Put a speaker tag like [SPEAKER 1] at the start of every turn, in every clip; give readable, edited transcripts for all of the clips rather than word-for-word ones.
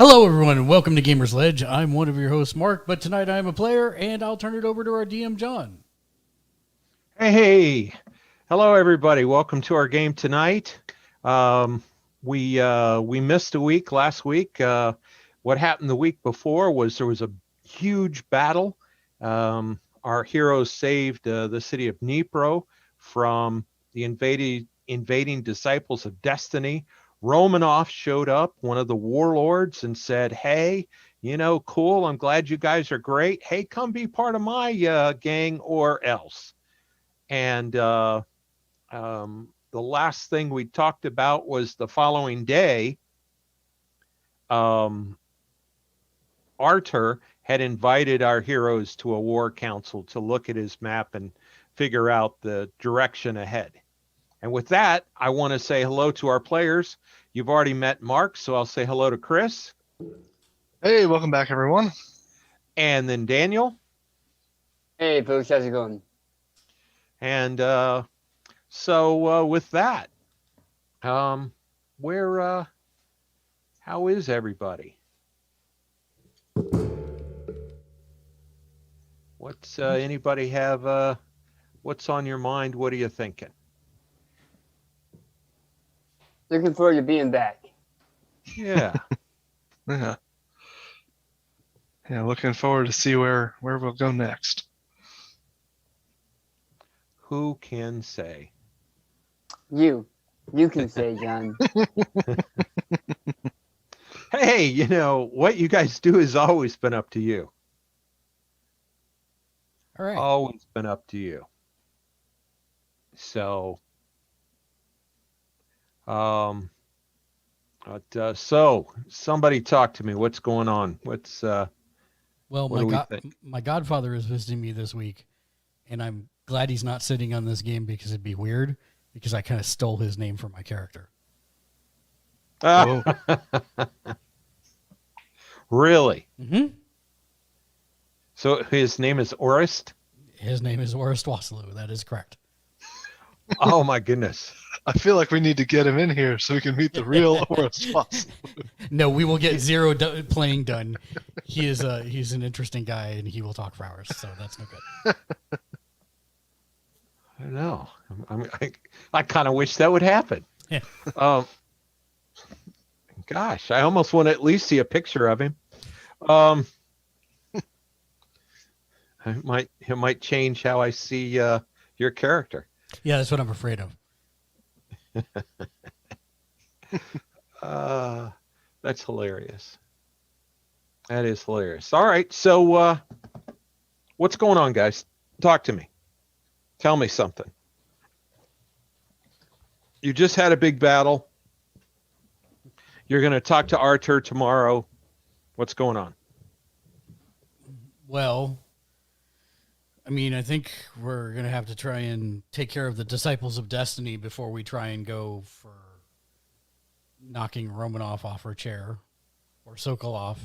[SPEAKER 1] Hello, everyone, and welcome to Gamer's Ledge. I'm one of your hosts, Mark, but tonight I'm a player, and I'll turn it over to our DM, John.
[SPEAKER 2] Hey, hello everybody. Welcome to our game tonight. We missed a week last week. What happened the week before was there was a huge battle. Our heroes saved the city of Dnipro from the invading disciples of Destiny. Romanov showed up, one of the warlords, and said, "Hey, cool. I'm glad you guys are great. Hey, come be part of my gang or else." And the last thing we talked about was the following day, Arthur had invited our heroes to a war council to look at his map and figure out the direction ahead. And with that, I want to say hello to our players. You've already met Mark, so I'll say hello to Chris.
[SPEAKER 3] Hey, welcome back, everyone.
[SPEAKER 2] And then Daniel.
[SPEAKER 4] Hey, folks, how's it going?
[SPEAKER 2] And so with that, how is everybody? What's anybody have what's on your mind? What are you thinking?
[SPEAKER 4] Looking forward to being back.
[SPEAKER 2] Yeah.
[SPEAKER 3] Yeah, looking forward to see where we'll go next.
[SPEAKER 2] Who can say?
[SPEAKER 4] You can say, John.
[SPEAKER 2] Hey, what you guys do has always been up to you.
[SPEAKER 1] All right.
[SPEAKER 2] Always been up to you. So, so somebody talk to me. What's going on? What's
[SPEAKER 1] Well,
[SPEAKER 2] what do we think?
[SPEAKER 1] my godfather is visiting me this week, and I'm glad he's not sitting on this game because it'd be weird, because I kind of stole his name from my character.
[SPEAKER 3] Oh.
[SPEAKER 2] Really?
[SPEAKER 1] Mm-hmm.
[SPEAKER 2] So his name is Orist?
[SPEAKER 1] His name is Orist Wasselu. That is correct.
[SPEAKER 2] Oh my goodness.
[SPEAKER 3] I feel like we need to get him in here so we can meet the real Orist Wasselu.
[SPEAKER 1] No, we will get zero playing done. He's an interesting guy, and he will talk for hours, so that's no good.
[SPEAKER 2] I don't know. I kind of wish that would happen.
[SPEAKER 1] Yeah.
[SPEAKER 2] Gosh, I almost want to at least see a picture of him. It might change how I see your character.
[SPEAKER 1] Yeah, that's what I'm afraid
[SPEAKER 2] of. That's hilarious. That is hilarious. All right, so what's going on, guys? Talk to me. Tell me something. You just had a big battle. You're going to talk to Arthur tomorrow. What's going on?
[SPEAKER 1] Well, I mean, I think we're going to have to try and take care of the Disciples of Destiny before we try and go for knocking Romanov off her chair, or Sokolov,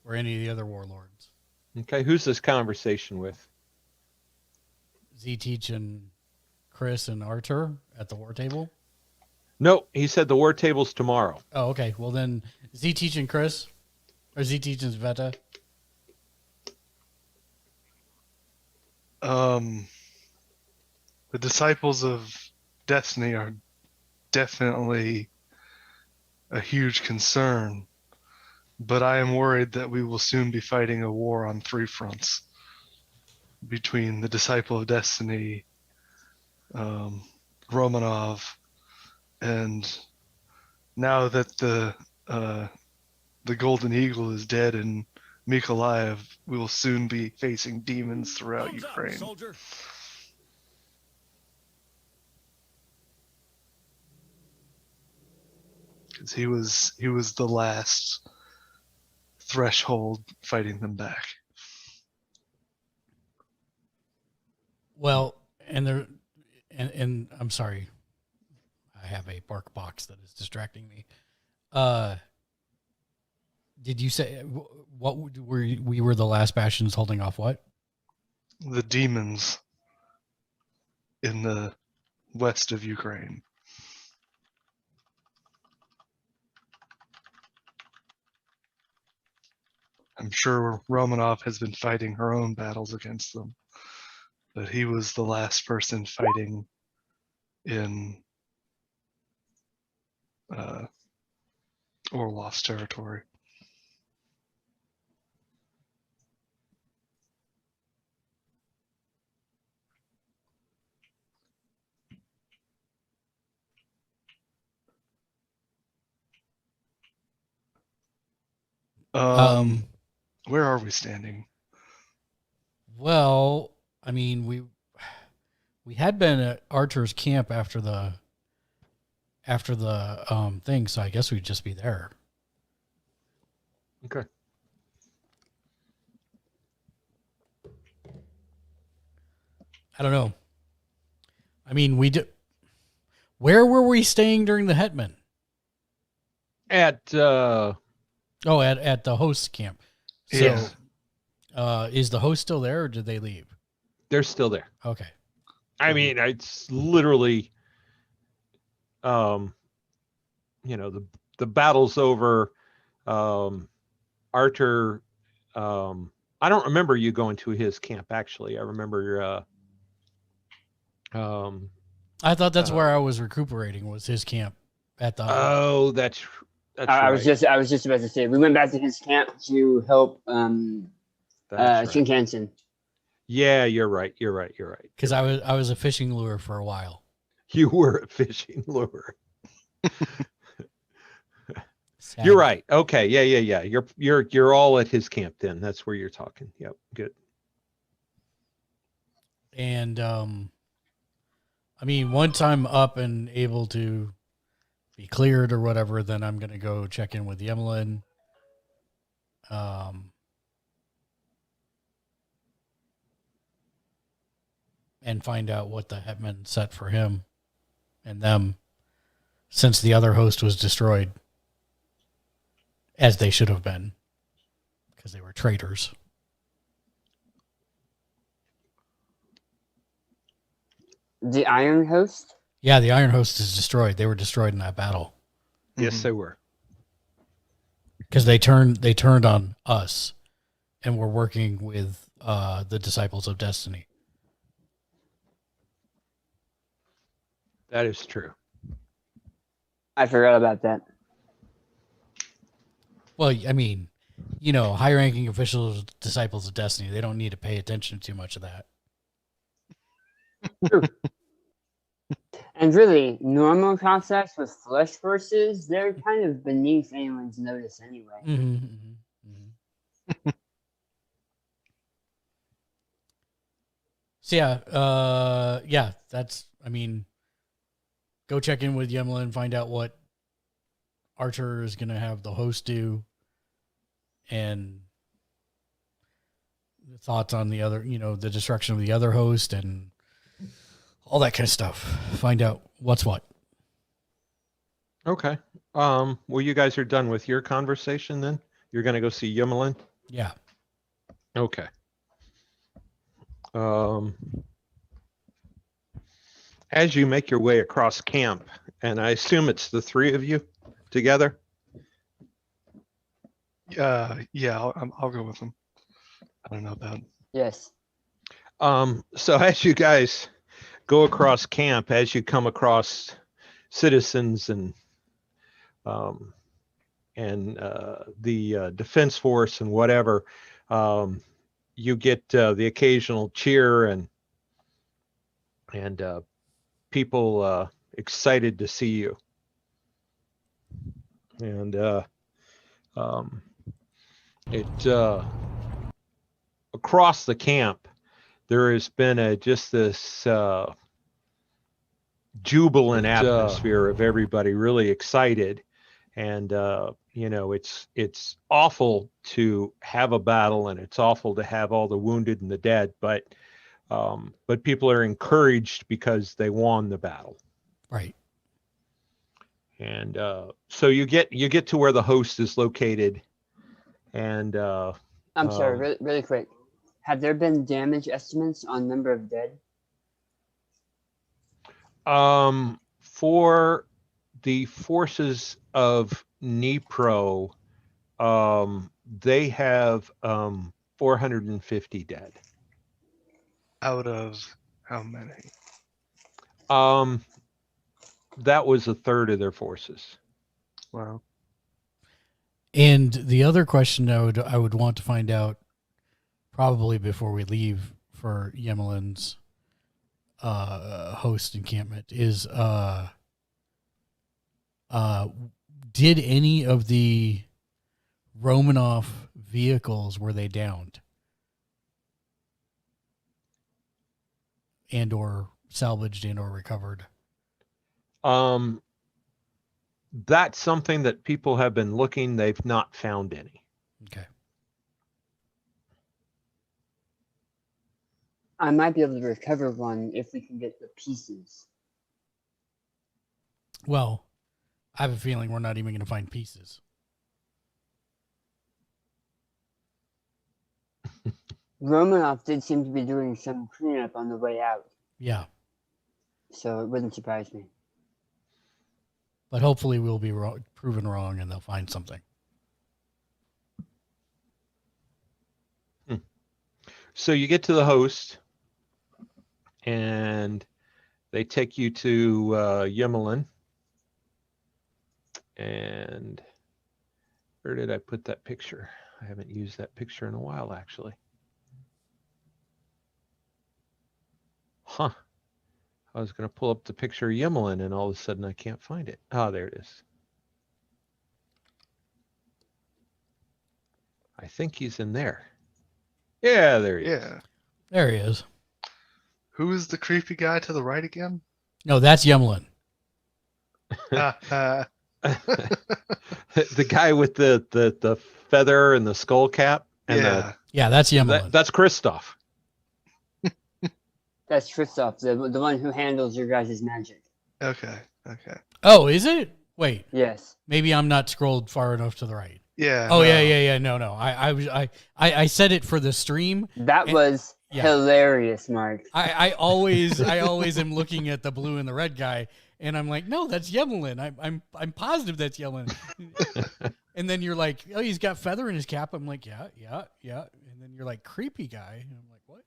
[SPEAKER 1] or any of the other warlords.
[SPEAKER 2] Okay, who's this conversation with?
[SPEAKER 1] Z-Teach and Chris and Arthur at the war table?
[SPEAKER 2] No, he said the war table's tomorrow.
[SPEAKER 1] Oh, okay. Well, then Z-Teach and Chris, or Z-Teach and Sveta?
[SPEAKER 3] The Disciples of Destiny are definitely a huge concern, but I am worried that we will soon be fighting a war on three fronts between the Disciple of Destiny, Romanov, and now that the Golden Eagle is dead and Mykolaiv, we will soon be facing demons throughout Ukraine.
[SPEAKER 5] Soldier.
[SPEAKER 3] Because he was the last threshold fighting them back.
[SPEAKER 1] Well, and I'm sorry, I have a bark box that is distracting me. Did you say what we were the last bastions holding off what?
[SPEAKER 3] The demons in the west of Ukraine. I'm sure Romanov has been fighting her own battles against them, but he was the last person fighting in Orlov's territory. Where are we standing?
[SPEAKER 1] Well, I mean, we had been at Archer's camp after the thing, so I guess we'd just be there.
[SPEAKER 2] Okay.
[SPEAKER 1] I don't know. I mean, where were we staying during the Hetman?
[SPEAKER 2] At
[SPEAKER 1] at the host camp. So,
[SPEAKER 3] Yes.
[SPEAKER 1] Is the host still there, or did they leave?
[SPEAKER 2] they're still there.
[SPEAKER 1] Okay.
[SPEAKER 2] I mean, it's literally, the battle's over. Archer, I don't remember you going to his camp. Actually, I remember.
[SPEAKER 1] I thought that's where I was recuperating, was his camp at the.
[SPEAKER 2] Oh, that's
[SPEAKER 4] I
[SPEAKER 2] right.
[SPEAKER 4] was just about to say we went back to his camp to help
[SPEAKER 2] That's right.
[SPEAKER 4] Shinkansen.
[SPEAKER 2] Yeah, you're right.
[SPEAKER 1] Because I was a fishing lure for a while.
[SPEAKER 2] You were a fishing lure.
[SPEAKER 1] Sad.
[SPEAKER 2] You're right. Okay. Yeah. You're all at his camp then. That's where you're talking. Yep. Good.
[SPEAKER 1] And I mean, once I'm up and able to be cleared or whatever, then I'm gonna go check in with Yemlin. And find out what the Hetman set for him and them, since the other host was destroyed, as they should have been, because they were traitors.
[SPEAKER 4] The Iron Host?
[SPEAKER 1] Yeah, the Iron Host is destroyed. They were destroyed in that battle
[SPEAKER 2] Yes, they were.
[SPEAKER 1] because they turned on us, and were working with the Disciples of Destiny.
[SPEAKER 2] That is true.
[SPEAKER 4] I forgot about that.
[SPEAKER 1] Well, I mean, high-ranking officials, Disciples of Destiny, they don't need to pay attention to too much of that.
[SPEAKER 4] And really, normal concepts with flesh forces, they're kind of beneath anyone's notice anyway.
[SPEAKER 1] So yeah, that's, I mean, go check in with Yemlin, find out what Archer is going to have the host do, and thoughts on the other, the destruction of the other host and all that kind of stuff. Find out what's what.
[SPEAKER 2] Okay. Well, you guys are done with your conversation then? You're going to go see Yemlin?
[SPEAKER 1] Yeah.
[SPEAKER 2] Okay. As you make your way across camp, and I assume it's the three of you together?
[SPEAKER 3] Yeah, I'll go with him. I don't know about.
[SPEAKER 4] Yes.
[SPEAKER 2] So as you guys go across camp, as you come across citizens and the defense force and whatever, you get the occasional cheer and people excited to see you. And across the camp, there has been just this jubilant atmosphere of everybody really excited. And it's awful to have a battle, and it's awful to have all the wounded and the dead, but people are encouraged because they won the battle.
[SPEAKER 1] Right.
[SPEAKER 2] And so you get to where the host is located, and
[SPEAKER 4] I'm sorry, really quick. Have there been damage estimates on number of dead?
[SPEAKER 2] For the forces of Dnipro, they have 450 dead.
[SPEAKER 3] Out of how many?
[SPEAKER 2] That was a third of their forces.
[SPEAKER 3] Wow.
[SPEAKER 1] And the other question I would want to find out probably before we leave for Yemelin's host encampment is did any of the Romanov vehicles, were they downed and or salvaged and or recovered?
[SPEAKER 2] That's something that people have been looking. They've not found any.
[SPEAKER 1] Okay.
[SPEAKER 4] I might be able to recover one if we can get the pieces.
[SPEAKER 1] Well, I have a feeling we're not even going to find pieces.
[SPEAKER 4] Romanov did seem to be doing some cleanup on the way out,
[SPEAKER 1] Yeah.
[SPEAKER 4] so it wouldn't surprise me.
[SPEAKER 1] But hopefully we'll be proven wrong and they'll find something.
[SPEAKER 2] So you get to the host and they take you to Yemelin. And where did I put that picture? I haven't used that picture in a while, actually. Huh. I was going to pull up the picture of Yemelin and all of a sudden I can't find it. Oh, there it is. I think he's in there. Yeah, there he is.
[SPEAKER 3] Yeah.
[SPEAKER 1] There he is.
[SPEAKER 3] Who is the creepy guy to the right again?
[SPEAKER 1] No, that's Yemelin.
[SPEAKER 2] The guy with the feather and the skull cap. And
[SPEAKER 3] Yeah.
[SPEAKER 1] Yeah, that's Yemelin.
[SPEAKER 2] that's Christoph.
[SPEAKER 4] That's Christoph, the one who handles your guys' magic.
[SPEAKER 3] Okay.
[SPEAKER 1] Oh, is it? Wait,
[SPEAKER 4] Yes.
[SPEAKER 1] maybe I'm not scrolled far enough to the right.
[SPEAKER 3] Yeah.
[SPEAKER 1] Oh
[SPEAKER 3] no.
[SPEAKER 1] yeah. No. I said it for the stream.
[SPEAKER 4] That
[SPEAKER 1] And-
[SPEAKER 4] was
[SPEAKER 1] yeah.
[SPEAKER 4] hilarious, Mark.
[SPEAKER 1] I always am looking at the blue and the red guy, and I'm like, no, that's Yemelin. I'm positive that's Yemelin. And then you're like, oh, he's got feather in his cap. I'm like, yeah. And then you're like, creepy guy. And I'm like, what?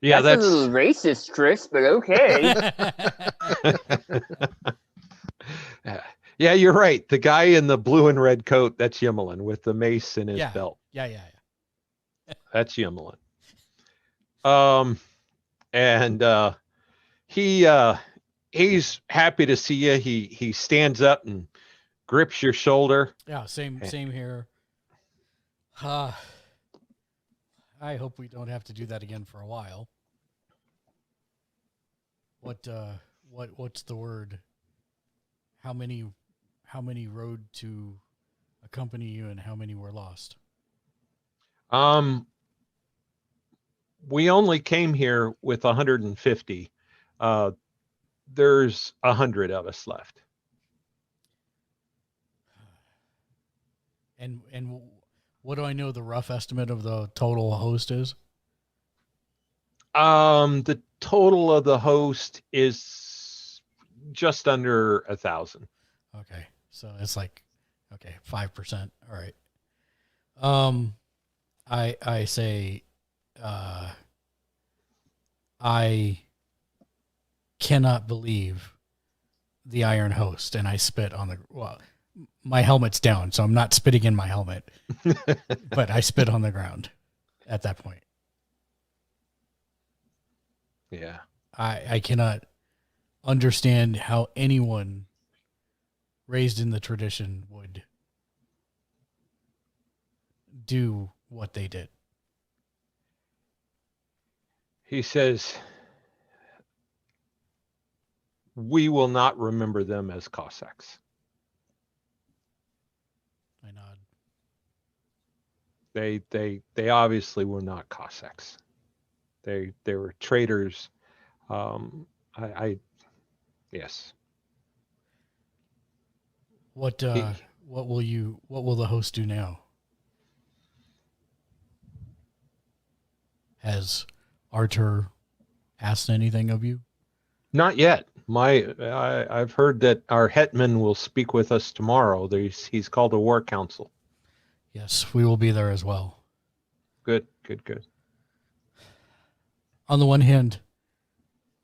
[SPEAKER 2] Yeah,
[SPEAKER 4] That's a little racist, Chris, but okay.
[SPEAKER 2] Yeah, you're right. The guy in the blue and red coat, that's Yemelin with the mace in his belt.
[SPEAKER 1] Yeah.
[SPEAKER 2] That's Yemelin. And he's happy to see you. He stands up and grips your shoulder.
[SPEAKER 1] Yeah, same here. I hope we don't have to do that again for a while. What's the word? How many rode to accompany you and how many were lost?
[SPEAKER 2] We only came here with 150. There's 100 of us left.
[SPEAKER 1] And what do I know the rough estimate of the total host is?
[SPEAKER 2] The total of the host is just under 1,000.
[SPEAKER 1] Okay. So it's like 5%. All right. I say I cannot believe the Iron Host, and I spit on the my helmet's down, so I'm not spitting in my helmet. But I spit on the ground at that point.
[SPEAKER 2] Yeah.
[SPEAKER 1] I cannot understand how anyone raised in the tradition would do what they did.
[SPEAKER 2] He says, we will not remember them as Cossacks.
[SPEAKER 1] I nod.
[SPEAKER 2] They obviously were not Cossacks. They were traitors. Yes.
[SPEAKER 1] What will the host do now? Has Artur asked anything of you?
[SPEAKER 2] Not yet. I've heard that our Hetman will speak with us tomorrow. He's called a war council.
[SPEAKER 1] Yes, we will be there as well.
[SPEAKER 2] Good.
[SPEAKER 1] On the one hand,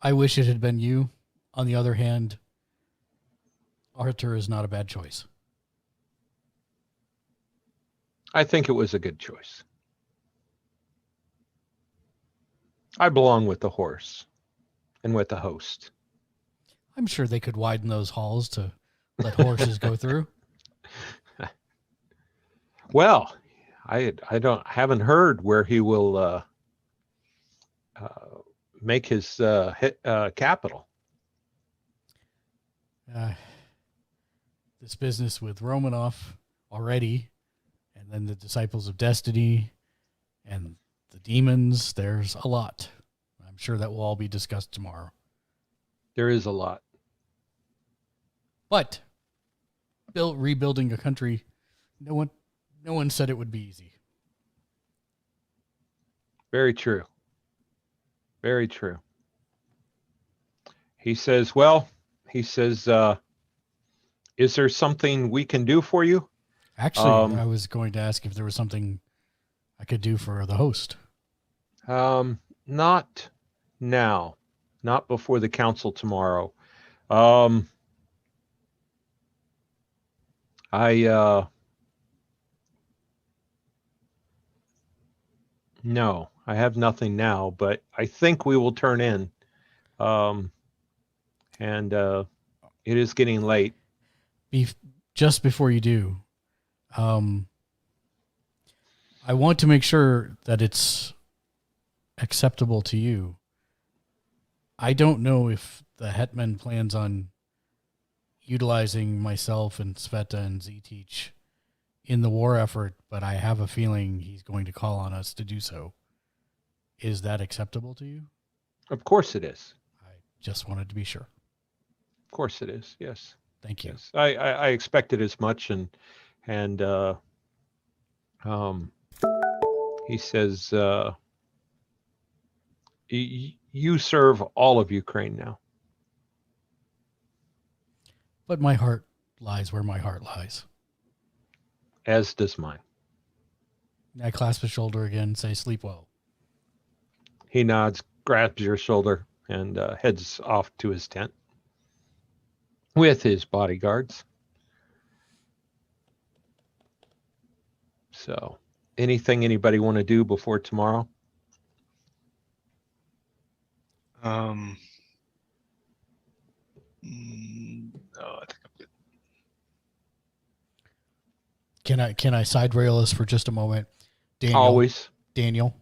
[SPEAKER 1] I wish it had been you. On the other hand, Arthur is not a bad choice.
[SPEAKER 2] I think it was a good choice. I belong with the horse and with the host.
[SPEAKER 1] I'm sure they could widen those halls to let horses go through.
[SPEAKER 2] Well, I haven't heard where he will make his capital.
[SPEAKER 1] This business with Romanoff already, and then the Disciples of Destiny and the demons, there's a lot. I'm sure that will all be discussed tomorrow.
[SPEAKER 2] There is a lot.
[SPEAKER 1] But rebuilding a country, no one said it would be easy.
[SPEAKER 2] Very true. Very true. He says, is there something we can do for you?
[SPEAKER 1] Actually, I was going to ask if there was something I could do for the host.
[SPEAKER 2] Not now. Not before the council tomorrow. No, I have nothing now, but I think we will turn in. And it is getting late.
[SPEAKER 1] Just before you do, I want to make sure that it's acceptable to you. I don't know if the Hetman plans on utilizing myself and Sveta and Z-Teach in the war effort, but I have a feeling he's going to call on us to do so. Is that acceptable to you?
[SPEAKER 2] Of course it is.
[SPEAKER 1] I just wanted to be sure.
[SPEAKER 2] Of course it is. Yes.
[SPEAKER 1] Thank you.
[SPEAKER 2] Yes. I expected as much, and he says, you serve all of Ukraine now.
[SPEAKER 1] But my heart lies where my heart lies.
[SPEAKER 2] As does mine.
[SPEAKER 1] I clasp his shoulder again, say, sleep well.
[SPEAKER 2] He nods, grabs your shoulder, and heads off to his tent with his bodyguards. So, anything anybody want to do before tomorrow?
[SPEAKER 3] No, I think I'm good.
[SPEAKER 1] Can I side rail us for just a moment? Daniel,
[SPEAKER 2] Always.
[SPEAKER 1] Daniel,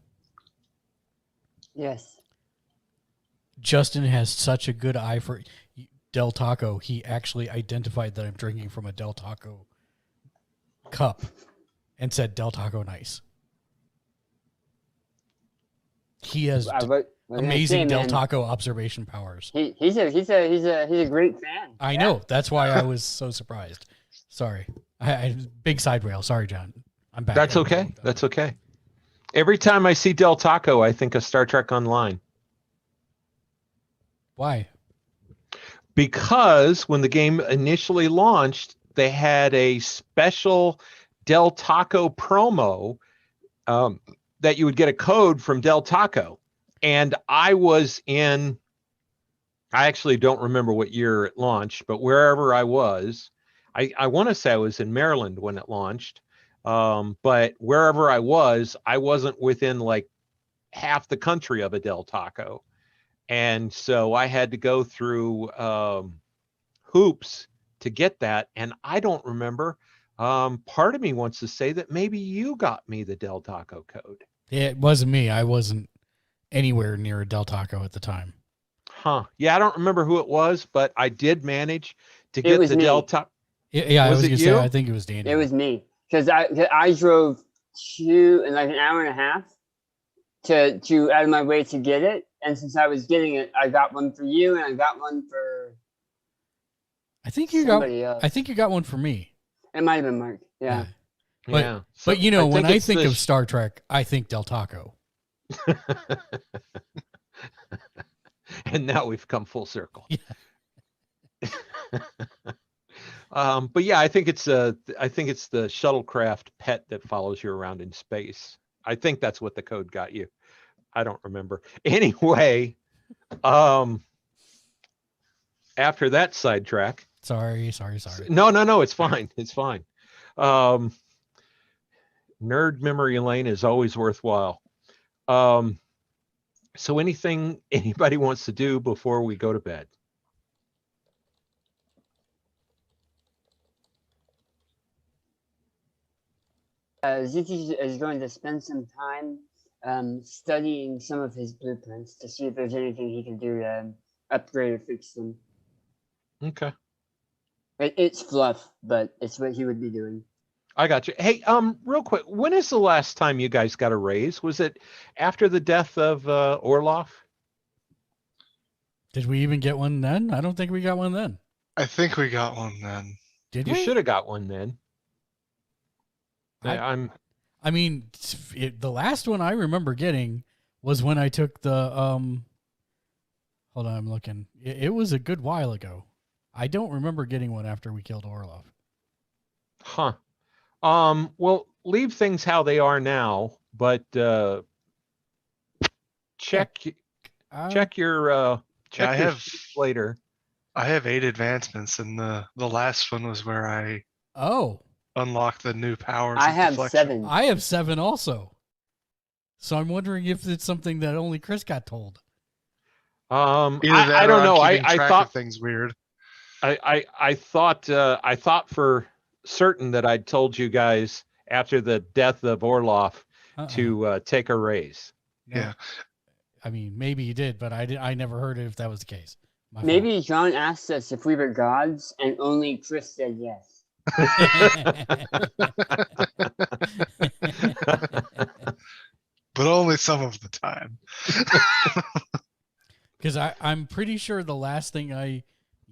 [SPEAKER 4] Yes.
[SPEAKER 1] Justin has such a good eye for Del Taco. He actually identified that I'm drinking from a Del Taco cup and said Del Taco nice. He has amazing Del Taco observation powers.
[SPEAKER 4] He's a great fan.
[SPEAKER 1] I know. That's why I was so surprised. Sorry. I big side rail. Sorry, John. I'm back.
[SPEAKER 2] That's okay. That's okay. Every time I see Del Taco, I think of Star Trek Online.
[SPEAKER 1] Why?
[SPEAKER 2] Because when the game initially launched, they had a special Del Taco promo that you would get a code from Del Taco. And I actually don't remember what year it launched, but wherever I was, I want to say I was in Maryland when it launched. But wherever I wasn't within like half the country of a Del Taco. And so I had to go through hoops to get that. And I don't remember. Part of me wants to say that maybe you got me the Del Taco code.
[SPEAKER 1] It wasn't me. I wasn't anywhere near a Del Taco at the time.
[SPEAKER 2] Huh. Yeah, I don't remember who it was, but I did manage to get the Del Taco.
[SPEAKER 1] Yeah, I was going to say, I think it was Danny.
[SPEAKER 4] It was me. Because I drove an hour and a half to out of my way to get it. And since I was getting it, I got one for you and I got one for
[SPEAKER 1] I think you got one for me.
[SPEAKER 4] It might have been Mark. Yeah.
[SPEAKER 1] But,
[SPEAKER 2] yeah.
[SPEAKER 1] But you know, when I think of Star Trek, I think Del Taco.
[SPEAKER 2] And now we've come full circle.
[SPEAKER 1] Yeah.
[SPEAKER 2] But yeah, I think it's the shuttlecraft pet that follows you around in space. I think that's what the code got you. I don't remember. Anyway, after that sidetrack.
[SPEAKER 1] Sorry.
[SPEAKER 2] No, it's fine. It's fine. Nerd memory lane is always worthwhile. So anything anybody wants to do before we go to bed?
[SPEAKER 4] Zuki is going to spend some time studying some of his blueprints to see if there's anything he can do to upgrade or fix them.
[SPEAKER 2] Okay.
[SPEAKER 4] It's fluff, but it's what he would be doing.
[SPEAKER 2] I got you. Hey, real quick, when is the last time you guys got a raise? Was it after the death of Orloff?
[SPEAKER 1] Did we even get one then? I don't think we got one then.
[SPEAKER 3] I think we got one then.
[SPEAKER 1] Did
[SPEAKER 2] You
[SPEAKER 1] we?
[SPEAKER 2] should have got one then.
[SPEAKER 1] I mean, the last one I remember getting was when I took the hold on, I'm looking. It was a good while ago. I don't remember getting one after we killed Orlov.
[SPEAKER 2] Huh. Well, leave things how they are now, but check your
[SPEAKER 3] I have
[SPEAKER 2] sheets later.
[SPEAKER 3] I have 8 advancements, and the last one was where I unlocked the new powers.
[SPEAKER 4] I
[SPEAKER 3] of
[SPEAKER 4] have
[SPEAKER 3] deflection.
[SPEAKER 4] 7.
[SPEAKER 1] I have 7 also. So I'm wondering if it's something that only Chris got told.
[SPEAKER 3] Either that
[SPEAKER 2] I
[SPEAKER 3] or
[SPEAKER 2] don't
[SPEAKER 3] I'm
[SPEAKER 2] know.
[SPEAKER 3] keeping
[SPEAKER 2] I
[SPEAKER 3] track
[SPEAKER 2] thought
[SPEAKER 3] of things weird.
[SPEAKER 2] I thought for certain that I'd told you guys after the death of Orloff to take a raise.
[SPEAKER 1] No.
[SPEAKER 3] Yeah.
[SPEAKER 1] I mean, maybe you did, but I never heard it if that was the case.
[SPEAKER 4] Maybe John asked us if we were gods, and only Chris said yes.
[SPEAKER 3] But only some of the time.
[SPEAKER 1] Because I'm pretty sure the last thing I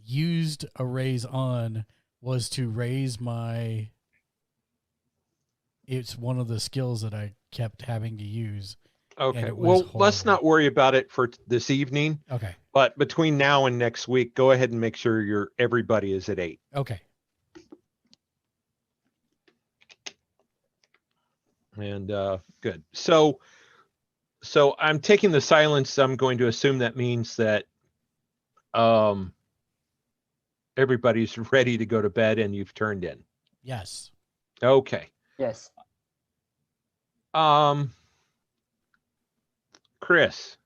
[SPEAKER 1] used a raise on was to raise my... It's one of the skills that I kept having to use.
[SPEAKER 2] Okay. Well, let's not worry about it for this evening.
[SPEAKER 1] Okay.
[SPEAKER 2] But between now and next week, go ahead and make sure everybody is at 8.
[SPEAKER 1] Okay.
[SPEAKER 2] And good. So I'm taking the silence. I'm going to assume that means that everybody's ready to go to bed and you've turned in.
[SPEAKER 1] Yes.
[SPEAKER 2] Okay.
[SPEAKER 4] Yes.
[SPEAKER 2] Chris.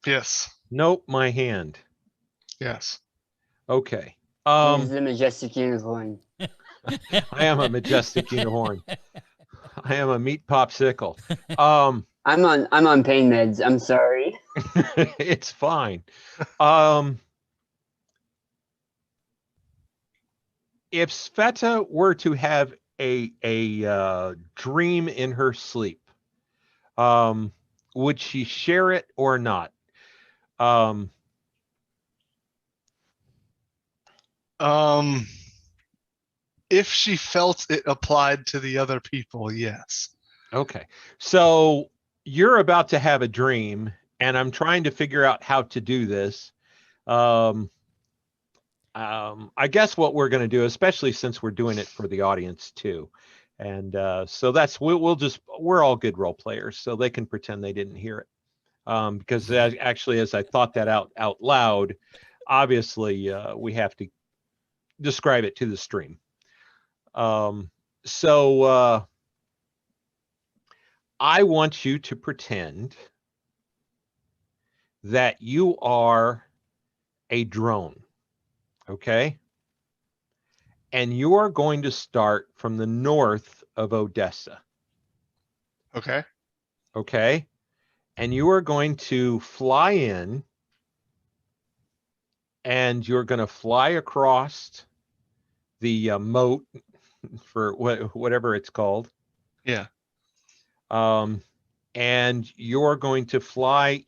[SPEAKER 3] Yes.
[SPEAKER 2] Nope, my hand.
[SPEAKER 3] Yes.
[SPEAKER 2] Okay.
[SPEAKER 4] He's the majestic unicorn.
[SPEAKER 2] I am a majestic unicorn. I am a meat popsicle.
[SPEAKER 4] I'm on pain meds. I'm sorry.
[SPEAKER 2] It's fine. If Sveta were to have a dream in her sleep, would she share it or not?
[SPEAKER 3] If she felt it applied to the other people, yes.
[SPEAKER 2] Okay. So you're about to have a dream, and I'm trying to figure out how to do this. I guess what we're going to do, especially since we're doing it for the audience too. And so that's, we're all good role players, so they can pretend they didn't hear it. Because actually, as I thought that out loud, obviously we have to describe it to the stream. So I want you to pretend that you are a drone, okay? And you are going to start from the north of Odessa.
[SPEAKER 3] Okay.
[SPEAKER 2] Okay? And you are going to fly in, and you're going to fly across the moat, for whatever it's called.
[SPEAKER 3] Yeah.
[SPEAKER 2] And you're going to fly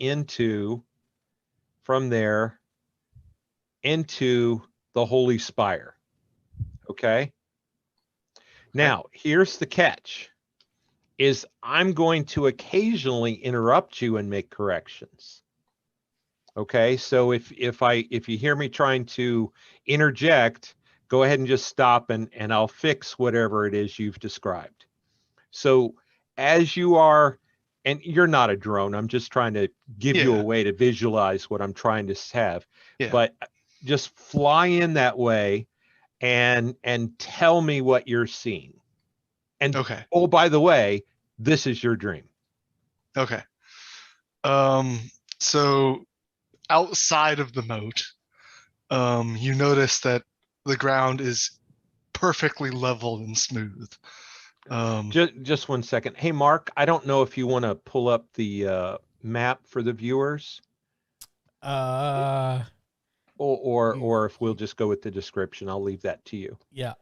[SPEAKER 2] from there into the Holy Spire. Okay? Now, here's the catch, is I'm going to occasionally interrupt you and make corrections. Okay? So if you hear me trying to interject, go ahead and just stop and I'll fix whatever it is you've described. So as you are, and you're not a drone, I'm just trying to give you
[SPEAKER 3] Yeah.
[SPEAKER 2] a way to visualize what I'm trying to have.
[SPEAKER 3] Yeah.
[SPEAKER 2] But just fly in that way and tell me what you're seeing. And
[SPEAKER 3] Okay.
[SPEAKER 2] oh, by the way, this is your dream.
[SPEAKER 3] Okay. So outside of the moat, you notice that the ground is perfectly level and smooth.
[SPEAKER 2] Just 1 second. Hey, Mark, I don't know if you want to pull up the map for the viewers,
[SPEAKER 1] Uh,
[SPEAKER 2] or if we'll just go with the description. I'll leave that to you.
[SPEAKER 1] yeah.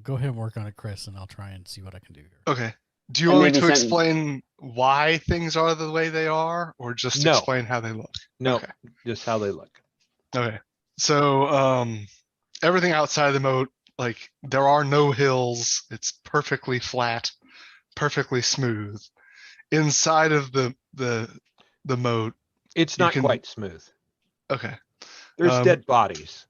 [SPEAKER 1] Go ahead and work on it, Chris, and I'll try and see what I can do here.
[SPEAKER 3] Okay. Do you
[SPEAKER 4] And
[SPEAKER 3] want me
[SPEAKER 4] maybe
[SPEAKER 3] to
[SPEAKER 4] some-
[SPEAKER 3] explain why things are the way they are, or just
[SPEAKER 2] No.
[SPEAKER 3] explain how they look?
[SPEAKER 2] No,
[SPEAKER 3] Okay.
[SPEAKER 2] just how they look.
[SPEAKER 3] Okay. So everything outside the moat, like there are no hills. It's perfectly flat, perfectly smooth. Inside of the moat,
[SPEAKER 2] It's
[SPEAKER 3] You
[SPEAKER 2] not
[SPEAKER 3] can-
[SPEAKER 2] quite smooth.
[SPEAKER 3] okay.
[SPEAKER 2] There's dead bodies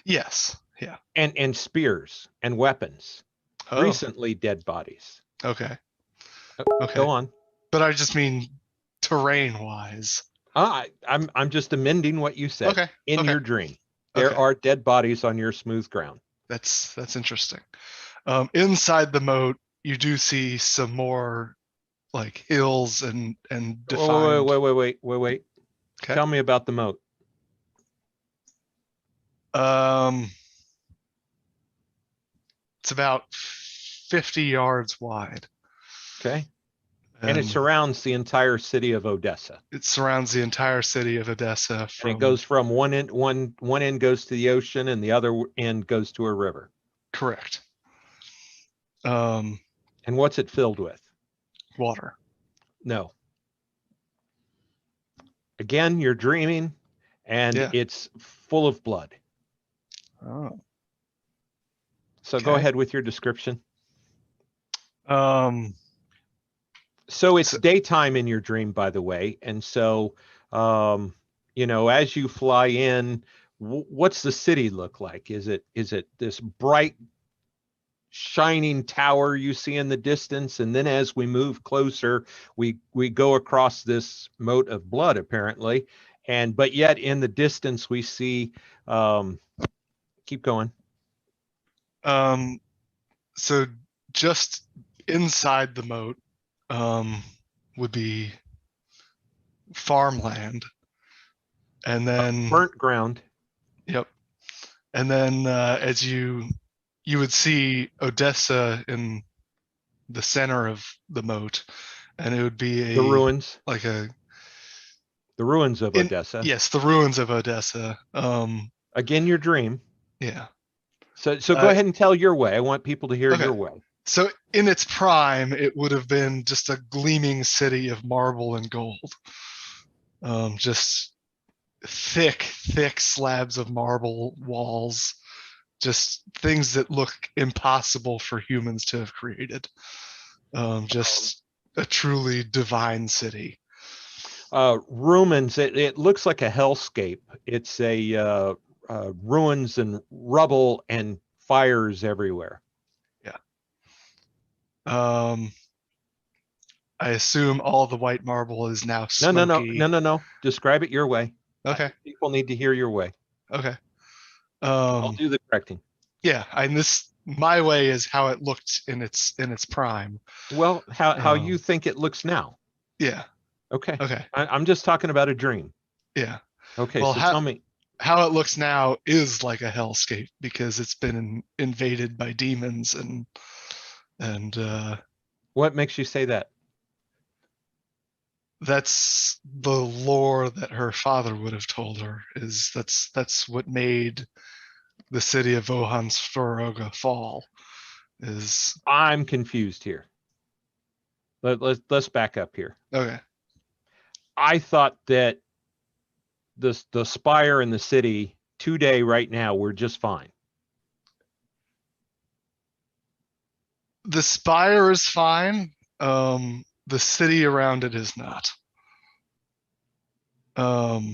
[SPEAKER 3] Yes. Yeah.
[SPEAKER 2] and spears and weapons.
[SPEAKER 3] Oh,
[SPEAKER 2] Recently dead bodies.
[SPEAKER 3] okay. Okay.
[SPEAKER 2] Go on.
[SPEAKER 3] But I just mean terrain wise.
[SPEAKER 2] I'm just amending what you said.
[SPEAKER 3] Okay.
[SPEAKER 2] In
[SPEAKER 3] okay.
[SPEAKER 2] your dream, there
[SPEAKER 3] Okay.
[SPEAKER 2] are dead bodies on your smooth ground.
[SPEAKER 3] That's interesting. Inside the moat, you do see some more like hills and defined.
[SPEAKER 2] Wait.
[SPEAKER 3] Okay.
[SPEAKER 2] Tell me about the moat.
[SPEAKER 3] It's about 50 yards wide.
[SPEAKER 2] Okay. And it surrounds the entire city of Odessa.
[SPEAKER 3] It surrounds the entire city of Odessa.
[SPEAKER 2] And it goes from one end goes to the ocean and the other end goes to a river.
[SPEAKER 3] Correct.
[SPEAKER 2] And what's it filled with?
[SPEAKER 3] Water.
[SPEAKER 2] No. Again, you're dreaming, and
[SPEAKER 3] Yeah.
[SPEAKER 2] it's full of blood.
[SPEAKER 3] Oh.
[SPEAKER 2] So go
[SPEAKER 3] Okay.
[SPEAKER 2] ahead with your description.
[SPEAKER 3] Um.
[SPEAKER 2] So it's
[SPEAKER 3] So-
[SPEAKER 2] daytime in your dream, by the way. And so, as you fly in, what's the city look like? Is it this bright, shining tower you see in the distance? And then as we move closer, we go across this moat of blood, apparently. But yet in the distance, we see, keep going.
[SPEAKER 3] So just inside the moat, would be farmland, and then
[SPEAKER 2] Burnt ground.
[SPEAKER 3] yep, and then as you would see Odessa in the center of the moat, and it would be
[SPEAKER 2] The ruins.
[SPEAKER 3] like a
[SPEAKER 2] The ruins of Odessa.
[SPEAKER 3] yes, the ruins of Odessa.
[SPEAKER 2] Again, your dream.
[SPEAKER 3] Yeah.
[SPEAKER 2] So go ahead and tell your way. I want people to hear
[SPEAKER 3] Okay.
[SPEAKER 2] your way.
[SPEAKER 3] So in its prime, it would have been just a gleaming city of marble and gold. Just thick slabs of marble walls, just things that look impossible for humans to have created. Just a truly divine city.
[SPEAKER 2] Ruins. It looks like a hellscape. It's a ruins and rubble and fires everywhere.
[SPEAKER 3] I assume all the white marble is now smoky.
[SPEAKER 2] No. Describe it your way.
[SPEAKER 3] Okay.
[SPEAKER 2] People need to hear your way.
[SPEAKER 3] Okay.
[SPEAKER 2] I'll do the correcting.
[SPEAKER 3] Yeah, and my way is how it looked in its prime.
[SPEAKER 2] Well, how you think it looks now?
[SPEAKER 3] Yeah.
[SPEAKER 2] Okay.
[SPEAKER 3] Okay.
[SPEAKER 2] I'm just talking about a dream.
[SPEAKER 3] Yeah.
[SPEAKER 2] Okay.
[SPEAKER 3] Well,
[SPEAKER 2] So tell me.
[SPEAKER 3] How it looks now is like a hellscape because it's been invaded by demons and
[SPEAKER 2] What makes you say that?
[SPEAKER 3] that's the lore that her father would have told her. That's what made the city of Vohansforoga fall.
[SPEAKER 2] I'm confused here. Let's back up here.
[SPEAKER 3] Okay.
[SPEAKER 2] I thought that the spire and the city today, right now, we're just fine.
[SPEAKER 3] The spire is fine. The city around it is not.
[SPEAKER 2] Do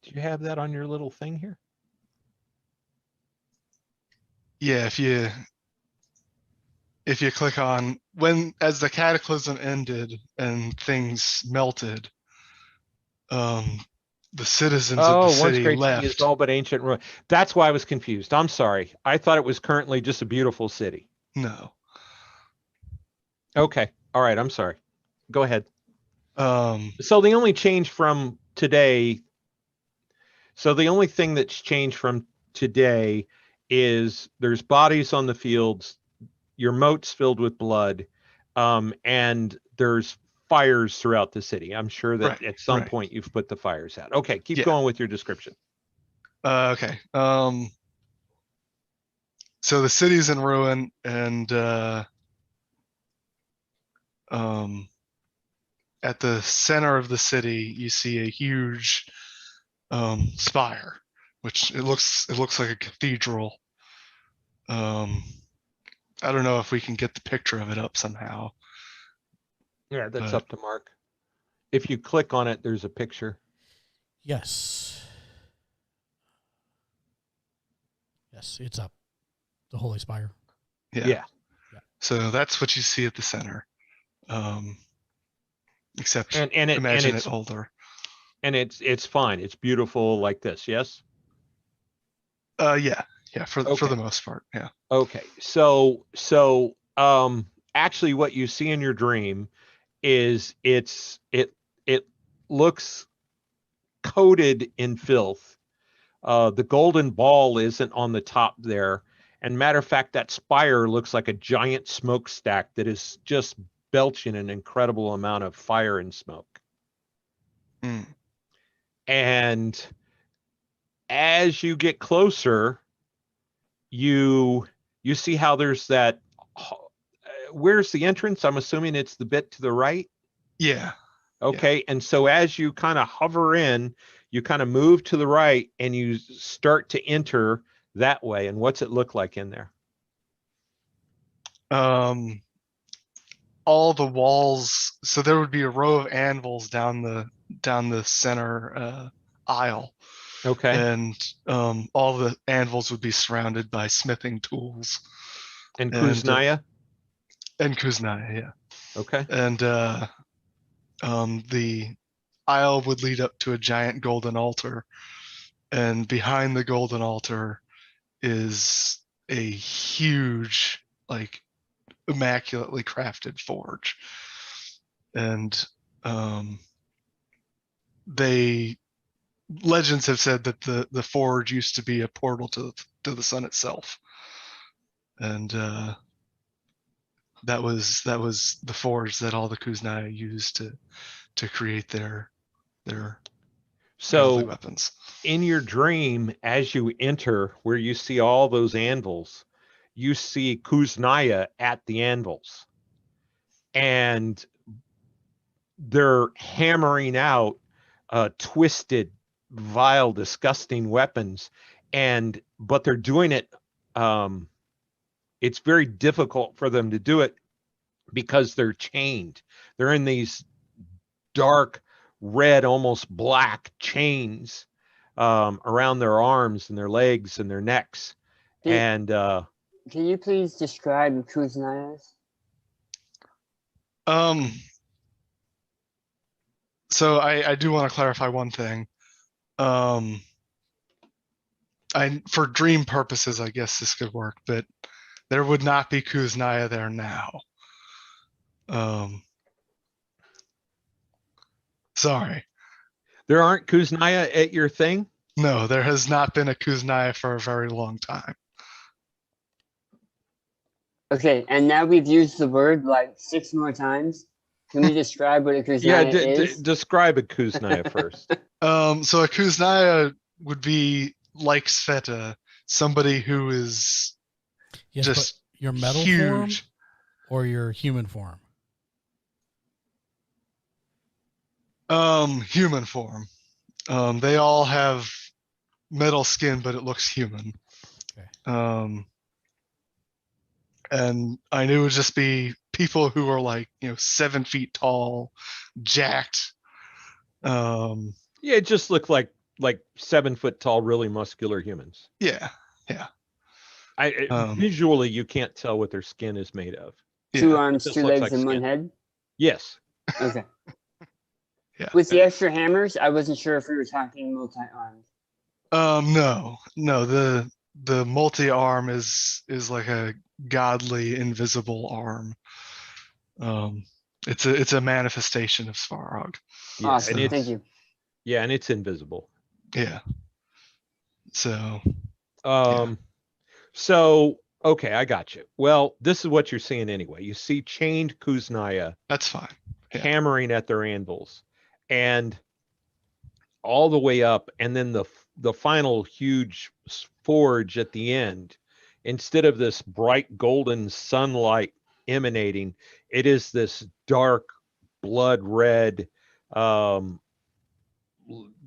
[SPEAKER 2] you have that on your little thing here?
[SPEAKER 3] yeah, if you click on as the cataclysm ended and things melted, the citizens of the
[SPEAKER 2] Oh, once
[SPEAKER 3] city
[SPEAKER 2] great city is
[SPEAKER 3] left.
[SPEAKER 2] all but ancient ruin. That's why I was confused. I'm sorry. I thought it was currently just a beautiful city.
[SPEAKER 3] No.
[SPEAKER 2] Okay. All right. I'm sorry. Go ahead.
[SPEAKER 3] Um,
[SPEAKER 2] So the only change from today, so the only thing that's changed from today is there's bodies on the fields, your moat's filled with blood, and there's fires throughout the city. I'm sure that
[SPEAKER 3] right,
[SPEAKER 2] at some
[SPEAKER 3] right.
[SPEAKER 2] point you've put the fires out. Okay, keep
[SPEAKER 3] Yeah.
[SPEAKER 2] going with your description.
[SPEAKER 3] Okay. So the city's in ruin, and at the center of the city, you see a huge spire, which it looks like a cathedral. I don't know if we can get the picture of it up somehow.
[SPEAKER 2] Yeah, that's
[SPEAKER 3] But
[SPEAKER 2] up to Mark. If you click on it, there's a picture.
[SPEAKER 1] Yes. Yes, it's up. The Holy Spire.
[SPEAKER 3] yeah.
[SPEAKER 1] Yeah.
[SPEAKER 3] So that's what you see at the center. Except
[SPEAKER 2] And
[SPEAKER 3] imagine
[SPEAKER 2] it's
[SPEAKER 3] it older.
[SPEAKER 2] and it's fine. It's beautiful like this. Yes.
[SPEAKER 3] Yeah, for
[SPEAKER 2] Okay.
[SPEAKER 3] the most part, yeah.
[SPEAKER 2] Okay. Actually what you see in your dream is it looks coated in filth. The golden ball isn't on the top there. And matter of fact, that spire looks like a giant smokestack that is just belching an incredible amount of fire and smoke.
[SPEAKER 3] Mm.
[SPEAKER 2] And as you get closer, you see how there's that. Where's the entrance? I'm assuming it's the bit to the right.
[SPEAKER 3] Yeah.
[SPEAKER 2] Okay. And so as you kind of hover in, you kind of move to the right and you start to enter that way. And what's it look like in there?
[SPEAKER 3] All the walls, so there would be a row of anvils down the center aisle.
[SPEAKER 2] Okay.
[SPEAKER 3] And all the anvils would be surrounded by smithing tools.
[SPEAKER 2] And Kuznaya?
[SPEAKER 3] And Kuznaya, yeah.
[SPEAKER 2] Okay.
[SPEAKER 3] And the aisle would lead up to a giant golden altar. And behind the golden altar is a huge, like, immaculately crafted forge. And legends have said that the forge used to be a portal to the sun itself. And that was the forge that all the Kuznaya used to create their deadly weapons.
[SPEAKER 2] In your dream, as you enter where you see all those anvils, you see Kuznaya at the anvils. And they're hammering out twisted, vile, disgusting weapons. But they're doing it. It's very difficult for them to do it because they're chained. They're in these dark, red, almost black chains around their arms and their legs and their necks.
[SPEAKER 4] Can you please describe Kuznayas?
[SPEAKER 3] So I do want to clarify one thing. For dream purposes, I guess this could work, but there would not be Kuznaya there now. Sorry.
[SPEAKER 2] There aren't Kuznaya at your thing?
[SPEAKER 3] No, there has not been a Kuznaya for a very long time.
[SPEAKER 4] Okay, and now we've used the word like 6 more times. Can we describe what a Kuznaya is?
[SPEAKER 2] Describe a Kuznaya first.
[SPEAKER 3] So a Kuznaya would be like Sveta, somebody who is just
[SPEAKER 1] your metal
[SPEAKER 3] huge.
[SPEAKER 1] Form or your human form?
[SPEAKER 3] Human form. They all have metal skin, but it looks human. Okay. And I knew it would just be people who are like 7 feet tall, jacked.
[SPEAKER 2] Yeah, it just looked like 7 foot tall, really muscular humans.
[SPEAKER 3] Yeah.
[SPEAKER 2] Visually, you can't tell what their skin is made of.
[SPEAKER 4] Two
[SPEAKER 3] Yeah.
[SPEAKER 4] arms,
[SPEAKER 2] This
[SPEAKER 4] two
[SPEAKER 2] looks
[SPEAKER 4] legs,
[SPEAKER 2] like
[SPEAKER 4] and one
[SPEAKER 2] skin.
[SPEAKER 4] head.
[SPEAKER 2] Yes.
[SPEAKER 4] Okay.
[SPEAKER 3] Yeah.
[SPEAKER 4] With the extra hammers, I wasn't sure if we were talking multi-armed.
[SPEAKER 3] No. The multi-arm is like a godly invisible arm. It's a manifestation of Svarog.
[SPEAKER 2] Yeah,
[SPEAKER 4] Awesome.
[SPEAKER 2] and
[SPEAKER 4] Thank you.
[SPEAKER 2] Yeah, and it's invisible.
[SPEAKER 3] Yeah. So
[SPEAKER 2] So okay, I got you. Well, this is what you're seeing anyway. You see chained Kuznaya
[SPEAKER 3] that's fine. Yeah.
[SPEAKER 2] hammering at their anvils, and all the way up, and then the final huge forge at the end. Instead of this bright golden sunlight emanating, it is this dark blood red,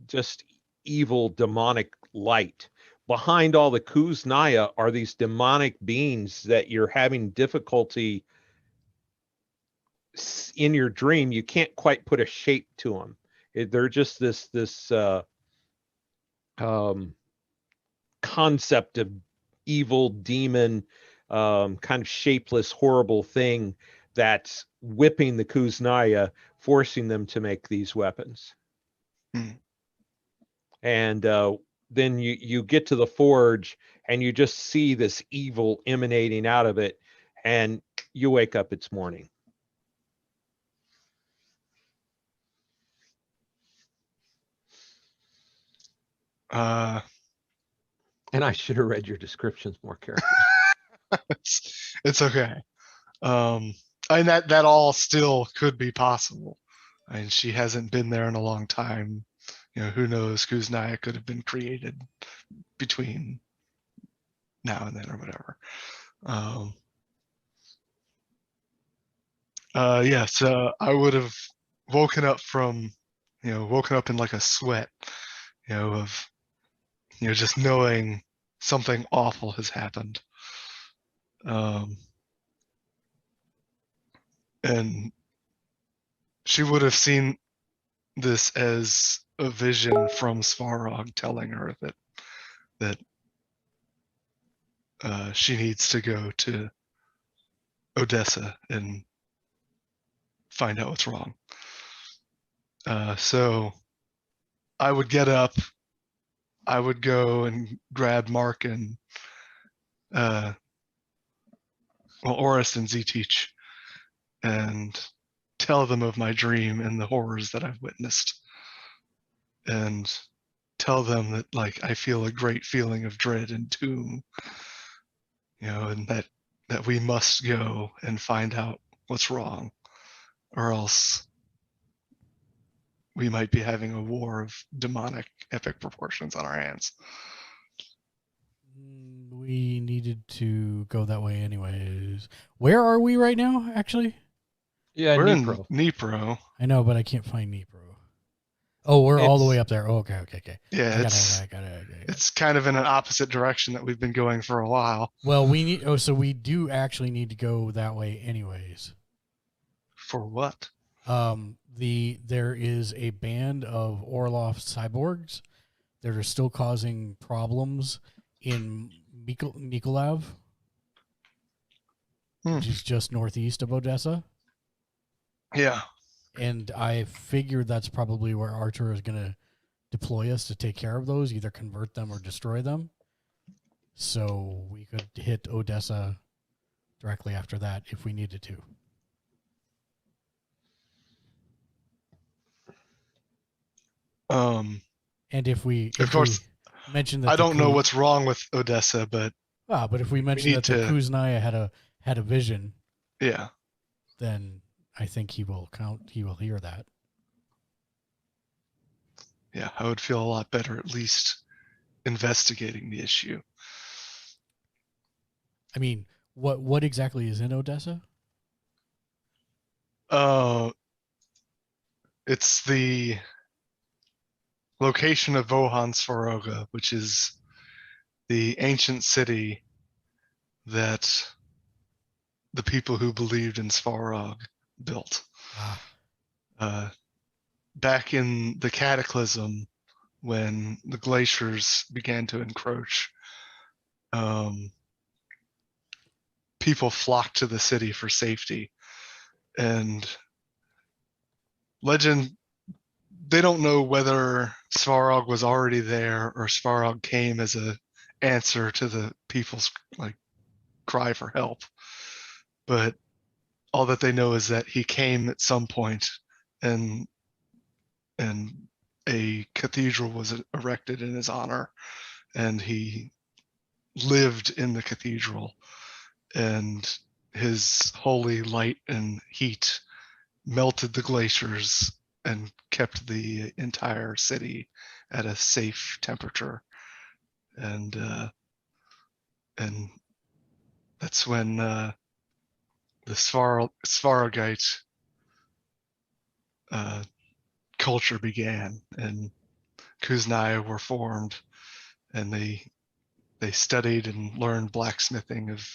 [SPEAKER 2] just evil demonic light. Behind all the Kuznaya are these demonic beings that you're having difficulty in your dream. You can't quite put a shape to them. They're just this concept of evil demon, kind of shapeless, horrible thing that's whipping the Kuznaya, forcing them to make these weapons. And then you get to the forge and you just see this evil emanating out of it, and you wake up, it's morning. And I should have read your descriptions more carefully.
[SPEAKER 3] It's okay. And that all still could be possible. I mean, she hasn't been there in a long time. Who knows? Kuznaya could have been created between now and then or whatever. Yeah, so I would have woken up in like a sweat, of, just knowing something awful has happened. And she would have seen this as a vision from Svarog telling her that she needs to go to Odessa and find out what's wrong. So I would get up, I would go and grab Mark and Orest and Z-Teach and tell them of my dream and the horrors that I've witnessed, and tell them that I feel a great feeling of dread and doom, and that we must go and find out what's wrong, or else we might be having a war of demonic epic proportions on our hands.
[SPEAKER 1] We needed to go that way anyways. Where are we right now, actually?
[SPEAKER 2] Yeah,
[SPEAKER 3] We're
[SPEAKER 2] Dnipro.
[SPEAKER 3] in Dnipro.
[SPEAKER 1] I know, but I can't find Dnipro. Oh, we're all the way up there. Oh, okay.
[SPEAKER 3] Yeah,
[SPEAKER 1] I got it.
[SPEAKER 3] it's kind of in an opposite direction that we've been going for a while.
[SPEAKER 1] Well, so we do actually need to go that way anyways.
[SPEAKER 3] For what?
[SPEAKER 1] There is a band of Orlov cyborgs that are still causing problems in Nikolaev, which is just northeast of Odessa.
[SPEAKER 3] Yeah.
[SPEAKER 1] And I figured that's probably where Archer is going to deploy us to take care of those, either convert them or destroy them. So we could hit Odessa directly after that if we needed to. And if we mention that
[SPEAKER 3] I don't know what's wrong with Odessa, but
[SPEAKER 1] but if we mention that the Kuznaya had a vision,
[SPEAKER 3] yeah,
[SPEAKER 1] then I think he will hear that.
[SPEAKER 3] Yeah, I would feel a lot better at least investigating the issue.
[SPEAKER 1] I mean, what exactly is in Odessa?
[SPEAKER 3] It's the location of Vohan Svaroga, which is the ancient city that the people who believed in Svarog built. Back in the Cataclysm, when the glaciers began to encroach, people flocked to the city for safety. And legend, they don't know whether Svarog was already there or Svarog came as a answer to the people's like cry for help. But all that they know is that he came at some point, and a cathedral was erected in his honor, and he lived in the cathedral, and his holy light and heat melted the glaciers and kept the entire city at a safe temperature. And that's when the Svarogite culture began, and Kuznai were formed, and they studied and learned blacksmithing of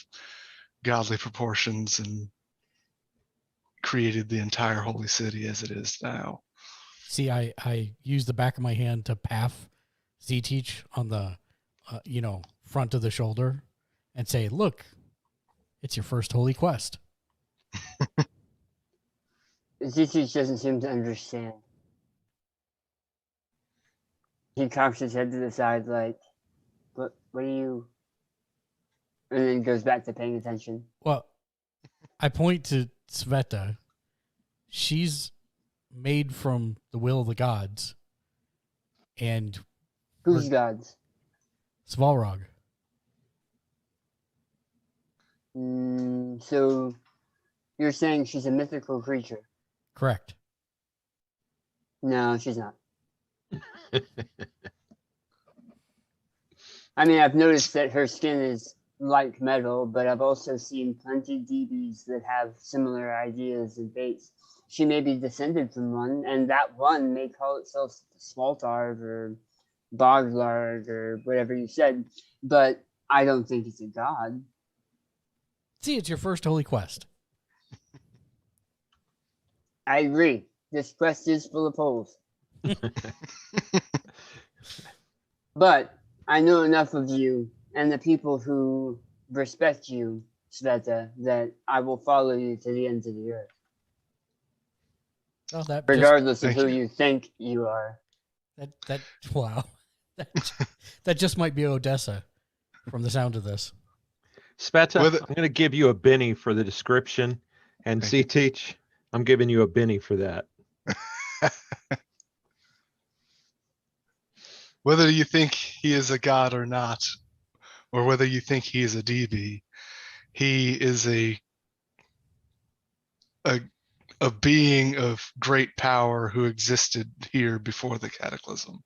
[SPEAKER 3] godly proportions and created the entire holy city as it is now.
[SPEAKER 1] See, I use the back of my hand to paff Z-Teach on the, front of the shoulder and say, look, it's your first holy quest.
[SPEAKER 4] Z-Teach doesn't seem to understand. He cocks his head to the side like, what are you? And then goes back to paying attention.
[SPEAKER 1] Well, I point to Sveta. She's made from the will of the gods. And
[SPEAKER 4] Whose gods?
[SPEAKER 1] Svalrog.
[SPEAKER 4] So you're saying she's a mythical creature?
[SPEAKER 1] Correct.
[SPEAKER 4] No, she's not. I mean, I've noticed that her skin is like metal, but I've also seen plenty of DBs that have similar ideas and fates. She may be descended from one, and that one may call itself Svaltarg or Boglarg or whatever you said, but I don't think it's a god.
[SPEAKER 1] See, it's your first holy quest.
[SPEAKER 4] I agree. This quest is full of holes. But I know enough of you and the people who respect you, Sveta, that I will follow you to the ends of the earth.
[SPEAKER 1] Oh, that
[SPEAKER 4] regardless of
[SPEAKER 3] Thank
[SPEAKER 4] who
[SPEAKER 3] you.
[SPEAKER 4] you think you are.
[SPEAKER 1] Wow. That just might be Odessa from the sound of this.
[SPEAKER 2] Speta,
[SPEAKER 3] With it-
[SPEAKER 2] I'm going to give you a Benny for the description, and
[SPEAKER 3] Thank you.
[SPEAKER 2] C-Teach, I'm giving you a Benny for that.
[SPEAKER 3] Whether you think he is a god or not, or whether you think he is a DB, he is a being of great power who existed here before the cataclysm.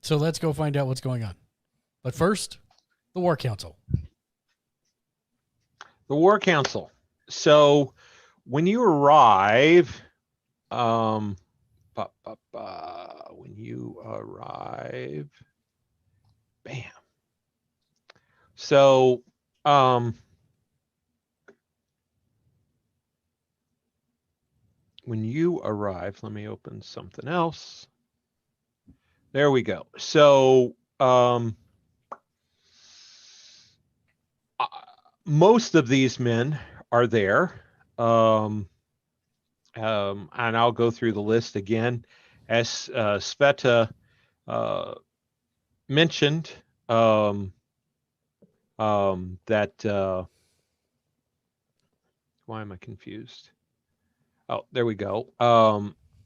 [SPEAKER 1] So let's go find out what's going on. But first, the War Council.
[SPEAKER 2] The War Council. So when you arrive, when you arrive, bam. So, when you arrive, let me open something else. There we go. So, most of these men are there. And I'll go through the list again. As Sveta mentioned, that why am I confused? Oh, there we go.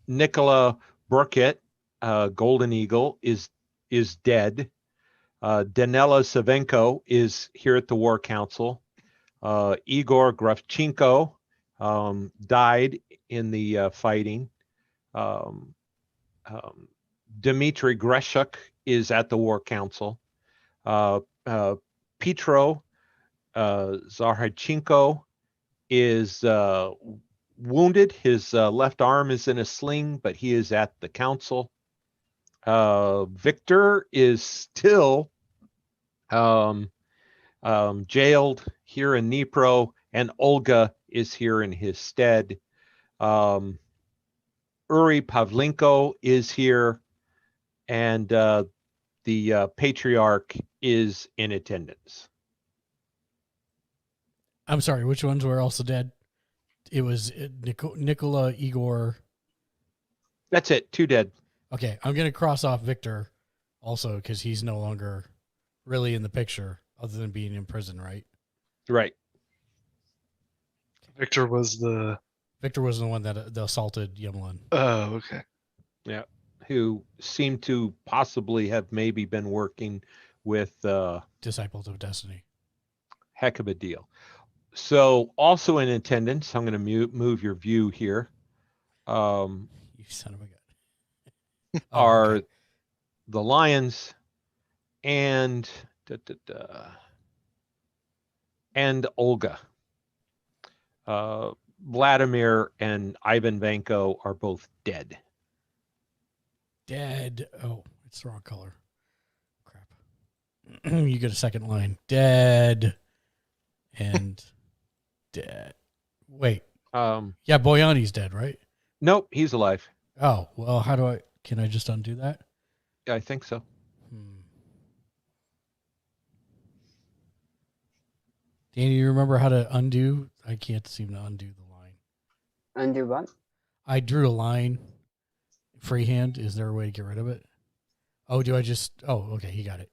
[SPEAKER 2] Nicola Burkett, Golden Eagle, is dead. Danila Savenko is here at the War Council. Igor Gravchenko died in the fighting. Dmitry Greshuk is at the War Council. Petro Zaharchenko is wounded. His left arm is in a sling, but he is at the council. Victor is still jailed here in Dnipro, and Olga is here in his stead. Uri Pavlenko is here, and the patriarch is in attendance.
[SPEAKER 1] I'm sorry, which ones were also dead? It was Nicola, Igor.
[SPEAKER 2] That's it. 2 dead.
[SPEAKER 1] Okay, I'm going to cross off Victor also because he's no longer really in the picture other than being in prison, right?
[SPEAKER 2] Right.
[SPEAKER 3] Victor was the.
[SPEAKER 1] Victor was the one that assaulted Yemlin.
[SPEAKER 3] Oh, okay.
[SPEAKER 2] Yeah. Who seemed to possibly have maybe been working with
[SPEAKER 1] Disciples of Destiny.
[SPEAKER 2] heck of a deal. So also in attendance, I'm going to move your view here.
[SPEAKER 1] You son of a gun.
[SPEAKER 2] Are
[SPEAKER 1] okay.
[SPEAKER 2] the Lions and and Olga. Vladimir and Ivan Vanko are both dead.
[SPEAKER 1] Dead. Oh, it's the wrong color. Crap. You get a second line. Dead and dead. Wait. Yeah, Boyani's dead, right?
[SPEAKER 2] Nope, he's alive.
[SPEAKER 1] Oh, well, can I just undo that?
[SPEAKER 2] Yeah, I think so.
[SPEAKER 1] Danny, you remember how to undo? I can't seem to undo the line.
[SPEAKER 4] Undo what?
[SPEAKER 1] I drew a line freehand. Is there a way to get rid of it? Oh, do I just... Oh, okay, he got it.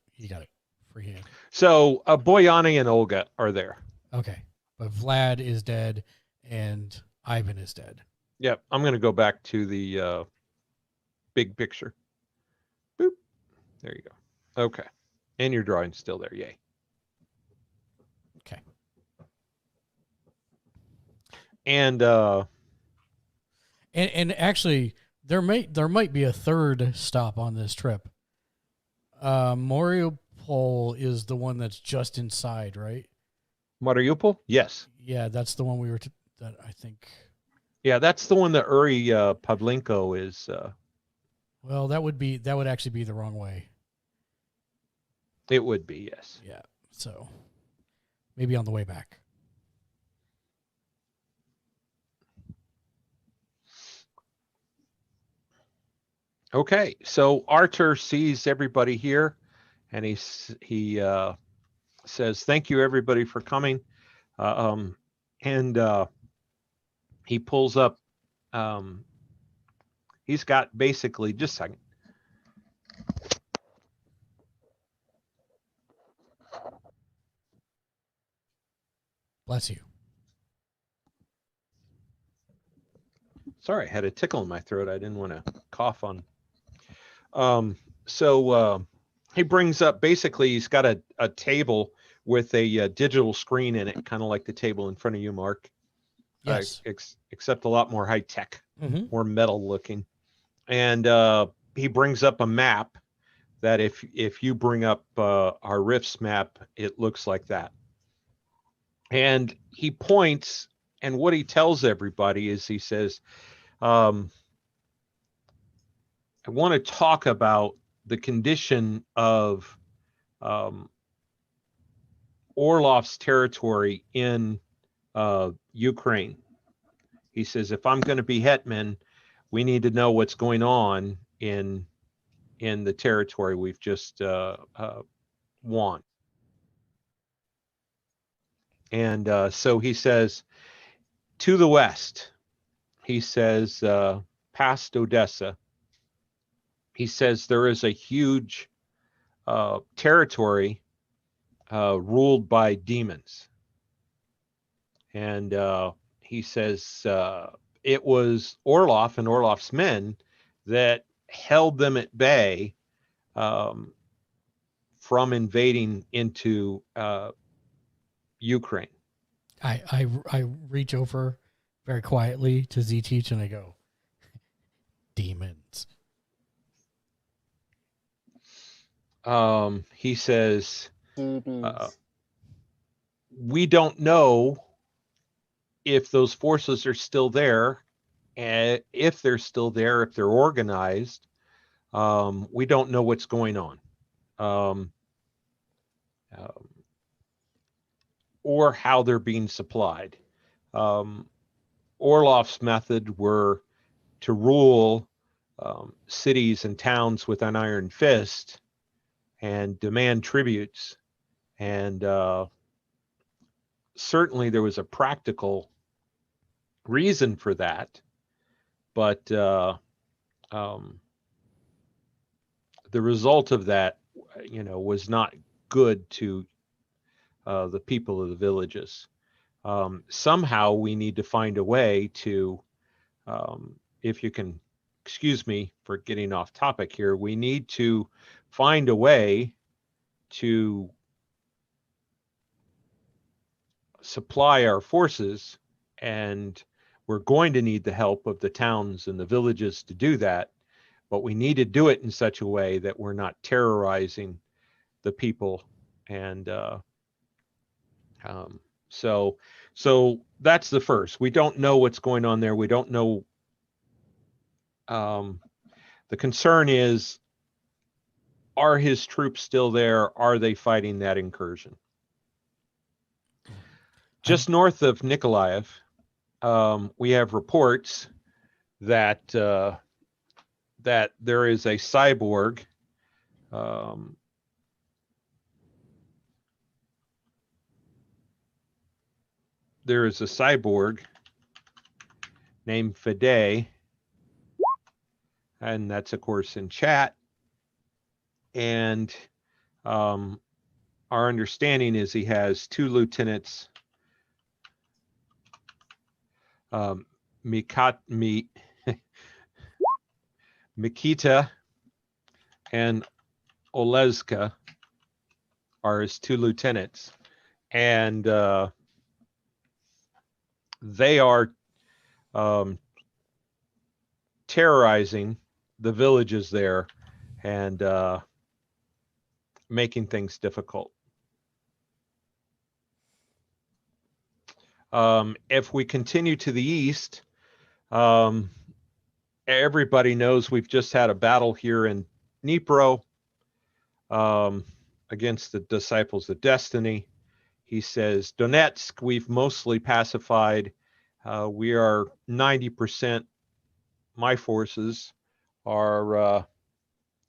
[SPEAKER 1] Freehand.
[SPEAKER 2] So Boyani and Olga are there.
[SPEAKER 1] Okay, but Vlad is dead and Ivan is dead.
[SPEAKER 2] Yep, I'm going to go back to the big picture. Boop. There you go. Okay. And your drawing's still there. Yay.
[SPEAKER 1] Okay.
[SPEAKER 2] And
[SPEAKER 1] actually, there might be a third stop on this trip. Mariupol is the one that's just inside, right?
[SPEAKER 2] Mariupol? Yes.
[SPEAKER 1] Yeah, that's the one we were. That I think.
[SPEAKER 2] Yeah, that's the one that Uri Pavlenko is.
[SPEAKER 1] Well, that would actually be the wrong way.
[SPEAKER 2] It would be, yes.
[SPEAKER 1] Yeah. So maybe on the way back.
[SPEAKER 2] Okay, so Artur sees everybody here, and he says, "Thank you, everybody, for coming." And he pulls up. He's got basically just a second.
[SPEAKER 1] Bless you.
[SPEAKER 2] Sorry, I had a tickle in my throat. I didn't want to cough on. So he brings up, basically he's got a table with a digital screen in it, kind of like the table in front of you, Mark.
[SPEAKER 1] Yes.
[SPEAKER 2] Except a lot more high tech, more metal looking. And he brings up a map that if you bring up our Rifts map, it looks like that. And he points, and what he tells everybody is he says, I want to talk about the condition of Orlov's territory in Ukraine. He says, if I'm going to be Hetman, we need to know what's going on in the territory we've just won. And so he says, to the west, he says, past Odessa, he says there is a huge territory ruled by demons. And he says it was Orlov and Orlov's men that held them at bay from invading into Ukraine.
[SPEAKER 1] I reach over very quietly to Z-Teach and I go, demons.
[SPEAKER 2] He says,
[SPEAKER 4] DBs.
[SPEAKER 2] we don't know if those forces are still there, and if they're still there, if they're organized. We don't know what's going on, or how they're being supplied. Orlov's method were to rule cities and towns with an iron fist and demand tributes, and certainly there was a practical reason for that, but um, the result of that, was not good to the people of the villages. Somehow we need to find a way to, if you can excuse me for getting off topic here, we need to find a way to supply our forces, and we're going to need the help of the towns and the villages to do that, but we need to do it in such a way that we're not terrorizing the people. And so that's the first. We don't know what's going on there. We don't know. The concern is, are his troops still there? Are they fighting that incursion? Just north of Nikolaev, we have reports that that there is a cyborg named Fide, and that's of course in chat. And our understanding is he has two lieutenants, Mikita and Oleska are his two lieutenants, and they are terrorizing the villages there and making things difficult. If we continue to the east, everybody knows we've just had a battle here in Dnipro against the Disciples of Destiny. He says, Donetsk, we've mostly pacified. We are 90%, my forces are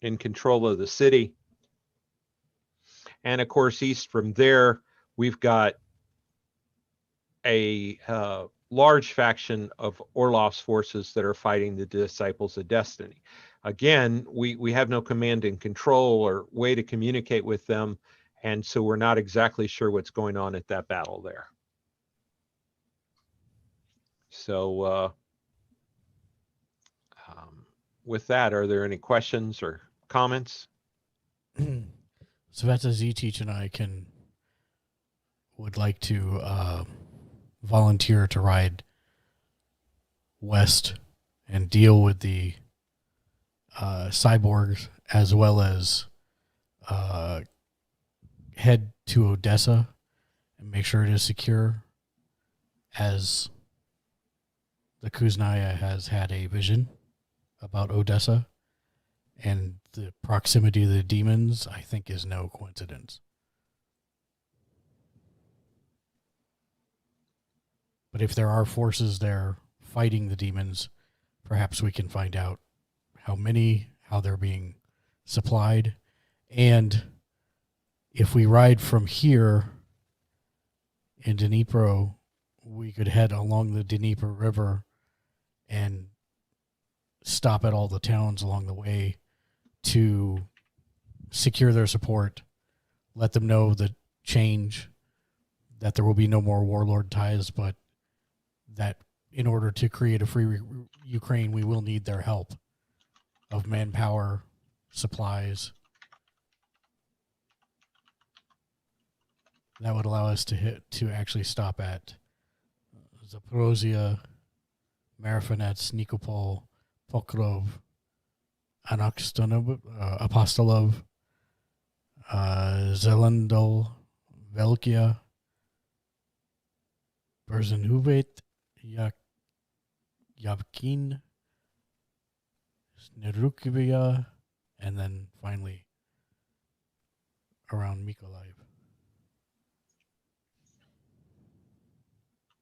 [SPEAKER 2] in control of the city. And of course, east from there, we've got a large faction of Orlov's forces that are fighting the Disciples of Destiny. Again, we have no command and control or way to communicate with them, and so we're not exactly sure what's going on at that battle there. So with that, are there any questions or comments?
[SPEAKER 1] Sveta Z-Teach and I would like to volunteer to ride west and deal with the cyborgs, as well as head to Odessa and make sure it is secure, as the Kuznaya has had a vision about Odessa, and the proximity of the demons, I think, is no coincidence. But if there are forces there fighting the demons, perhaps we can find out how many, how they're being supplied, and if we ride from here in Dnipro, we could head along the Dnieper River and stop at all the towns along the way to secure their support, let them know the change, that there will be no more warlord ties, but that in order to create a free Ukraine, we will need their help of manpower, supplies. That would allow us to actually stop at Zaporozhye, Marifanets, Nikopol, Pokrov, Apostolov, Zelendol, Velkia, Berzenhuvet, Yavkin, Snirukivia, and then finally around Mykolaiv.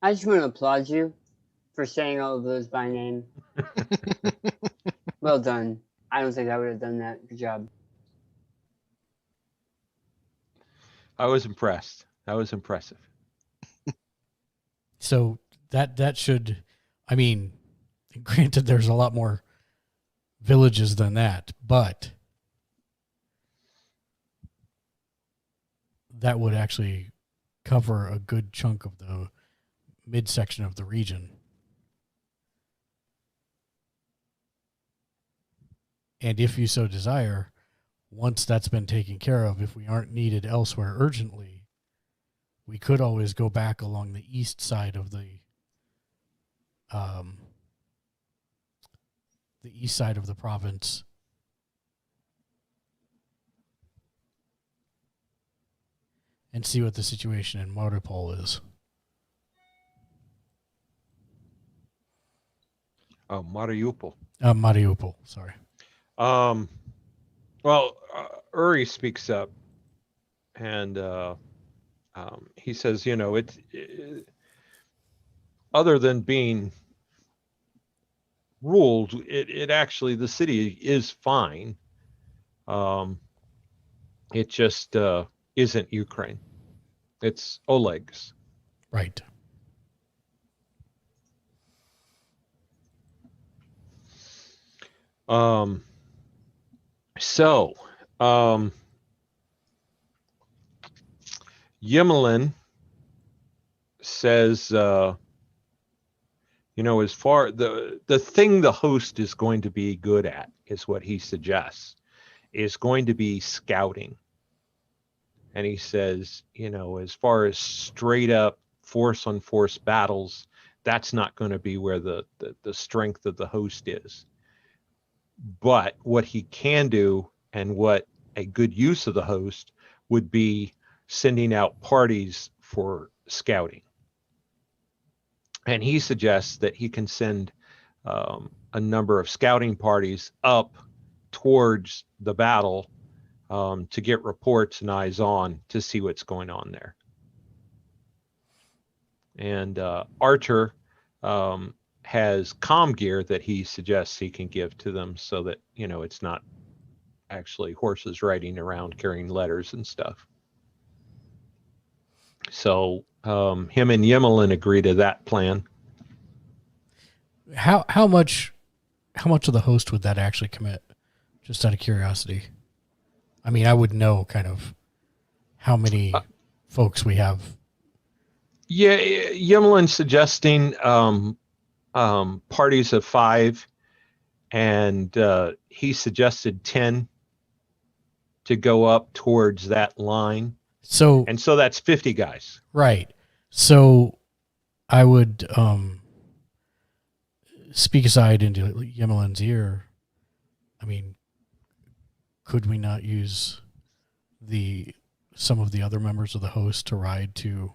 [SPEAKER 4] I just want to applaud you for saying all of those by name. Well done. I don't think I would have done that. Good job.
[SPEAKER 2] I was impressed. That was impressive.
[SPEAKER 1] So that should, I mean, granted, there's a lot more villages than that, but that would actually cover a good chunk of the midsection of the region. And if you so desire, once that's been taken care of, if we aren't needed elsewhere urgently, we could always go back along the east side of the east side of the province and see what the situation in Mariupol is.
[SPEAKER 2] Oh, Mariupol.
[SPEAKER 1] Mariupol, sorry.
[SPEAKER 2] Well, Uri speaks up, and he says, other than being ruled, it actually, the city is fine. It just isn't Ukraine. It's Oleg's.
[SPEAKER 1] Right.
[SPEAKER 2] So, Yemelin says, as far the thing the host is going to be good at is what he suggests is going to be scouting. And he says, as far as straight up force on force battles, that's not going to be where the strength of the host is. But what he can do, and what a good use of the host would be, sending out parties for scouting. And he suggests that he can send a number of scouting parties up towards the battle to get reports and eyes on to see what's going on there. And Archer has comm gear that he suggests he can give to them so that, it's not actually horses riding around carrying letters and stuff. So him and Yemelin agree to that plan.
[SPEAKER 1] How much of the host would that actually commit? Just out of curiosity. I mean, I would know kind of how many folks we have.
[SPEAKER 2] Yeah, Yemelin suggesting parties of 5, and he suggested 10 to go up towards that line. So that's 50 guys.
[SPEAKER 1] Right. So I would speak aside into Yemelin's ear. I mean, could we not use some of the other members of the host to ride to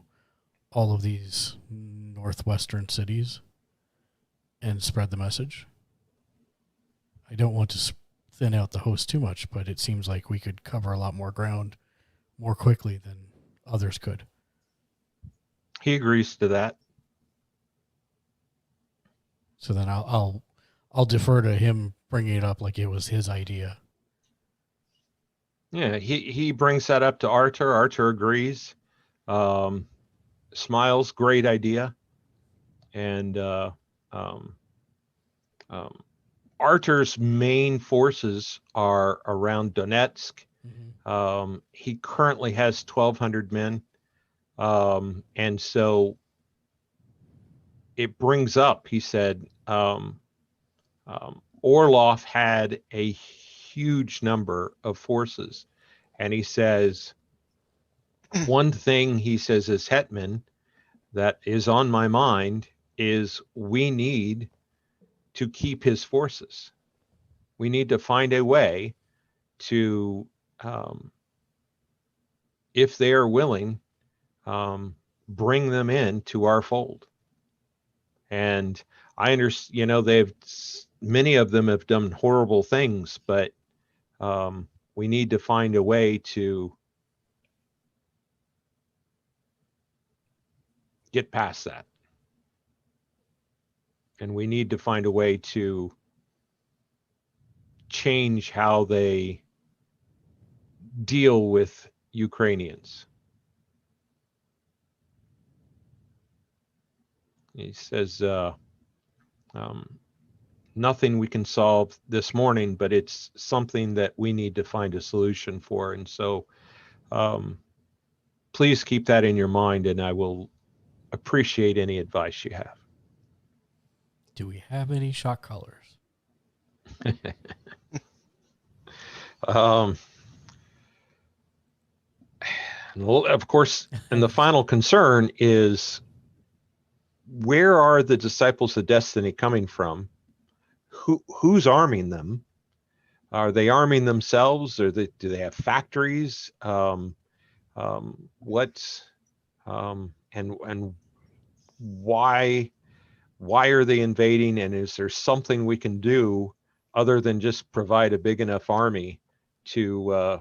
[SPEAKER 1] all of these northwestern cities and spread the message? I don't want to thin out the host too much, but it seems like we could cover a lot more ground more quickly than others could.
[SPEAKER 2] He agrees to that.
[SPEAKER 1] So then I'll defer to him bringing it up like it was his idea.
[SPEAKER 2] Yeah, he brings that up to Archer. Archer agrees. Smiles, great idea. And Archer's main forces are around Donetsk. Mm-hmm. He currently has 1,200 men. And so it brings up, he said, Orlov had a huge number of forces. And he says, one thing he says as Hetman that is on my mind is we need to keep his forces. We need to find a way to, if they are willing, bring them in to our fold. And I understand, many of them have done horrible things, but we need to find a way to get past that. And we need to find a way to change how they deal with Ukrainians. He says, nothing we can solve this morning, but it's something that we need to find a solution for. And so please keep that in your mind, and I will appreciate any advice you have.
[SPEAKER 1] Do we have any shot callers?
[SPEAKER 2] Of course, and the final concern is, where are the disciples of destiny coming from? Who's arming them? Are they arming themselves, or do they have factories? And why are they invading? And is there something we can do other than just provide a big enough army to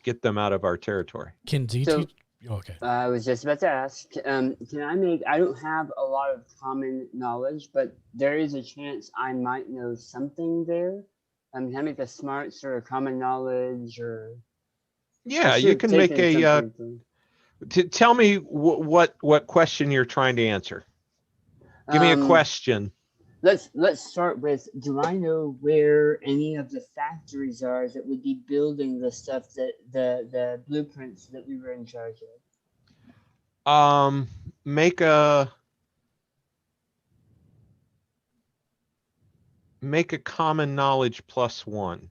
[SPEAKER 2] get them out of our territory?
[SPEAKER 1] Can ZT?
[SPEAKER 4] So-
[SPEAKER 1] Okay.
[SPEAKER 4] I was just about to ask, can I don't have a lot of common knowledge, but there is a chance I might know something there. Can I make a smarts or a common knowledge or?
[SPEAKER 2] Yeah,
[SPEAKER 4] I
[SPEAKER 2] you
[SPEAKER 4] should
[SPEAKER 2] can
[SPEAKER 4] have
[SPEAKER 2] make
[SPEAKER 4] taken
[SPEAKER 2] a,
[SPEAKER 4] something
[SPEAKER 2] tell me what question you're trying to answer. Give me a question.
[SPEAKER 4] Let's start with, do I know where any of the factories are that would be building the stuff that the blueprints that we were in charge of?
[SPEAKER 2] Make a common knowledge +1.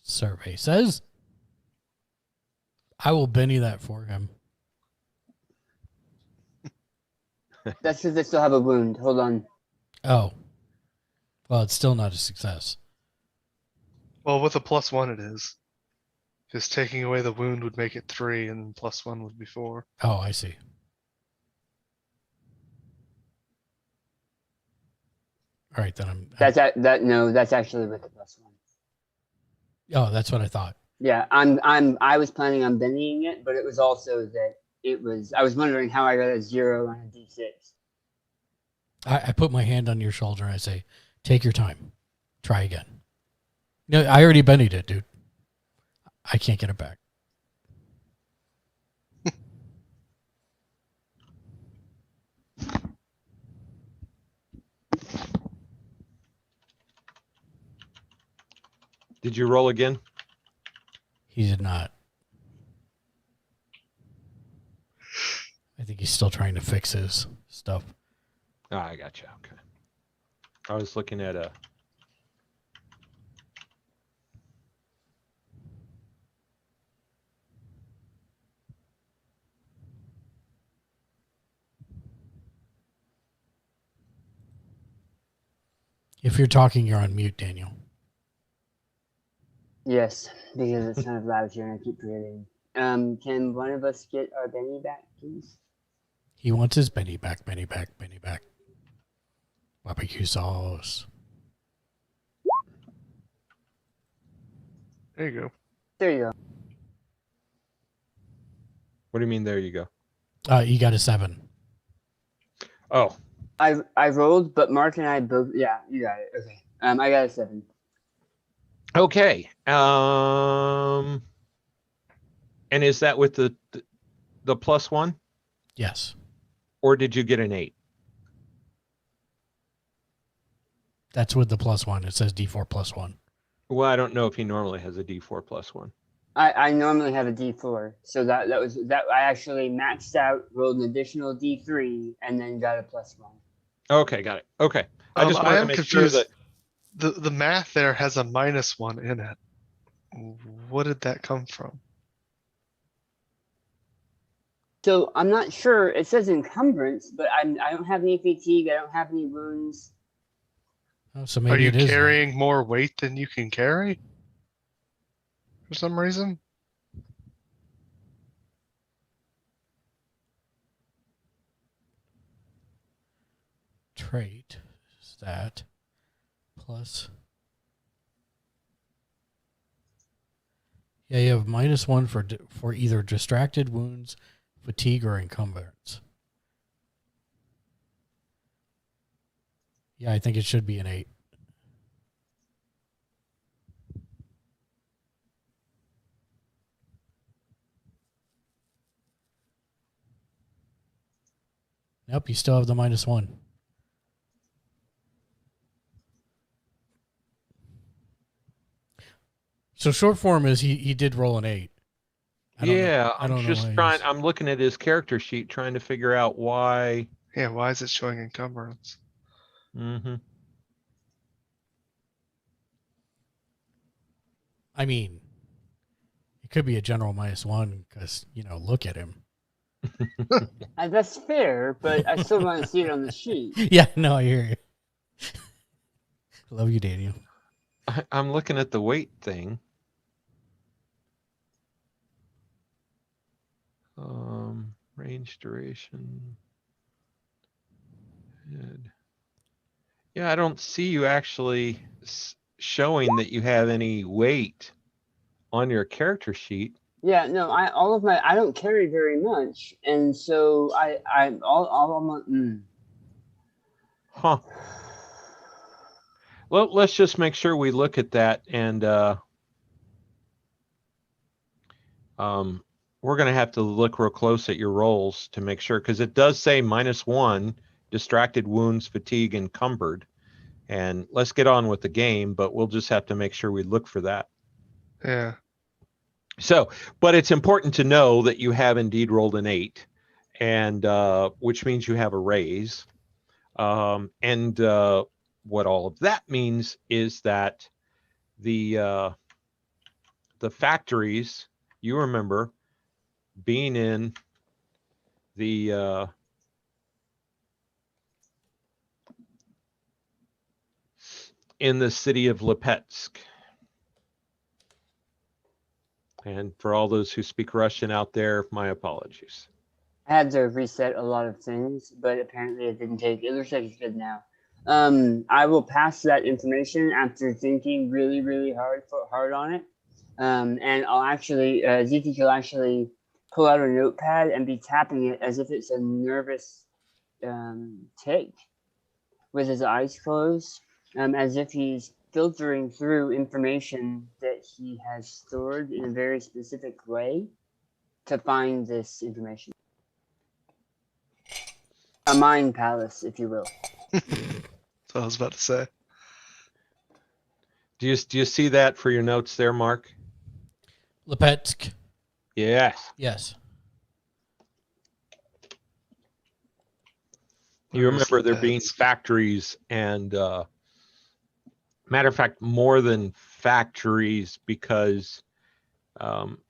[SPEAKER 1] Survey says I will Benny that for him.
[SPEAKER 4] That's because they still have a wound. Hold on.
[SPEAKER 1] Oh. Well, it's still not a success.
[SPEAKER 3] Well, with a +1 it is. Because taking away the wound would make it 3, and +1 would be 4.
[SPEAKER 1] Oh, I see. All right, then
[SPEAKER 4] That's actually with the +1.
[SPEAKER 1] Oh, that's what I thought.
[SPEAKER 4] Yeah, I was planning on bennying it, but it was also that I was wondering how I got a 0 on a D6.
[SPEAKER 1] I put my hand on your shoulder and I say, take your time. Try again. No, I already bennied it, dude. I can't get it back.
[SPEAKER 2] Did you roll again?
[SPEAKER 1] He did not. I think he's still trying to fix his stuff.
[SPEAKER 2] Oh, I gotcha. Okay. I was looking at a.
[SPEAKER 1] If you're talking, you're on mute, Daniel.
[SPEAKER 4] Yes, because it's kind of loud here and I keep forgetting. Can one of us get our Benny back, please?
[SPEAKER 1] He wants his Benny back, Benny back, Benny back. Barbecue sauce.
[SPEAKER 3] There you go.
[SPEAKER 4] There you go.
[SPEAKER 2] What do you mean? There you go.
[SPEAKER 1] He got a 7.
[SPEAKER 2] Oh,
[SPEAKER 4] I rolled, but Mark and I both. Yeah, you got it. Okay. I got a 7.
[SPEAKER 2] okay. And is that with the +1,
[SPEAKER 1] Yes.
[SPEAKER 2] or did you get an 8?
[SPEAKER 1] That's with the +1. It says D4 +1.
[SPEAKER 2] Well, I don't know if he normally has a D4 +1.
[SPEAKER 4] I normally have a D4, so that I actually maxed out, rolled an additional D3, and then got a +1.
[SPEAKER 2] Okay, got it. Okay. I just
[SPEAKER 3] I
[SPEAKER 2] wanted to
[SPEAKER 3] am
[SPEAKER 2] make
[SPEAKER 3] confused.
[SPEAKER 2] sure that
[SPEAKER 3] The math there has a -1 in it. What did that come from?
[SPEAKER 4] So I'm not sure. It says encumbrance, but I don't have any fatigue. I don't have any wounds.
[SPEAKER 1] Oh, so
[SPEAKER 3] Are
[SPEAKER 1] maybe
[SPEAKER 3] you
[SPEAKER 1] it is.
[SPEAKER 3] carrying more weight than you can carry? For some reason?
[SPEAKER 1] Trait is that plus. Yeah, you have -1 for either distracted wounds, fatigue, or encumbrance. Yeah, I think it should be an 8. Nope, you still have the -1. So short form is he did roll an 8. I don't know
[SPEAKER 2] I'm
[SPEAKER 1] why
[SPEAKER 2] just trying. I'm looking at his character sheet, trying to figure out why.
[SPEAKER 3] Yeah, why is it showing encumbrance?
[SPEAKER 2] Mm-hmm.
[SPEAKER 1] I mean, it could be a general -1 because, look at him.
[SPEAKER 4] That's fair, but I still want to see it on the sheet.
[SPEAKER 1] Yeah, no, I hear you. Love you, Daniel.
[SPEAKER 2] I'm looking at the weight thing. Range duration. Yeah, I don't see you actually showing that you have any weight on your character sheet.
[SPEAKER 4] Yeah, no, I don't carry very much, and so
[SPEAKER 2] Huh. Well, let's just make sure we look at that, and we're going to have to look real close at your rolls to make sure, because it does say -1, distracted, wounds, fatigue, encumbered. And let's get on with the game, but we'll just have to make sure we look for that.
[SPEAKER 3] Yeah.
[SPEAKER 2] So, but it's important to know that you have indeed rolled an 8, and which means you have a raise. And what all of that means is that the factories, you remember, being in the city of Lipetsk. And for all those who speak Russian out there, my apologies.
[SPEAKER 4] I had to reset a lot of things, but apparently it didn't take. It looks like it's good now. I will pass that information after thinking really, really hard on it. And I'll actually, Ziki will actually pull out a notepad and be tapping it as if it's a nervous tick with his eyes closed, as if he's filtering through information that he has stored in a very specific way to find this information. A mind palace, if you will.
[SPEAKER 3] That's what I was about to say.
[SPEAKER 2] Do you see that for your notes there, Mark?
[SPEAKER 1] Lipetsk.
[SPEAKER 2] Yes.
[SPEAKER 1] Yes.
[SPEAKER 2] You remember there being factories and matter of fact, more than factories, because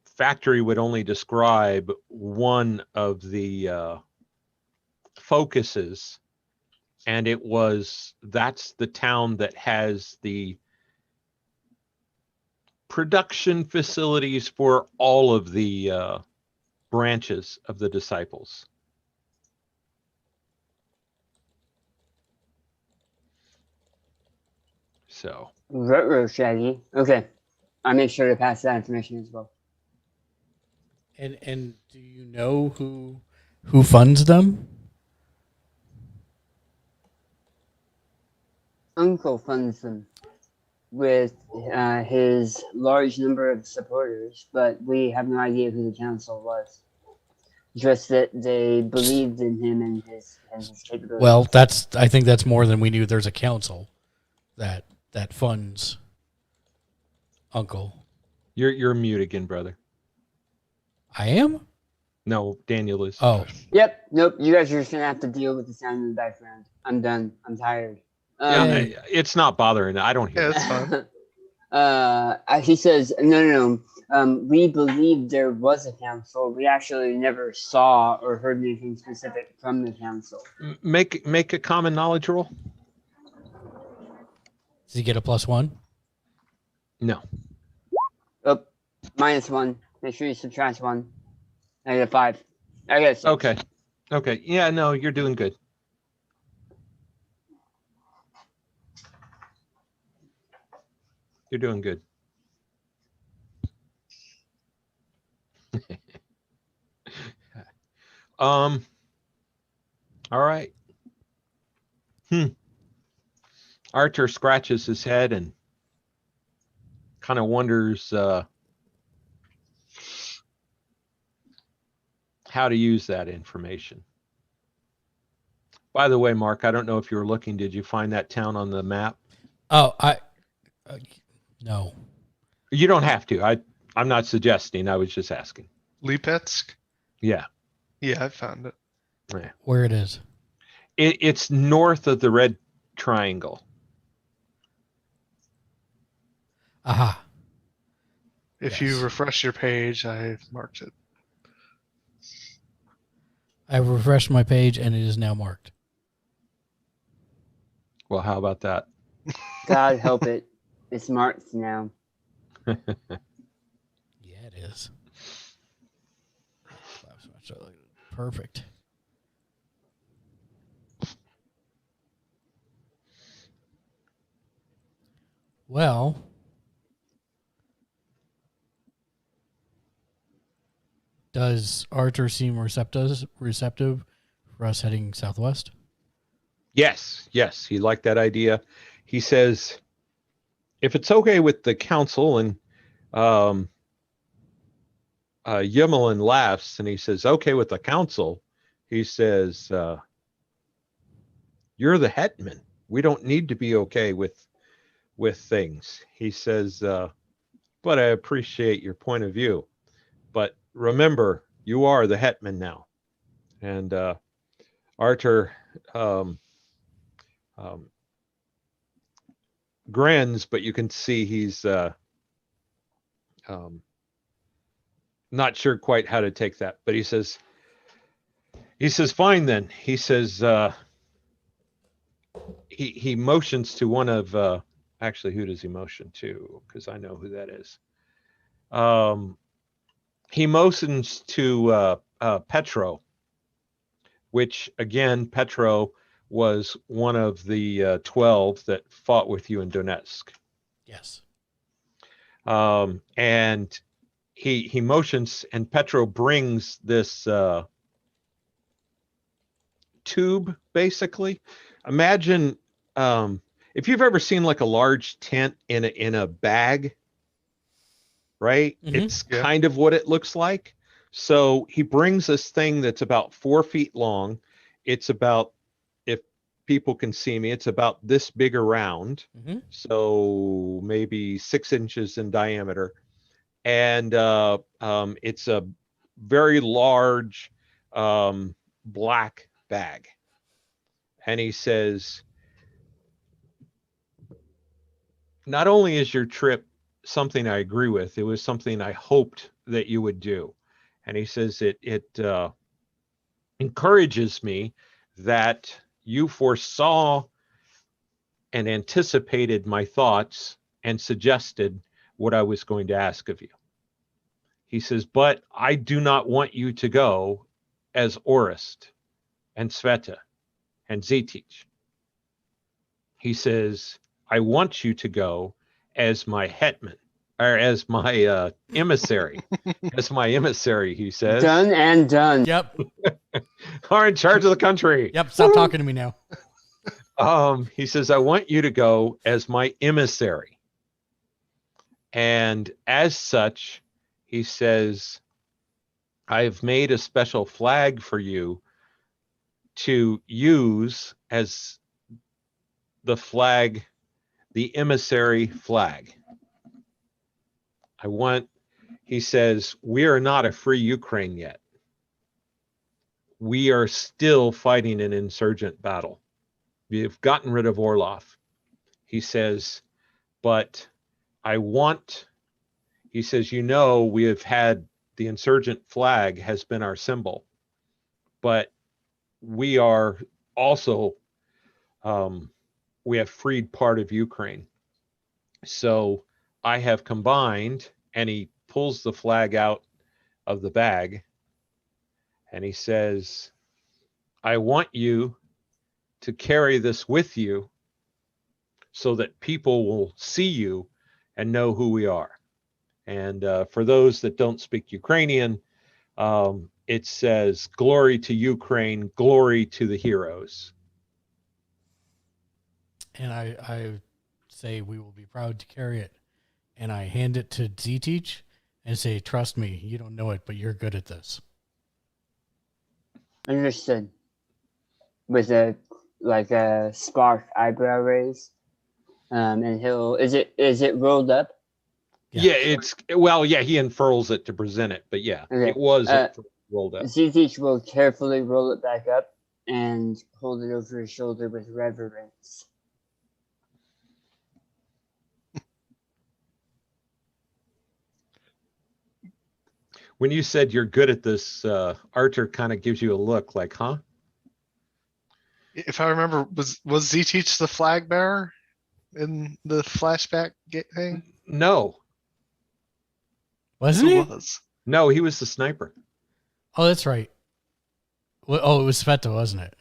[SPEAKER 2] factory would only describe one of the focuses, and that's the town that has the production facilities for all of the branches of the disciples. So.
[SPEAKER 4] Ruh-roh, Shaggy. Okay. I make sure to pass that information as well.
[SPEAKER 1] And do you know who funds them?
[SPEAKER 4] Uncle funds them with his large number of supporters, but we have no idea who the council was. Just that they believed in him and his capabilities.
[SPEAKER 1] Well, I think that's more than we knew. There's a council that funds Uncle.
[SPEAKER 2] You're mute again, brother.
[SPEAKER 1] I am?
[SPEAKER 2] No, Daniel is.
[SPEAKER 1] Oh.
[SPEAKER 4] Yep. Nope. You guys are just gonna have to deal with the sound in the background. I'm done. I'm tired.
[SPEAKER 2] Yeah, it's not bothering. I don't hear.
[SPEAKER 3] Yeah, it's fine.
[SPEAKER 4] He says, no. We believe there was a council. We actually never saw or heard anything specific from the council.
[SPEAKER 2] Make a common knowledge roll.
[SPEAKER 1] Does he get a +1?
[SPEAKER 2] No.
[SPEAKER 4] Oh, -1. Make sure you subtract 1. I get a 5. I get a 6.
[SPEAKER 2] Okay. Yeah, no, you're doing good. You're doing good. All right. Archer scratches his head and kind of wonders how to use that information. By the way, Mark, I don't know if you were looking. Did you find that town on the map?
[SPEAKER 1] Oh, no.
[SPEAKER 2] You don't have to. I'm not suggesting. I was just asking.
[SPEAKER 3] Lipetsk?
[SPEAKER 2] Yeah.
[SPEAKER 3] Yeah, I found it.
[SPEAKER 2] Yeah.
[SPEAKER 1] Where it is.
[SPEAKER 2] It's north of the red triangle.
[SPEAKER 1] Aha.
[SPEAKER 3] If
[SPEAKER 1] Yes.
[SPEAKER 3] you refresh your page, I marked it.
[SPEAKER 1] I refreshed my page and it is now marked.
[SPEAKER 2] Well, how about that?
[SPEAKER 4] God help it. It's marked now.
[SPEAKER 1] Yeah, it is. Perfect. Well, does Arthur seem receptive for us heading southwest?
[SPEAKER 2] Yes. He liked that idea. He says, if it's okay with the council, and Yemelin laughs and he says, okay with the council. He says, you're the Hetman. We don't need to be okay with things. He says, but I appreciate your point of view. But remember, you are the Hetman now. And Arthur grins, but you can see he's not sure quite how to take that. But he says, fine then. He says, he motions to one of, actually, who does he motion to? Because I know who that is. He motions to Petro, which again, Petro was one of the 12 that fought with you in Donetsk.
[SPEAKER 1] Yes.
[SPEAKER 2] And he motions, and Petro brings this tube, basically. Imagine if you've ever seen like a large tent in a bag, right?
[SPEAKER 1] Mhm.
[SPEAKER 2] It's kind of what it looks like. So he brings this thing that's about 4 feet long. It's about, if people can see me, it's about this big around.
[SPEAKER 1] Mm-hmm.
[SPEAKER 2] So maybe 6 inches in diameter. And it's a very large black bag. And he says, not only is your trip something I agree with, it was something I hoped that you would do. And he says it encourages me that you foresaw and anticipated my thoughts and suggested what I was going to ask of you. He says, but I do not want you to go as Orist and Sveta and Zetich. He says, I want you to go as my Hetman, or as my emissary. As my emissary, he says.
[SPEAKER 4] Done and done.
[SPEAKER 1] Yep.
[SPEAKER 2] Are in charge of the country.
[SPEAKER 1] Yep. Stop talking to me now.
[SPEAKER 2] He says, I want you to go as my emissary. And as such, he says, I've made a special flag for you to use as the flag, the emissary flag. He says, we are not a free Ukraine yet. We are still fighting an insurgent battle. We've gotten rid of Orlov. He says, but he says, we have had the insurgent flag has been our symbol, but we are also, we have freed part of Ukraine. So I have combined, and he pulls the flag out of the bag, and he says, I want you to carry this with you so that people will see you and know who we are. And for those that don't speak Ukrainian, it says, glory to Ukraine, glory to the heroes.
[SPEAKER 1] And I say we will be proud to carry it. And I hand it to Zetich and say, trust me, you don't know it, but you're good at this.
[SPEAKER 4] Understood. with a spark eyebrow raise. And he'll is it rolled up?
[SPEAKER 2] Yeah, he unfurls it to present it, but yeah,
[SPEAKER 4] Okay.
[SPEAKER 2] it was rolled up.
[SPEAKER 4] Zitich will carefully roll it back up and hold it over his shoulder with reverence.
[SPEAKER 2] When you said you're good at this, Archer kind of gives you a look like, huh?
[SPEAKER 3] If I remember, was Z-Teach the flag bearer in the flashback thing?
[SPEAKER 2] No,
[SPEAKER 1] Wasn't
[SPEAKER 3] Who
[SPEAKER 1] he?
[SPEAKER 3] was?
[SPEAKER 2] no, he was the sniper.
[SPEAKER 1] Oh, that's right. Oh, it was Sveta, wasn't it?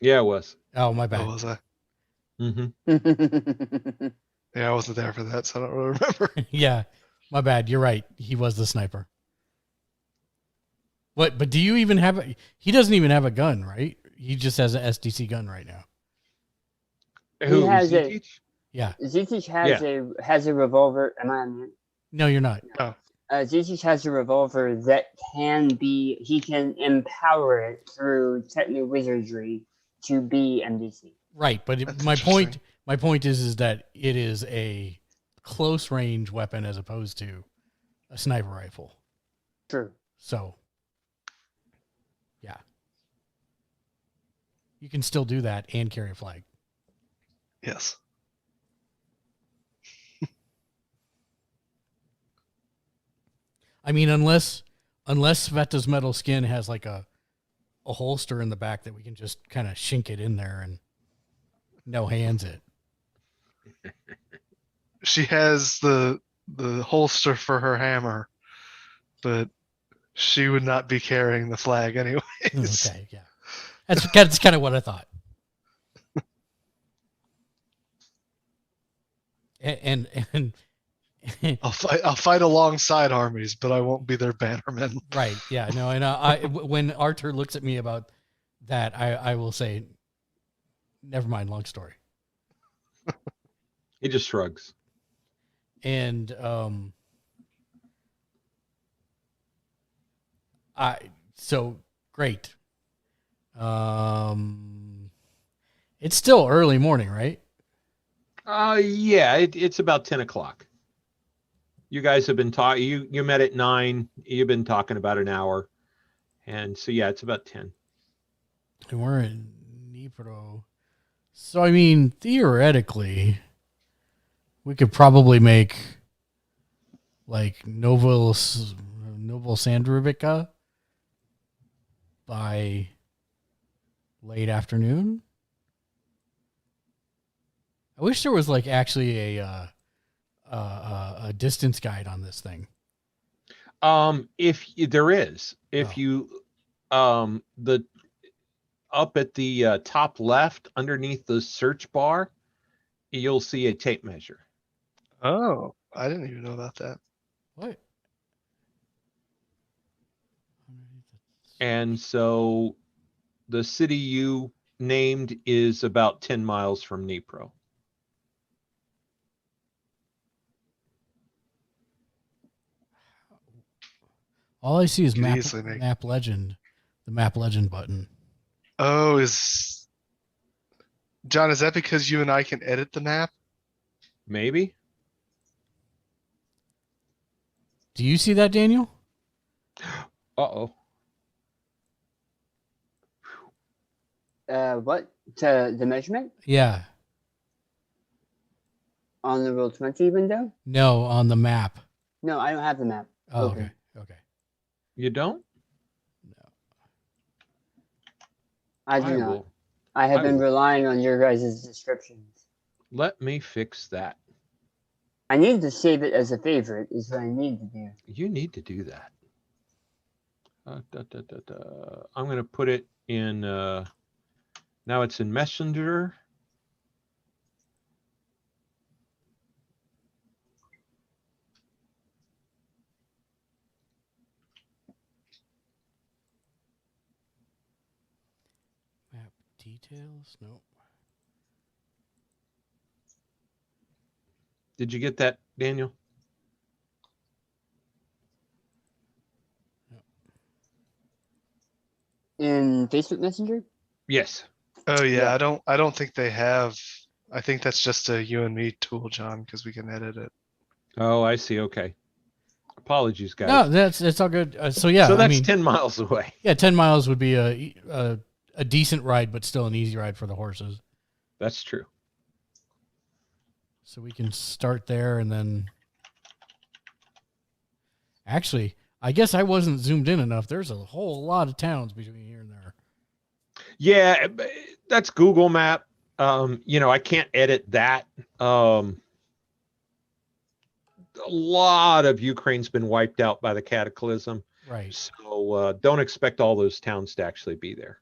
[SPEAKER 2] Yeah, it was.
[SPEAKER 1] Oh, my
[SPEAKER 3] Who
[SPEAKER 1] bad.
[SPEAKER 3] was I?
[SPEAKER 2] Mm-hmm.
[SPEAKER 3] Yeah, I wasn't there for that, so I don't really remember.
[SPEAKER 1] Yeah, my bad. You're right. He was the sniper. What? But do you even have a? He doesn't even have a gun, right? He just has an SDC gun right now.
[SPEAKER 2] Who
[SPEAKER 4] has
[SPEAKER 2] Z-Teach?
[SPEAKER 1] Yeah.
[SPEAKER 4] Zitich has a revolver. Am I on mute?
[SPEAKER 1] No, you're not.
[SPEAKER 3] Oh,
[SPEAKER 4] Zitich has a revolver that he can empower it through techno wizardry to be MDC.
[SPEAKER 1] Right, but
[SPEAKER 3] That's
[SPEAKER 1] my
[SPEAKER 3] interesting.
[SPEAKER 1] point is that it is a close range weapon as opposed to a sniper rifle.
[SPEAKER 4] True.
[SPEAKER 1] So, yeah, you can still do that and carry a flag.
[SPEAKER 3] Yes.
[SPEAKER 1] I mean, unless Sveta's metal skin has like a holster in the back that we can just kind of shink it in there and no hands it.
[SPEAKER 3] She has the holster for her hammer, but she would not be carrying the flag anyways.
[SPEAKER 1] Okay, yeah, that's kind of what I thought. And
[SPEAKER 3] I'll fight alongside armies, but I won't be their bannerman.
[SPEAKER 1] right, yeah, no, and when Arthur looks at me about that, I will say, never mind, long story.
[SPEAKER 2] He just shrugs.
[SPEAKER 1] And so great. It's still early morning, right?
[SPEAKER 2] Yeah, it's about 10 o'clock. You guys have been talking. You met at 9. You've been talking about an hour, and so yeah, it's about 10.
[SPEAKER 1] And we're in Dnipro. So I mean, theoretically, we could probably make like Novosandrovica by late afternoon. I wish there was like actually a distance guide on this thing.
[SPEAKER 2] If there is, if
[SPEAKER 1] Oh.
[SPEAKER 2] you the up at the top left underneath the search bar, you'll see a tape measure.
[SPEAKER 3] Oh, I didn't even know about that.
[SPEAKER 1] What?
[SPEAKER 2] And so the city you named is about 10 miles from Dnipro.
[SPEAKER 1] All I see is
[SPEAKER 3] Could
[SPEAKER 1] map
[SPEAKER 3] easily make-
[SPEAKER 1] map legend, the map legend button.
[SPEAKER 3] Oh, John, is that because you and I can edit the map?
[SPEAKER 2] Maybe.
[SPEAKER 1] Do you see that, Daniel?
[SPEAKER 2] Uh-oh.
[SPEAKER 4] What? To the measurement
[SPEAKER 1] Yeah.
[SPEAKER 4] on the Roll20 window?
[SPEAKER 1] No, on the map.
[SPEAKER 4] No, I don't have the map.
[SPEAKER 1] Oh,
[SPEAKER 4] open.
[SPEAKER 1] okay. Okay.
[SPEAKER 2] You don't?
[SPEAKER 4] I do not.
[SPEAKER 2] will.
[SPEAKER 4] I have
[SPEAKER 2] I
[SPEAKER 4] been
[SPEAKER 2] will.
[SPEAKER 4] relying on your guys' descriptions.
[SPEAKER 2] Let me fix that.
[SPEAKER 4] I need to save it as a favorite, is what I need to do.
[SPEAKER 2] You need to do that. I'm going to put it in, now it's in Messenger.
[SPEAKER 1] Map details? Nope.
[SPEAKER 2] Did you get that, Daniel?
[SPEAKER 4] In Facebook Messenger?
[SPEAKER 2] Yes.
[SPEAKER 3] Oh yeah,
[SPEAKER 4] Yeah.
[SPEAKER 3] I don't think they have. I think that's just a you and me tool, John, because we can edit it.
[SPEAKER 2] Oh, I see. Okay. Apologies,
[SPEAKER 1] No,
[SPEAKER 2] guys.
[SPEAKER 1] that's all good. So yeah,
[SPEAKER 2] So
[SPEAKER 1] I
[SPEAKER 2] that's
[SPEAKER 1] mean,
[SPEAKER 2] 10 miles away.
[SPEAKER 1] yeah, 10 miles would be a decent ride, but still an easy ride for the horses.
[SPEAKER 2] That's true.
[SPEAKER 1] So we can start there and then. Actually, I guess I wasn't zoomed in enough. There's a whole lot of towns between here and there.
[SPEAKER 2] Yeah, that's Google Map. I can't edit that. A lot of Ukraine's been wiped out by the cataclysm.
[SPEAKER 1] Right.
[SPEAKER 2] So don't expect all those towns to actually be there.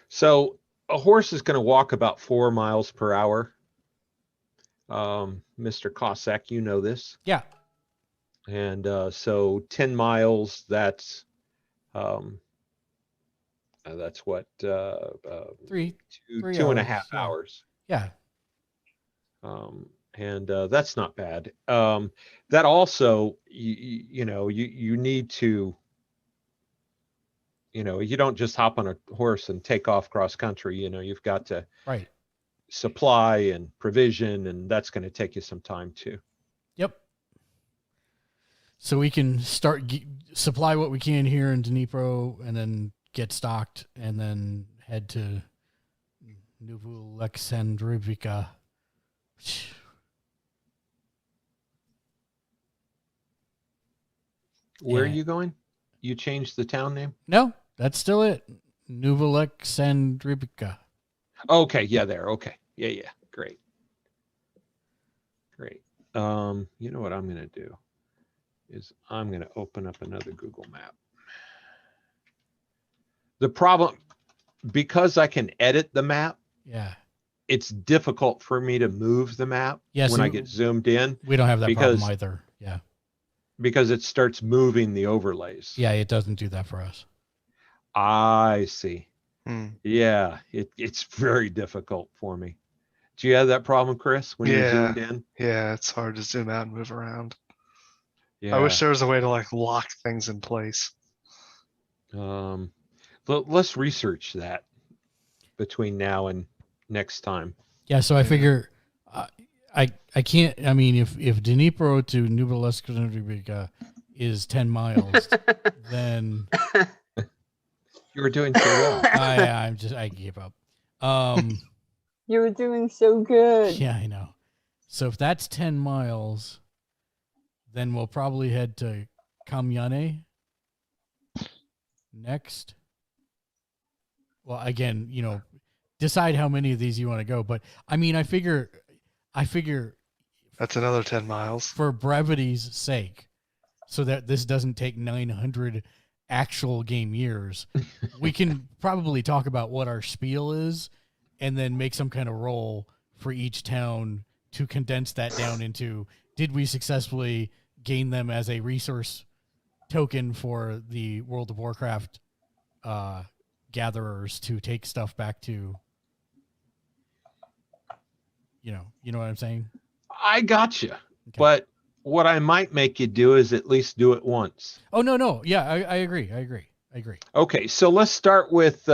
[SPEAKER 2] So a horse is going to walk about 4 miles per hour. Mr. Cossack, you know this.
[SPEAKER 1] Yeah.
[SPEAKER 2] And so 10 miles, that's what,
[SPEAKER 1] Three
[SPEAKER 2] 2.5
[SPEAKER 1] hours, yeah.
[SPEAKER 2] hours.
[SPEAKER 1] Yeah.
[SPEAKER 2] And that's not bad. That also, you need to, you don't just hop on a horse and take off cross country. You've got to
[SPEAKER 1] Right.
[SPEAKER 2] supply and provision, and that's going to take you some time too.
[SPEAKER 1] Yep. So we can start supply what we can here in Dnipro and then get stocked and then head to Novo Alexandrivka.
[SPEAKER 2] Where are
[SPEAKER 1] Yeah.
[SPEAKER 2] you going? You changed the town name?
[SPEAKER 1] No, that's still it. Novo Alexandrivka.
[SPEAKER 2] Okay, yeah, there. Okay. Yeah. Great. You know what I'm going to do is I'm going to open up another Google map. The problem, because I can edit the map,
[SPEAKER 1] Yeah.
[SPEAKER 2] it's difficult for me to move the map
[SPEAKER 1] Yeah,
[SPEAKER 2] when
[SPEAKER 1] so
[SPEAKER 2] I get zoomed in
[SPEAKER 1] we don't have that
[SPEAKER 2] because
[SPEAKER 1] problem either. Yeah.
[SPEAKER 2] because it starts moving the overlays.
[SPEAKER 1] Yeah, it doesn't do that for us.
[SPEAKER 2] I see.
[SPEAKER 3] Hmm.
[SPEAKER 2] Yeah, it's very difficult for me. Do you have that problem, Chris, when you're
[SPEAKER 3] Yeah.
[SPEAKER 2] zoomed in?
[SPEAKER 3] Yeah, it's hard to zoom out and move around.
[SPEAKER 2] Yeah.
[SPEAKER 3] I wish there was a way to like lock things in place.
[SPEAKER 2] Let's research that between now and next time.
[SPEAKER 1] Yeah, so I
[SPEAKER 3] Yeah.
[SPEAKER 1] figure I can't. I mean, if Dnipro to Novo Alexandrivka is 10 miles, then
[SPEAKER 2] You were doing so well.
[SPEAKER 1] I gave up.
[SPEAKER 4] You were doing so good.
[SPEAKER 1] Yeah, I know. So if that's 10 miles, then we'll probably head to Kamyane next. Well, again, decide how many of these you want to go. But I mean, I figure
[SPEAKER 3] That's another 10 miles.
[SPEAKER 1] for brevity's sake, so that this doesn't take 900 actual game years, we can probably talk about what our spiel is and then make some kind of roll for each town to condense that down into, did we successfully gain them as a resource token for the World of Warcraft gatherers to take stuff back to, you know what I'm saying?
[SPEAKER 2] I gotcha.
[SPEAKER 1] Okay.
[SPEAKER 2] But what I might make you do is at least do it once.
[SPEAKER 1] Oh, no. Yeah, I agree.
[SPEAKER 2] Okay, so let's start with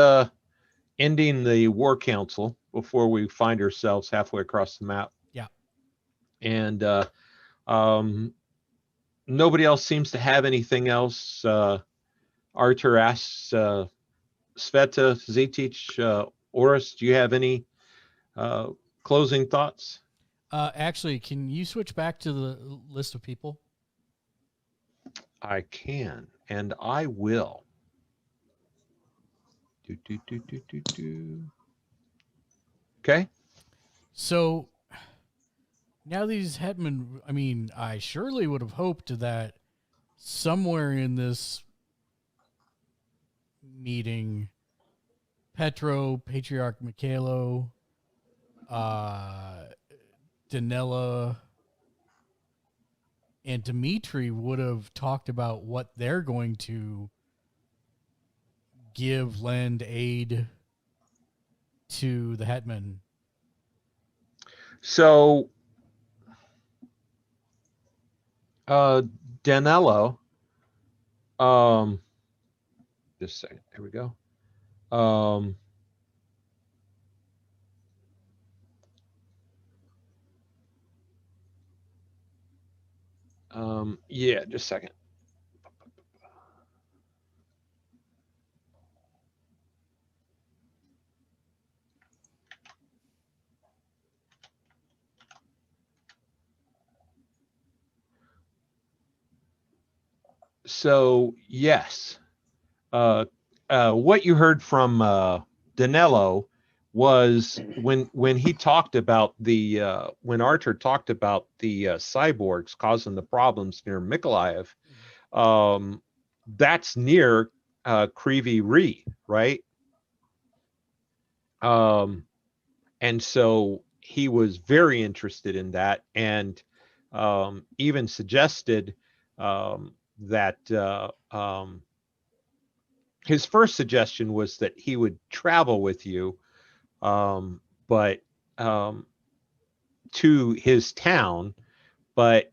[SPEAKER 2] ending the War Council before we find ourselves halfway across the map.
[SPEAKER 1] Yeah.
[SPEAKER 2] And nobody else seems to have anything else. Artur asks, Sveta, Zetich, Oris, do you have any closing thoughts?
[SPEAKER 1] Actually, can you switch back to the list of people?
[SPEAKER 2] I can, and I will. Okay.
[SPEAKER 1] So now these Hetman, I mean, I surely would have hoped that somewhere in this meeting, Petro, Patriarch Mikhailo, Danila, and Dmitri would have talked about what they're going to give, lend, aid to the Hetman.
[SPEAKER 2] So Danilo. Just a second. Here we go. Yeah, just a second. So yes, what you heard from Danilo was when he talked about the when Archer talked about the cyborgs causing the problems near Mykolaiv. That's near Kryvyi Rih, right? And so he was very interested in that, and even suggested that his first suggestion was that he would travel with you, but to his town, but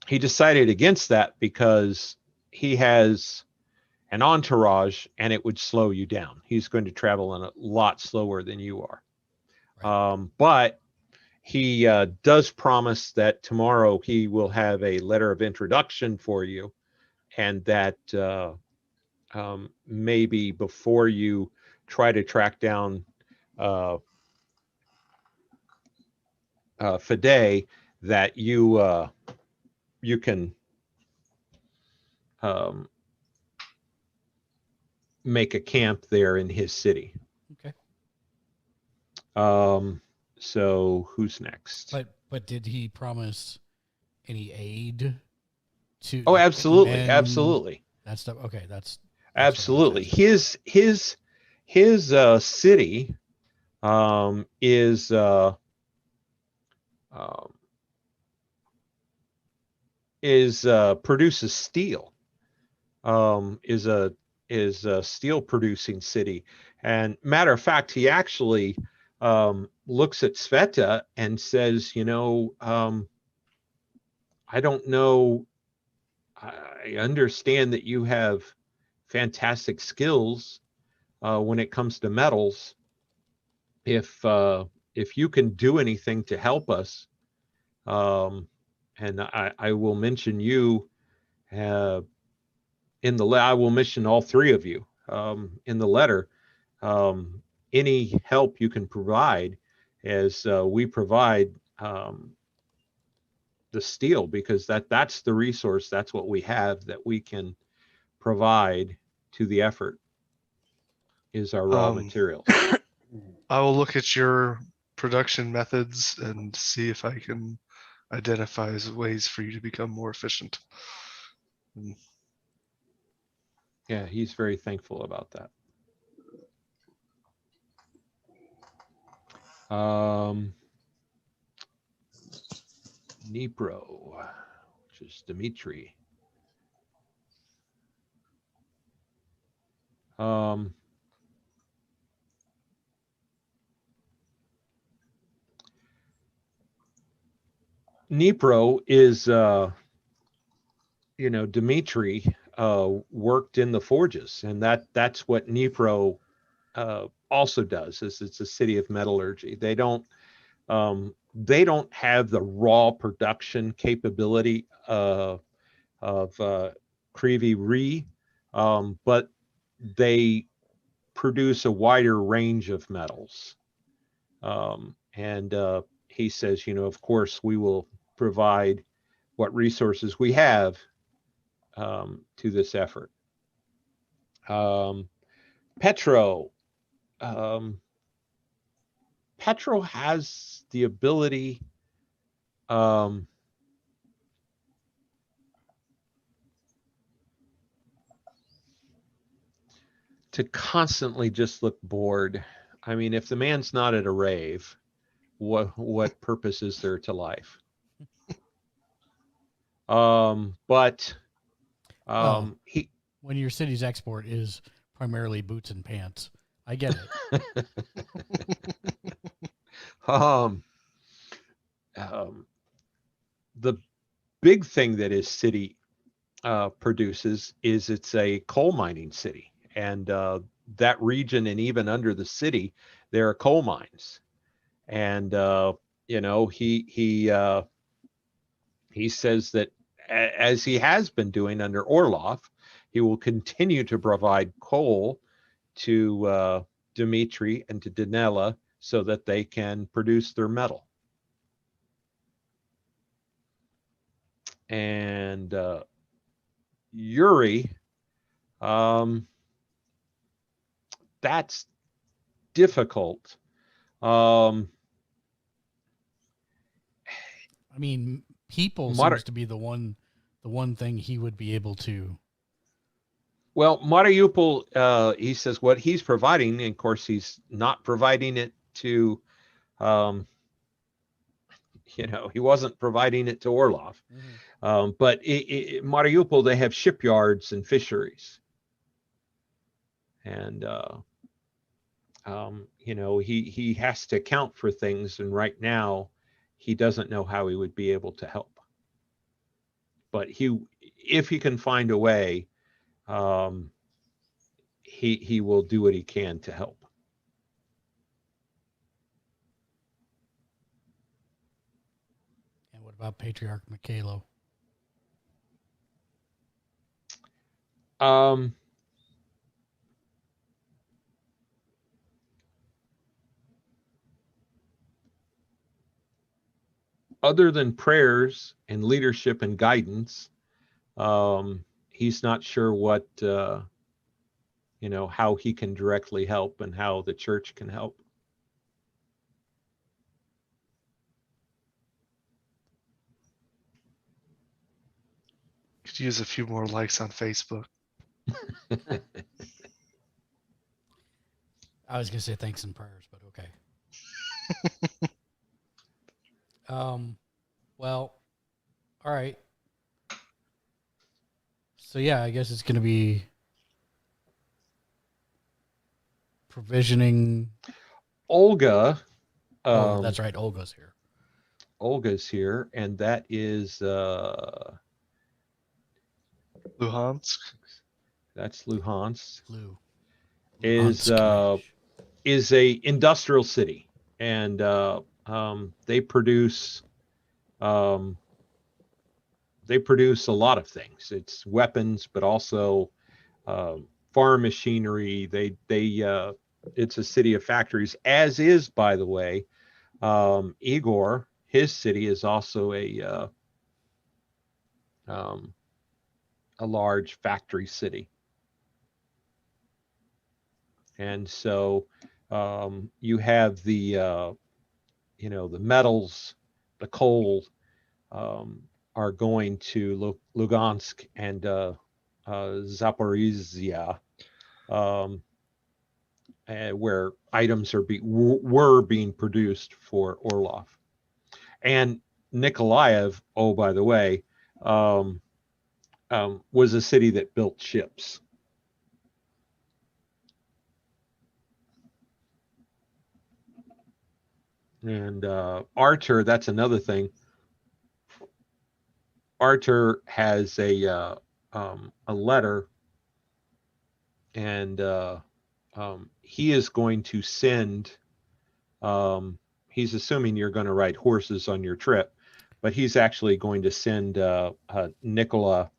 [SPEAKER 2] he decided against that because he has an entourage and it would slow you down. He's going to travel in a lot slower than you are. Right. But he does promise that tomorrow he will have a letter of introduction for you, and that maybe before you try to track down Fide, that you can make a camp there in his city.
[SPEAKER 1] Okay.
[SPEAKER 2] So who's next?
[SPEAKER 1] But did he promise any aid to?
[SPEAKER 2] Oh,
[SPEAKER 1] like,
[SPEAKER 2] absolutely,
[SPEAKER 1] men,
[SPEAKER 2] absolutely.
[SPEAKER 1] That stuff. Okay, that's
[SPEAKER 2] absolutely. His city produces steel. Is a steel producing city, and matter of fact, he actually looks at Sveta and says, I don't know. I understand that you have fantastic skills when it comes to metals. If you can do anything to help us, and I will mention you I will mention all three of you in the letter. Any help you can provide, as we provide the steel, because that's the resource, that's what we have that we can provide to the effort, is our raw materials.
[SPEAKER 3] I will look at your production methods and see if I can identify ways for you to become more efficient.
[SPEAKER 2] Yeah, he's very thankful about that. Dnipro, which is Dmitry. Dnipro is, Dmitry worked in the forges, and that's what Dnipro also does. Is it's a city of metallurgy. They don't have the raw production capability of Kryvyi Rih, but they produce a wider range of metals. And he says, of course, we will provide what resources we have to this effort. Petro has the ability to constantly just look bored. I mean, if the man's not at a rave, what purpose is there to life? But he,
[SPEAKER 1] when your city's export is primarily boots and pants, I get it.
[SPEAKER 2] the big thing that his city produces is it's a coal mining city, and that region and even under the city there are coal mines. And he says that as he has been doing under Orlov, he will continue to provide coal to Dmitri and to Danila so that they can produce their metal. And Yuri, that's difficult.
[SPEAKER 1] I mean, people seems to be the one thing he would be able to.
[SPEAKER 2] Well, Mariupol, he says what he's providing, and of course he's not providing it to, he wasn't providing it to Orlov. But Mariupol, they have shipyards and fisheries. And, he has to account for things. And right now, he doesn't know how he would be able to help. But if he can find a way, he will do what he can to help.
[SPEAKER 1] And what about Patriarch Mikhailo?
[SPEAKER 2] Other than prayers and leadership and guidance, he's not sure what, how he can directly help and how the church can help.
[SPEAKER 3] Could use a few more likes on Facebook.
[SPEAKER 1] I was going to say thanks and prayers, but okay. Well, all right. So yeah, I guess it's going to be provisioning.
[SPEAKER 2] Olga.
[SPEAKER 1] That's right. Olga's here.
[SPEAKER 2] Olga's here, and that is
[SPEAKER 3] Luhansk.
[SPEAKER 2] That's Luhansk.
[SPEAKER 1] Luhansk
[SPEAKER 2] Is a industrial city, and they produce a lot of things. It's weapons, but also farm machinery. It's a city of factories, as is, by the way, Igor. His city is also a large factory city. And so you have the metals, the coal are going to Lugansk and Zaporizhia, where items were being produced for Orlov. And Nikolaev, oh, by the way, was a city that built ships. And Artur, that's another thing. Artur has a letter, and he is going to send. He's assuming you're going to ride horses on your trip, but he's actually going to send Nicola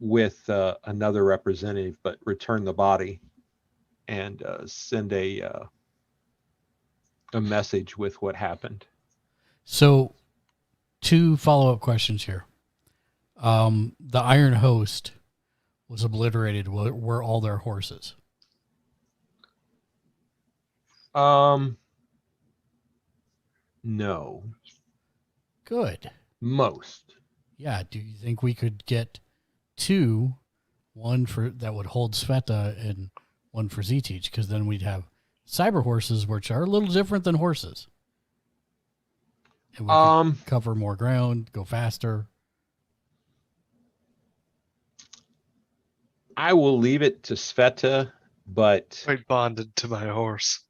[SPEAKER 2] with another representative, but return the body and send a message with what happened.
[SPEAKER 1] So, 2 follow-up questions here. The Iron Host was obliterated. Were all their horses?
[SPEAKER 2] No.
[SPEAKER 1] Good.
[SPEAKER 2] Most.
[SPEAKER 1] Yeah. Do you think we could get 2, one for that would hold Sveta and one for Zetich? Because then we'd have cyber horses, which are a little different than horses. And we could cover more ground, go faster.
[SPEAKER 2] I will leave it to Sveta, but
[SPEAKER 3] Quite bonded to my horse.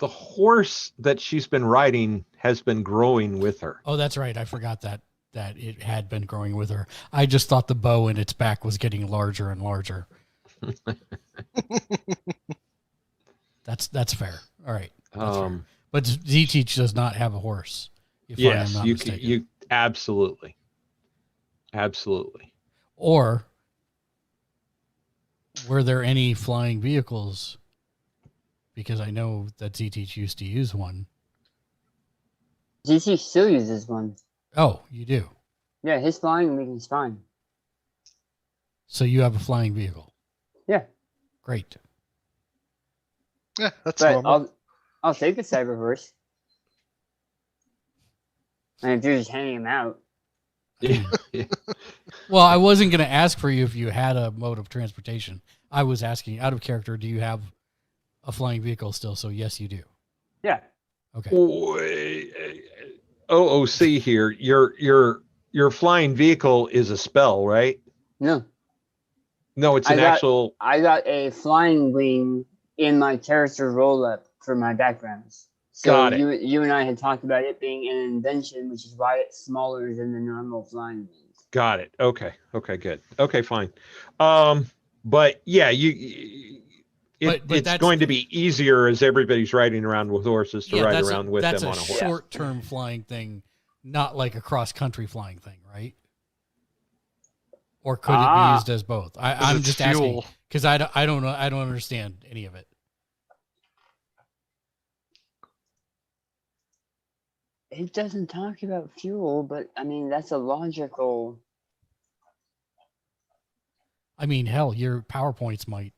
[SPEAKER 2] the horse that she's been riding has been growing with her.
[SPEAKER 1] Oh, that's right. I forgot that it had been growing with her. I just thought the bow in its back was getting larger and larger. That's fair. All right. That's fair. But Z-Teach does not have a horse. If I am
[SPEAKER 2] Yes,
[SPEAKER 1] not mistaken.
[SPEAKER 2] you absolutely. Absolutely.
[SPEAKER 1] Or were there any flying vehicles? Because I know that Z-Teach used to use one.
[SPEAKER 4] GT still uses one.
[SPEAKER 1] Oh, you do?
[SPEAKER 4] Yeah, his flying wing is fine.
[SPEAKER 1] So you have a flying vehicle?
[SPEAKER 4] Yeah.
[SPEAKER 1] Great.
[SPEAKER 3] Yeah, that's
[SPEAKER 4] But
[SPEAKER 3] normal.
[SPEAKER 4] I'll take a cyber horse. And if you're just hanging him out.
[SPEAKER 2] Yeah.
[SPEAKER 1] Well, I wasn't going to ask for you if you had a mode of transportation. I was asking, out of character, do you have a flying vehicle still? So yes, you do.
[SPEAKER 4] Yeah.
[SPEAKER 1] Okay.
[SPEAKER 2] OOC here. Your flying vehicle is a spell, right?
[SPEAKER 4] No.
[SPEAKER 2] No, it's an actual.
[SPEAKER 4] I got a flying wing in my character roll up for my backgrounds. So
[SPEAKER 2] Got it.
[SPEAKER 4] you and I had talked about it being an invention, which is why it's smaller than the normal flying wings.
[SPEAKER 2] Got it. Okay. Okay. Good. Okay. Fine. But yeah, it's going to be easier as everybody's riding around with horses to ride around with them on a horse.
[SPEAKER 1] That's a short-term flying thing, not like a cross-country flying thing, right? Or could it be used as both? I'm just asking because I don't know. I don't understand any of it.
[SPEAKER 4] It doesn't talk about fuel, but I mean that's a logical.
[SPEAKER 1] I mean, hell, your PowerPoints might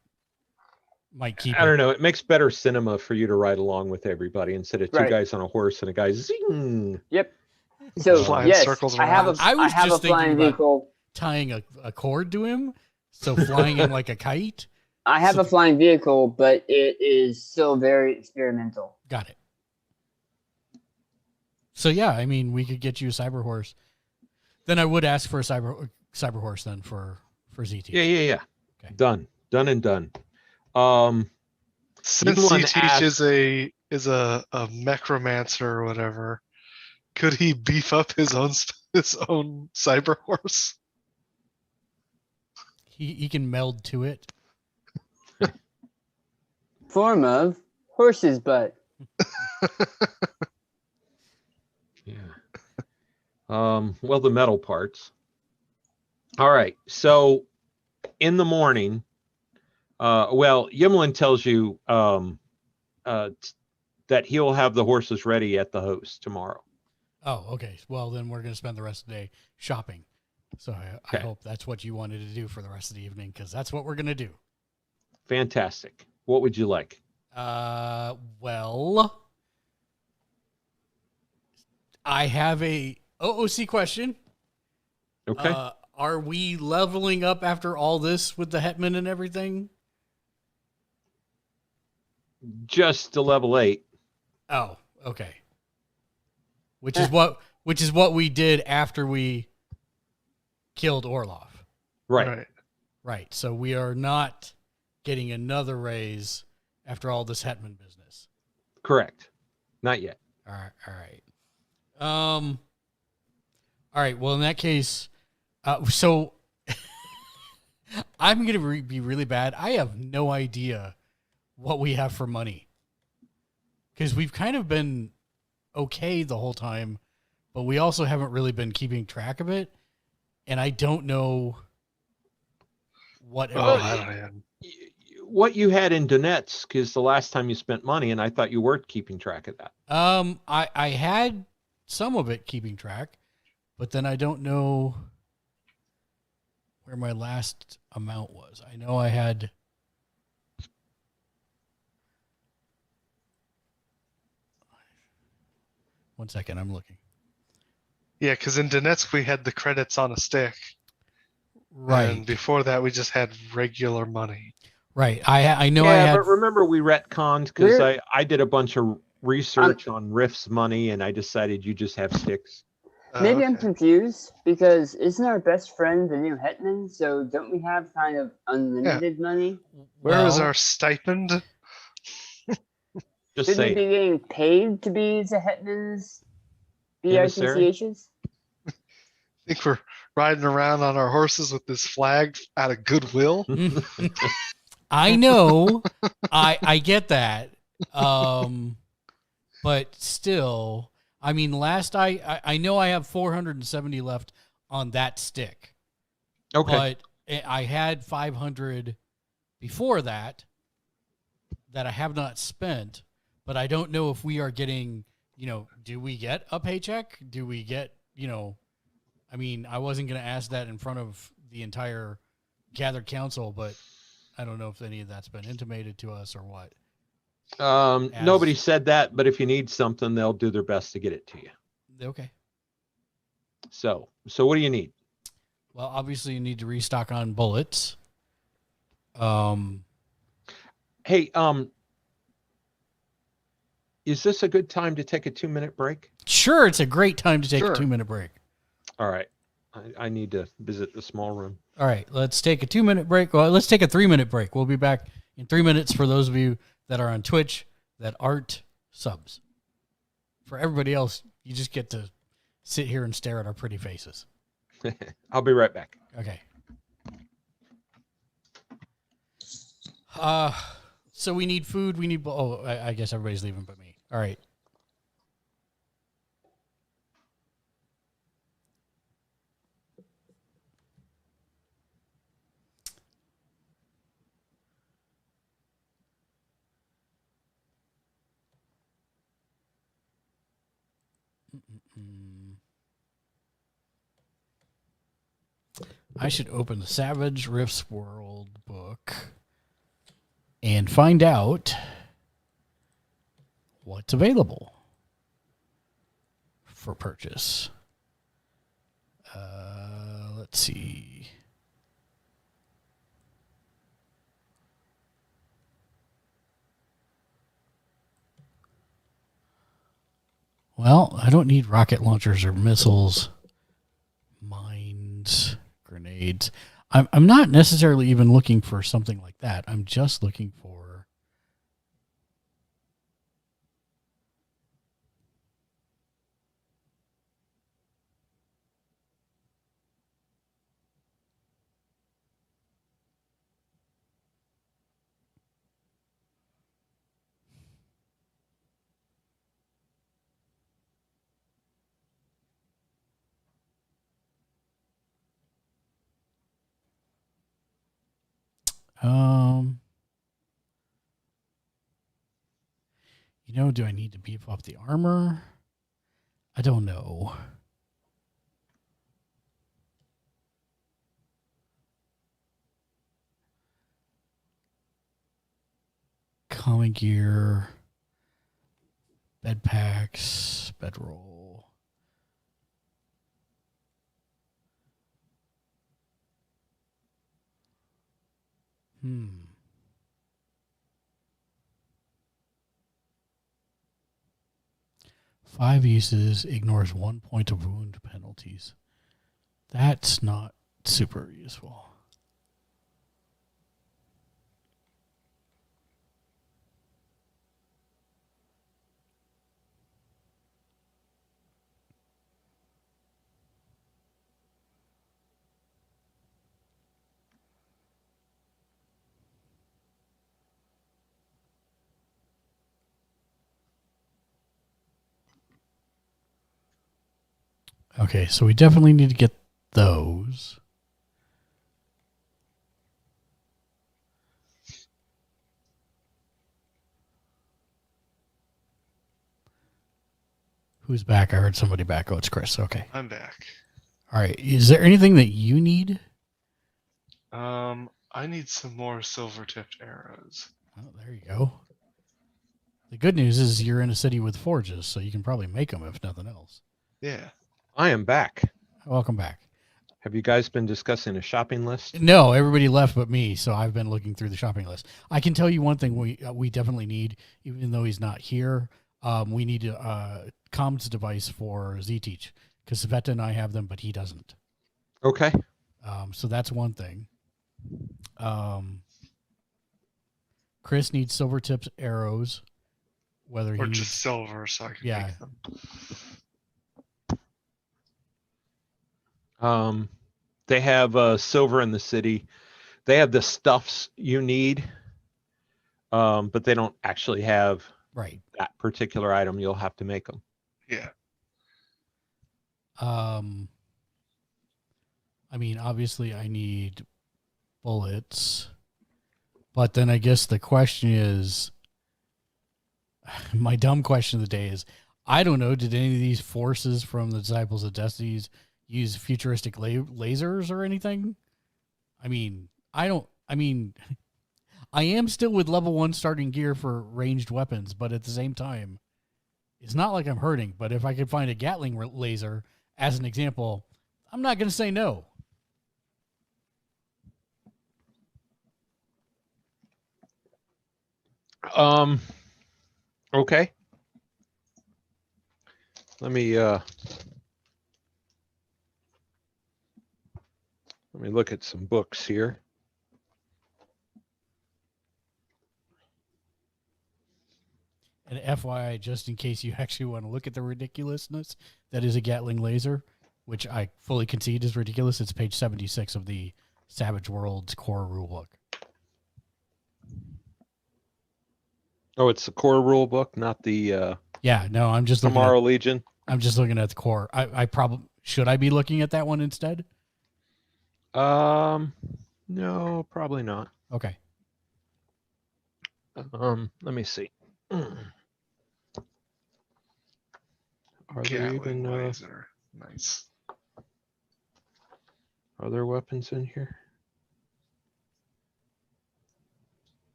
[SPEAKER 1] keep.
[SPEAKER 2] I don't know. It makes better cinema for you to ride along with everybody instead of two guys on a horse and a guy zing.
[SPEAKER 4] Yep. So
[SPEAKER 3] flying circles
[SPEAKER 4] I have
[SPEAKER 3] around.
[SPEAKER 4] I have a flying vehicle.
[SPEAKER 1] Tying a cord to him, so flying him like a kite.
[SPEAKER 4] I have a flying vehicle, but it is still very experimental.
[SPEAKER 1] Got it. So yeah, I mean, we could get you a cyber horse. Then I would ask for a cyber horse then for ZT.
[SPEAKER 2] Yeah. Okay. Done and done.
[SPEAKER 3] Since ZT is a necromancer or whatever, could he beef up his own cyber horse?
[SPEAKER 1] He can meld to it.
[SPEAKER 4] Form of horse's butt.
[SPEAKER 2] Yeah. Well, the metal parts. All right. So in the morning, Yimlin tells you that he'll have the horses ready at the host tomorrow.
[SPEAKER 1] Oh, okay. Well, then we're going to spend the rest of the day shopping. So I hope that's what you wanted to do for the rest of the evening, because that's what we're going to do.
[SPEAKER 2] Fantastic. What would you like?
[SPEAKER 1] Well, I have a OOC question.
[SPEAKER 2] Okay.
[SPEAKER 1] Are we leveling up after all this with the Hetman and everything?
[SPEAKER 2] Just to level 8.
[SPEAKER 1] Oh, okay. Which is what we did after we killed Orlov. Right. So we are not getting another raise after all this Hetman business.
[SPEAKER 2] Correct. Not yet.
[SPEAKER 1] All right. Well, in that case, so I'm going to be really bad. I have no idea what we have for money, because we've kind of been okay the whole time, but we also haven't really been keeping track of it. And I don't know what.
[SPEAKER 2] What you had in Donetsk is the last time you spent money, and I thought you weren't keeping track of that.
[SPEAKER 1] I had some of it keeping track, but then I don't know where my last amount was. I know I had. One second, I'm looking.
[SPEAKER 3] Yeah, because in Donetsk we had the credits on a stick.
[SPEAKER 1] Right.
[SPEAKER 3] And before that we just had regular money.
[SPEAKER 1] Right. I know.
[SPEAKER 2] Yeah, but remember we retconned because I did a bunch of research on Riff's money, and I decided you just have sticks.
[SPEAKER 4] Maybe I'm confused, because isn't our best friend the new Hetman? So don't we have kind of unlimited money?
[SPEAKER 3] Where is our stipend?
[SPEAKER 2] Just
[SPEAKER 4] Should we
[SPEAKER 2] say
[SPEAKER 4] be getting paid to be the Hetman's
[SPEAKER 2] Emissary?
[SPEAKER 4] BRTCHs?
[SPEAKER 3] I think we're riding around on our horses with this flag out of goodwill.
[SPEAKER 1] I know. I get that. But still, I mean, I know I have 470 left on that stick.
[SPEAKER 2] Okay.
[SPEAKER 1] But I had 500 before that I have not spent, but I don't know if we are getting, do we get a paycheck? Do we get, I mean, I wasn't going to ask that in front of the entire gathered council, but I don't know if any of that's been intimated to us or what.
[SPEAKER 2] Nobody said that, but if you need something, they'll do their best to get it to you.
[SPEAKER 1] Okay.
[SPEAKER 2] So what do you need?
[SPEAKER 1] Well, obviously you need to restock on bullets.
[SPEAKER 2] Hey, is this a good time to take a 2-minute break?
[SPEAKER 1] Sure, it's a great time to take
[SPEAKER 3] Sure.
[SPEAKER 1] a 2-minute break.
[SPEAKER 2] All right. I need to visit the small room.
[SPEAKER 1] All right, let's take a 2-minute break. Well, let's take a 3-minute break. We'll be back in 3 minutes for those of you that are on Twitch that aren't subs. For everybody else, you just get to sit here and stare at our pretty faces.
[SPEAKER 2] I'll be right back.
[SPEAKER 1] Okay. So we need food. We need. I guess everybody's leaving but me. All right. I should open the Savage Rifts World book and find out what's available for purchase. Let's see. Well, I don't need rocket launchers or missiles, mines, grenades. I'm not necessarily even looking for something like that. I'm just looking for do I need to beef up the armor? I don't know. Comic gear, bed packs, bedroll. Hmm. Five uses, ignores 1 point of wound penalties. That's not super useful. Okay, so we definitely need to get those. Who's back? I heard somebody back. Oh, it's Chris. Okay.
[SPEAKER 3] I'm back.
[SPEAKER 1] All right. Is there anything that you need?
[SPEAKER 3] I need some more silver-tipped arrows.
[SPEAKER 1] Oh, there you go. The good news is you're in a city with forges, so you can probably make them if nothing else.
[SPEAKER 3] Yeah.
[SPEAKER 2] I am back.
[SPEAKER 1] Welcome back.
[SPEAKER 2] Have you guys been discussing a shopping list?
[SPEAKER 1] No, everybody left but me, so I've been looking through the shopping list. I can tell you one thing we definitely need, even though he's not here. We need a comms device for Z-Teach, because Sveta and I have them, but he doesn't.
[SPEAKER 2] Okay.
[SPEAKER 1] So that's one thing. Chris needs silver tips arrows, whether he
[SPEAKER 3] Or
[SPEAKER 1] needs.
[SPEAKER 3] just silver, so I can
[SPEAKER 1] Yeah.
[SPEAKER 3] make them.
[SPEAKER 2] They have silver in the city. They have the stuffs you need, but they don't actually have
[SPEAKER 1] Right.
[SPEAKER 2] that particular item. You'll have to make them.
[SPEAKER 3] Yeah.
[SPEAKER 1] I mean, obviously, I need bullets, but then I guess the question is, my dumb question of the day is, I don't know, did any of these forces from the Disciples of Destiny use futuristic lasers or anything? I mean, I am still with level 1 starting gear for ranged weapons, but at the same time, it's not like I'm hurting. But if I could find a Gatling laser, as an example, I'm not going to say no.
[SPEAKER 2] Okay. Let me look at some books here.
[SPEAKER 1] And FYI, just in case you actually want to look at the ridiculousness, that is a Gatling laser, which I fully concede is ridiculous. It's page 76 of the Savage Worlds core rulebook.
[SPEAKER 2] Oh, it's the core rule book, not the
[SPEAKER 1] Yeah, no, I'm just looking
[SPEAKER 2] Tomorrow
[SPEAKER 1] at,
[SPEAKER 2] Legion.
[SPEAKER 1] I'm just looking at the core. I probably should I be looking at that one instead?
[SPEAKER 2] No, probably not.
[SPEAKER 1] Okay.
[SPEAKER 2] Let me see. Are there
[SPEAKER 3] Gatling
[SPEAKER 2] even
[SPEAKER 3] laser. Nice.
[SPEAKER 2] are there weapons in here?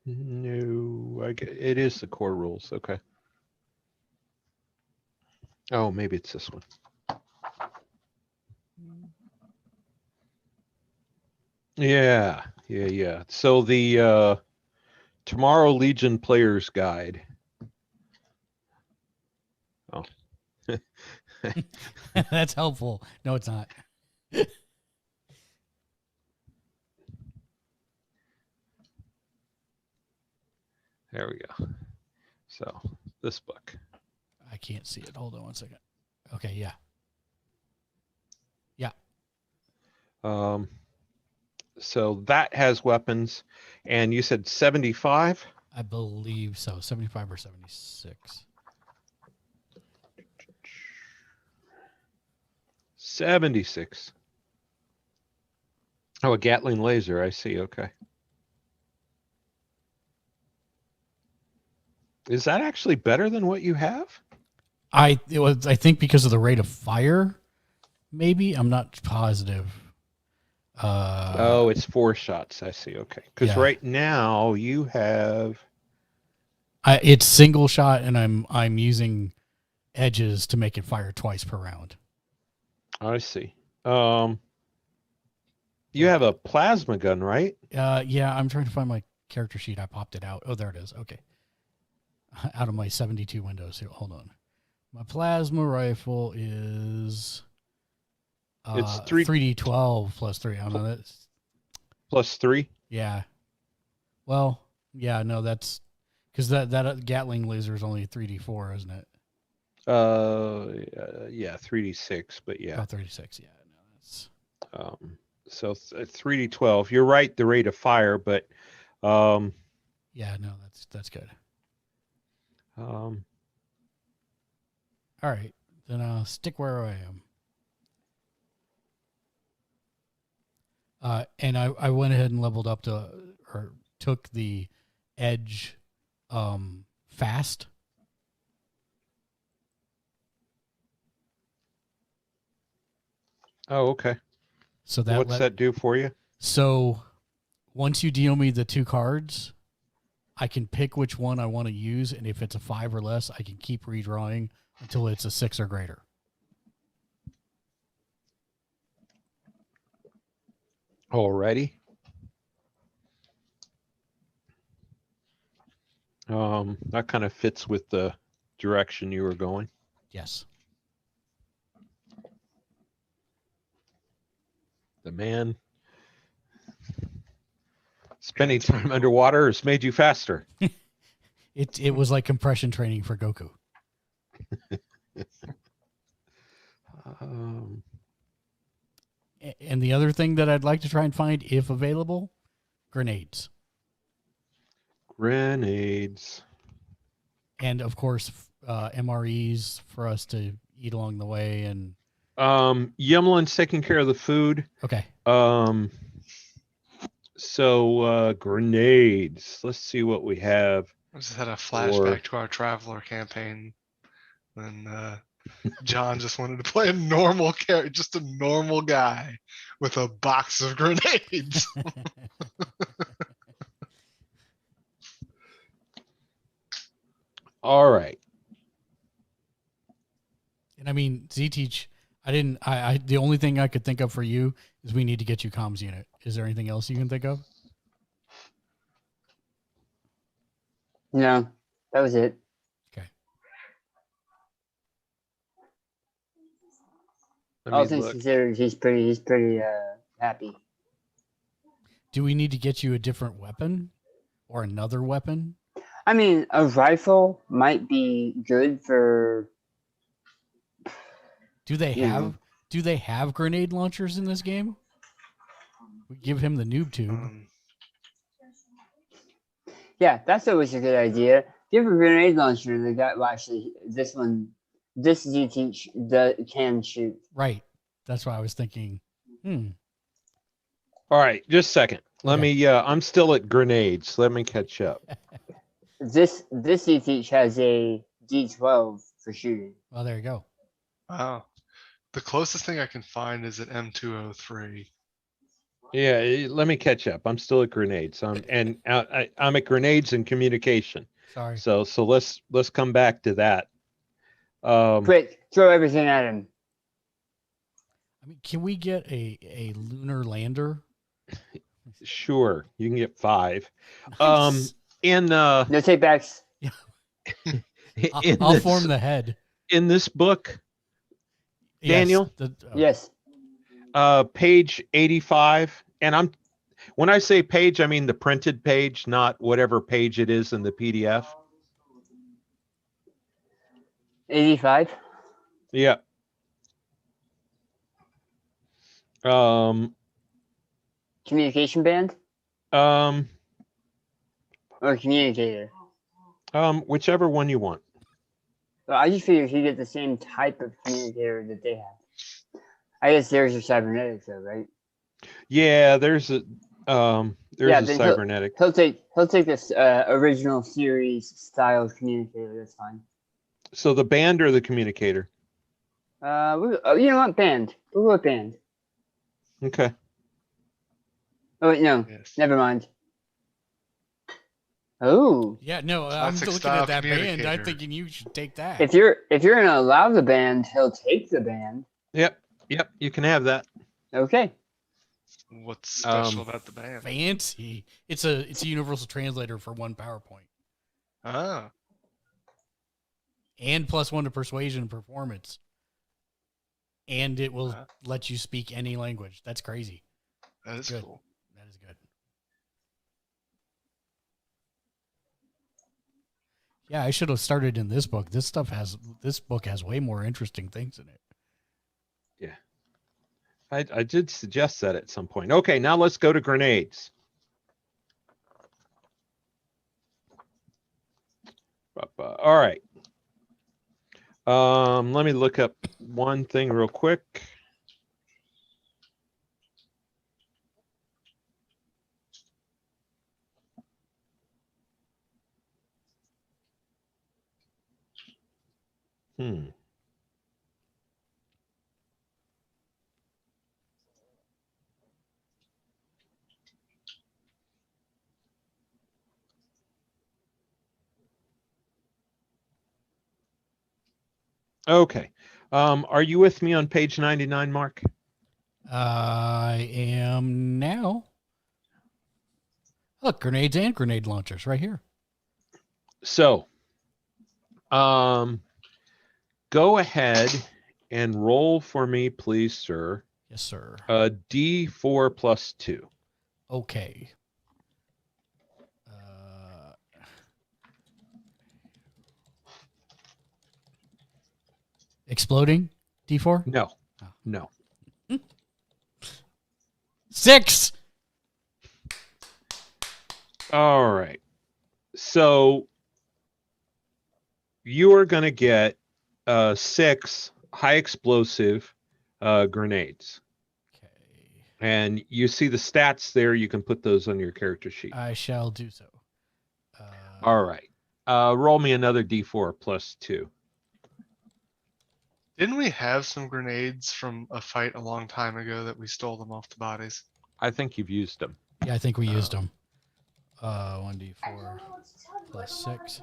[SPEAKER 2] No, it is the core rules. Okay. Oh, maybe it's this one. Yeah. So the Tomorrow Legion Player's Guide. Oh.
[SPEAKER 1] That's helpful. No, it's not.
[SPEAKER 2] There we go. So this book.
[SPEAKER 1] I can't see it. Hold on one second. Okay, yeah. Yeah.
[SPEAKER 2] So that has weapons, and you said 75?
[SPEAKER 1] I believe so. 75 or 76.
[SPEAKER 2] 76. Oh, a Gatling laser. I see. Okay. Is that actually better than what you have?
[SPEAKER 1] I think because of the rate of fire, maybe. I'm not positive.
[SPEAKER 2] Oh, it's 4 shots. I see. Okay. Because
[SPEAKER 1] yeah.
[SPEAKER 2] right now you have.
[SPEAKER 1] It's single shot, and I'm using edges to make it fire twice per round.
[SPEAKER 2] I see. You have a plasma gun, right?
[SPEAKER 1] Yeah, I'm trying to find my character sheet. I popped it out. Oh, there it is. Okay. Out of my 72 windows. Here, hold on. My plasma rifle is
[SPEAKER 2] It's
[SPEAKER 1] 3d12 plus 3. I don't know. That's
[SPEAKER 2] plus 3.
[SPEAKER 1] yeah. Well, yeah, no, that's because that Gatling laser is only 3d4, isn't it?
[SPEAKER 2] Yeah, 3d6, but yeah.
[SPEAKER 1] Oh, 36. Yeah, no, that's.
[SPEAKER 2] So 3d12. You're right. The rate of fire, but
[SPEAKER 1] Yeah, no, that's good.
[SPEAKER 2] All
[SPEAKER 1] right, then I'll stick where I am. And I went ahead and leveled up or took the edge fast.
[SPEAKER 2] Oh, okay.
[SPEAKER 1] So
[SPEAKER 2] What's that do for you?
[SPEAKER 1] So once you deal me the 2 cards, I can pick which one I want to use, and if it's a 5 or less, I can keep redrawing until it's a 6 or greater.
[SPEAKER 2] Alrighty. That kind of fits with the direction you were going.
[SPEAKER 1] Yes.
[SPEAKER 2] The man. Spending time underwater has made you faster.
[SPEAKER 1] It was like compression training for Goku.
[SPEAKER 2] Um,
[SPEAKER 1] And the other thing that I'd like to try and find, if available, grenades.
[SPEAKER 2] Grenades.
[SPEAKER 1] And of course, MREs for us to eat along the way. And
[SPEAKER 2] Yemlin's taking care of the food.
[SPEAKER 1] okay,
[SPEAKER 2] So grenades. Let's see what we have.
[SPEAKER 3] I just had a flashback to our Traveler campaign when John just wanted to play a normal character, just a normal guy with a box of grenades.
[SPEAKER 2] All right.
[SPEAKER 1] and I mean, Z-Teach, the only thing I could think of for you is we need to get you comms unit. Is there anything else you can think of?
[SPEAKER 4] No, that was it.
[SPEAKER 1] Okay.
[SPEAKER 4] All things considered, he's pretty happy.
[SPEAKER 1] Do we need to get you a different weapon or another weapon?
[SPEAKER 4] I mean, a rifle might be good for.
[SPEAKER 1] Do they
[SPEAKER 4] Yeah.
[SPEAKER 1] have grenade launchers in this game? We give him the noob tube.
[SPEAKER 4] Yeah, that's always a good idea. Give a grenade launcher. The guy, well, actually, this Z-Teach can shoot.
[SPEAKER 1] Right. That's why I was thinking.
[SPEAKER 2] All right, just a second. Let me. I'm still at grenades. Let me catch up.
[SPEAKER 4] This Z-Teach has a D12 for shooting.
[SPEAKER 1] Well, there you go.
[SPEAKER 3] Wow. The closest thing I can find is an M203.
[SPEAKER 2] Yeah, let me catch up. I'm still at grenades. I'm at grenades and communication.
[SPEAKER 1] Sorry.
[SPEAKER 2] So let's come back to that.
[SPEAKER 4] Quick, throw everything at him.
[SPEAKER 1] I mean, can we get a lunar lander?
[SPEAKER 2] Sure, you can get 5.
[SPEAKER 1] Nice.
[SPEAKER 4] No takebacks.
[SPEAKER 1] I'll form the head.
[SPEAKER 2] In this book, Daniel?
[SPEAKER 4] Yes.
[SPEAKER 2] Page 85, and when I say page, I mean the printed page, not whatever page it is in the PDF.
[SPEAKER 4] 85.
[SPEAKER 2] Yeah.
[SPEAKER 4] Communication band or communicator.
[SPEAKER 2] Whichever one you want.
[SPEAKER 4] Well, I just figured you get the same type of communicator that they have. I guess theirs are cybernetic, though, right?
[SPEAKER 2] Yeah, there's a
[SPEAKER 4] then
[SPEAKER 2] cybernetic.
[SPEAKER 4] He'll take this original series style communicator. That's fine.
[SPEAKER 2] So the band or the communicator?
[SPEAKER 4] You know what? Band. We'll go with band.
[SPEAKER 2] Okay.
[SPEAKER 4] Oh wait, no.
[SPEAKER 3] Yes.
[SPEAKER 4] Never mind. Oh.
[SPEAKER 1] Yeah, no, I'm
[SPEAKER 3] Classic
[SPEAKER 1] looking
[SPEAKER 3] style
[SPEAKER 1] at that band. I'm
[SPEAKER 3] communicator.
[SPEAKER 1] thinking you should take that.
[SPEAKER 4] If you're gonna allow the band, he'll take the band.
[SPEAKER 2] Yep, you can have that.
[SPEAKER 4] Okay.
[SPEAKER 3] What's special about the band?
[SPEAKER 1] Fancy. It's a universal translator for 1 PowerPoint.
[SPEAKER 3] Ah,
[SPEAKER 1] And +1 to persuasion and performance. And it will let you speak any language. That's crazy.
[SPEAKER 3] that is
[SPEAKER 1] Good.
[SPEAKER 3] cool.
[SPEAKER 1] That is good. Yeah, I should have started in this book. This book has way more interesting things in it.
[SPEAKER 2] Yeah. I did suggest that at some point. Okay, now let's go to grenades. All right. Let me look up one thing real quick. Okay. Are you with me on page 99, Mark?
[SPEAKER 1] I am now. Look, grenades and grenade launchers right here.
[SPEAKER 2] So, go ahead and roll for me, please, sir.
[SPEAKER 1] Yes, sir.
[SPEAKER 2] D4 + 2.
[SPEAKER 1] Okay. Exploding D4?
[SPEAKER 2] No,
[SPEAKER 1] Oh.
[SPEAKER 2] no.
[SPEAKER 1] 6.
[SPEAKER 2] All right. So you are going to get 6 high explosive grenades.
[SPEAKER 1] Okay.
[SPEAKER 2] And you see the stats there. You can put those on your character sheet.
[SPEAKER 1] I shall do so.
[SPEAKER 2] All right. Roll me another D4 plus 2.
[SPEAKER 3] Didn't we have some grenades from a fight a long time ago that we stole them off the bodies?
[SPEAKER 2] I think you've used them.
[SPEAKER 1] Yeah, I think we used them. 1d4 plus 6.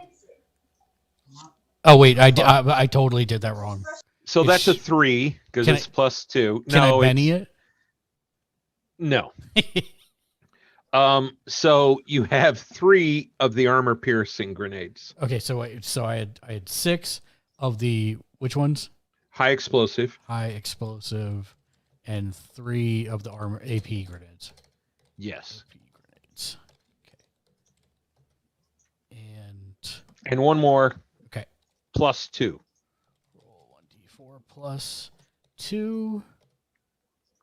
[SPEAKER 1] Oh wait, I totally did that wrong.
[SPEAKER 2] So
[SPEAKER 1] If
[SPEAKER 2] that's a
[SPEAKER 1] sh-
[SPEAKER 2] 3 because
[SPEAKER 1] Can
[SPEAKER 2] it's plus 2.
[SPEAKER 1] Can
[SPEAKER 2] No,
[SPEAKER 1] I Benny
[SPEAKER 2] it's, no. So you have 3 of the armor piercing grenades.
[SPEAKER 1] Okay, so I had 6 of the which ones?
[SPEAKER 2] High explosive.
[SPEAKER 1] High explosive, and 3 of the armor AP grenades.
[SPEAKER 2] Yes.
[SPEAKER 1] AP grenades. Okay.
[SPEAKER 2] And one more.
[SPEAKER 1] Okay.
[SPEAKER 2] Plus 2.
[SPEAKER 1] Roll 1d4 plus 2.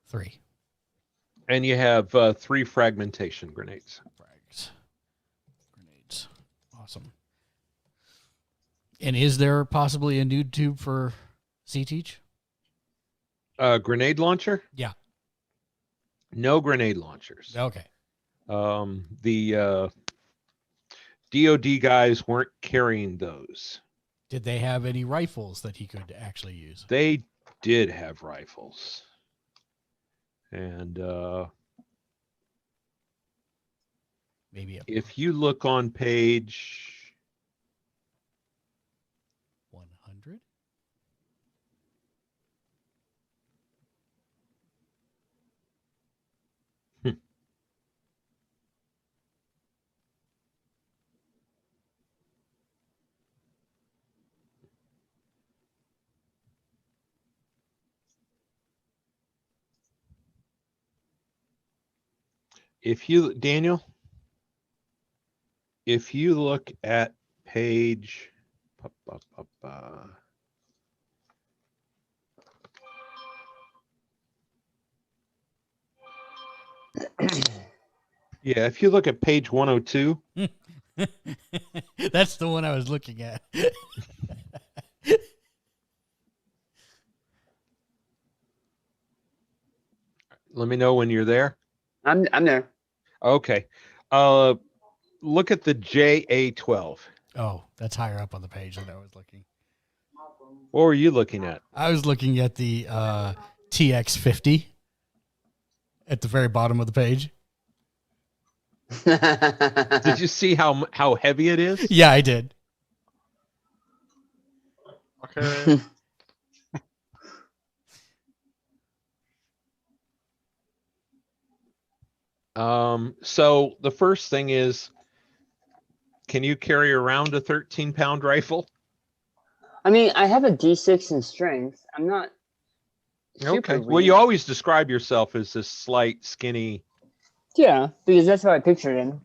[SPEAKER 1] 3.
[SPEAKER 2] And you have 3 fragmentation grenades.
[SPEAKER 1] Frags. Grenades. Awesome. And is there possibly a nude tube for C-Teach?
[SPEAKER 2] Grenade launcher?
[SPEAKER 1] Yeah.
[SPEAKER 2] No grenade launchers.
[SPEAKER 1] Okay.
[SPEAKER 2] The DOD guys weren't carrying those.
[SPEAKER 1] Did they have any rifles that he could actually use?
[SPEAKER 2] They did have rifles. And
[SPEAKER 1] Maybe
[SPEAKER 2] if you look on page
[SPEAKER 1] 100?
[SPEAKER 2] if you Daniel, if you look at page yeah, if you look at page 102,
[SPEAKER 1] That's the one I was looking at.
[SPEAKER 2] let me know when you're there.
[SPEAKER 4] I'm there.
[SPEAKER 2] Okay. Look at the JA12.
[SPEAKER 1] Oh, that's higher up on the page than I was looking.
[SPEAKER 2] What were you looking at?
[SPEAKER 1] I was looking at the TX50 at the very bottom of the page.
[SPEAKER 2] Did you see how heavy it is?
[SPEAKER 1] Yeah, I did.
[SPEAKER 3] Okay.
[SPEAKER 2] So the first thing is, can you carry around a 13-pound rifle?
[SPEAKER 4] I mean, I have a D6 in strength. I'm not. Super
[SPEAKER 2] Okay. Well, you
[SPEAKER 4] weak.
[SPEAKER 2] always describe yourself as this slight, skinny.
[SPEAKER 4] Yeah, because that's how I pictured him.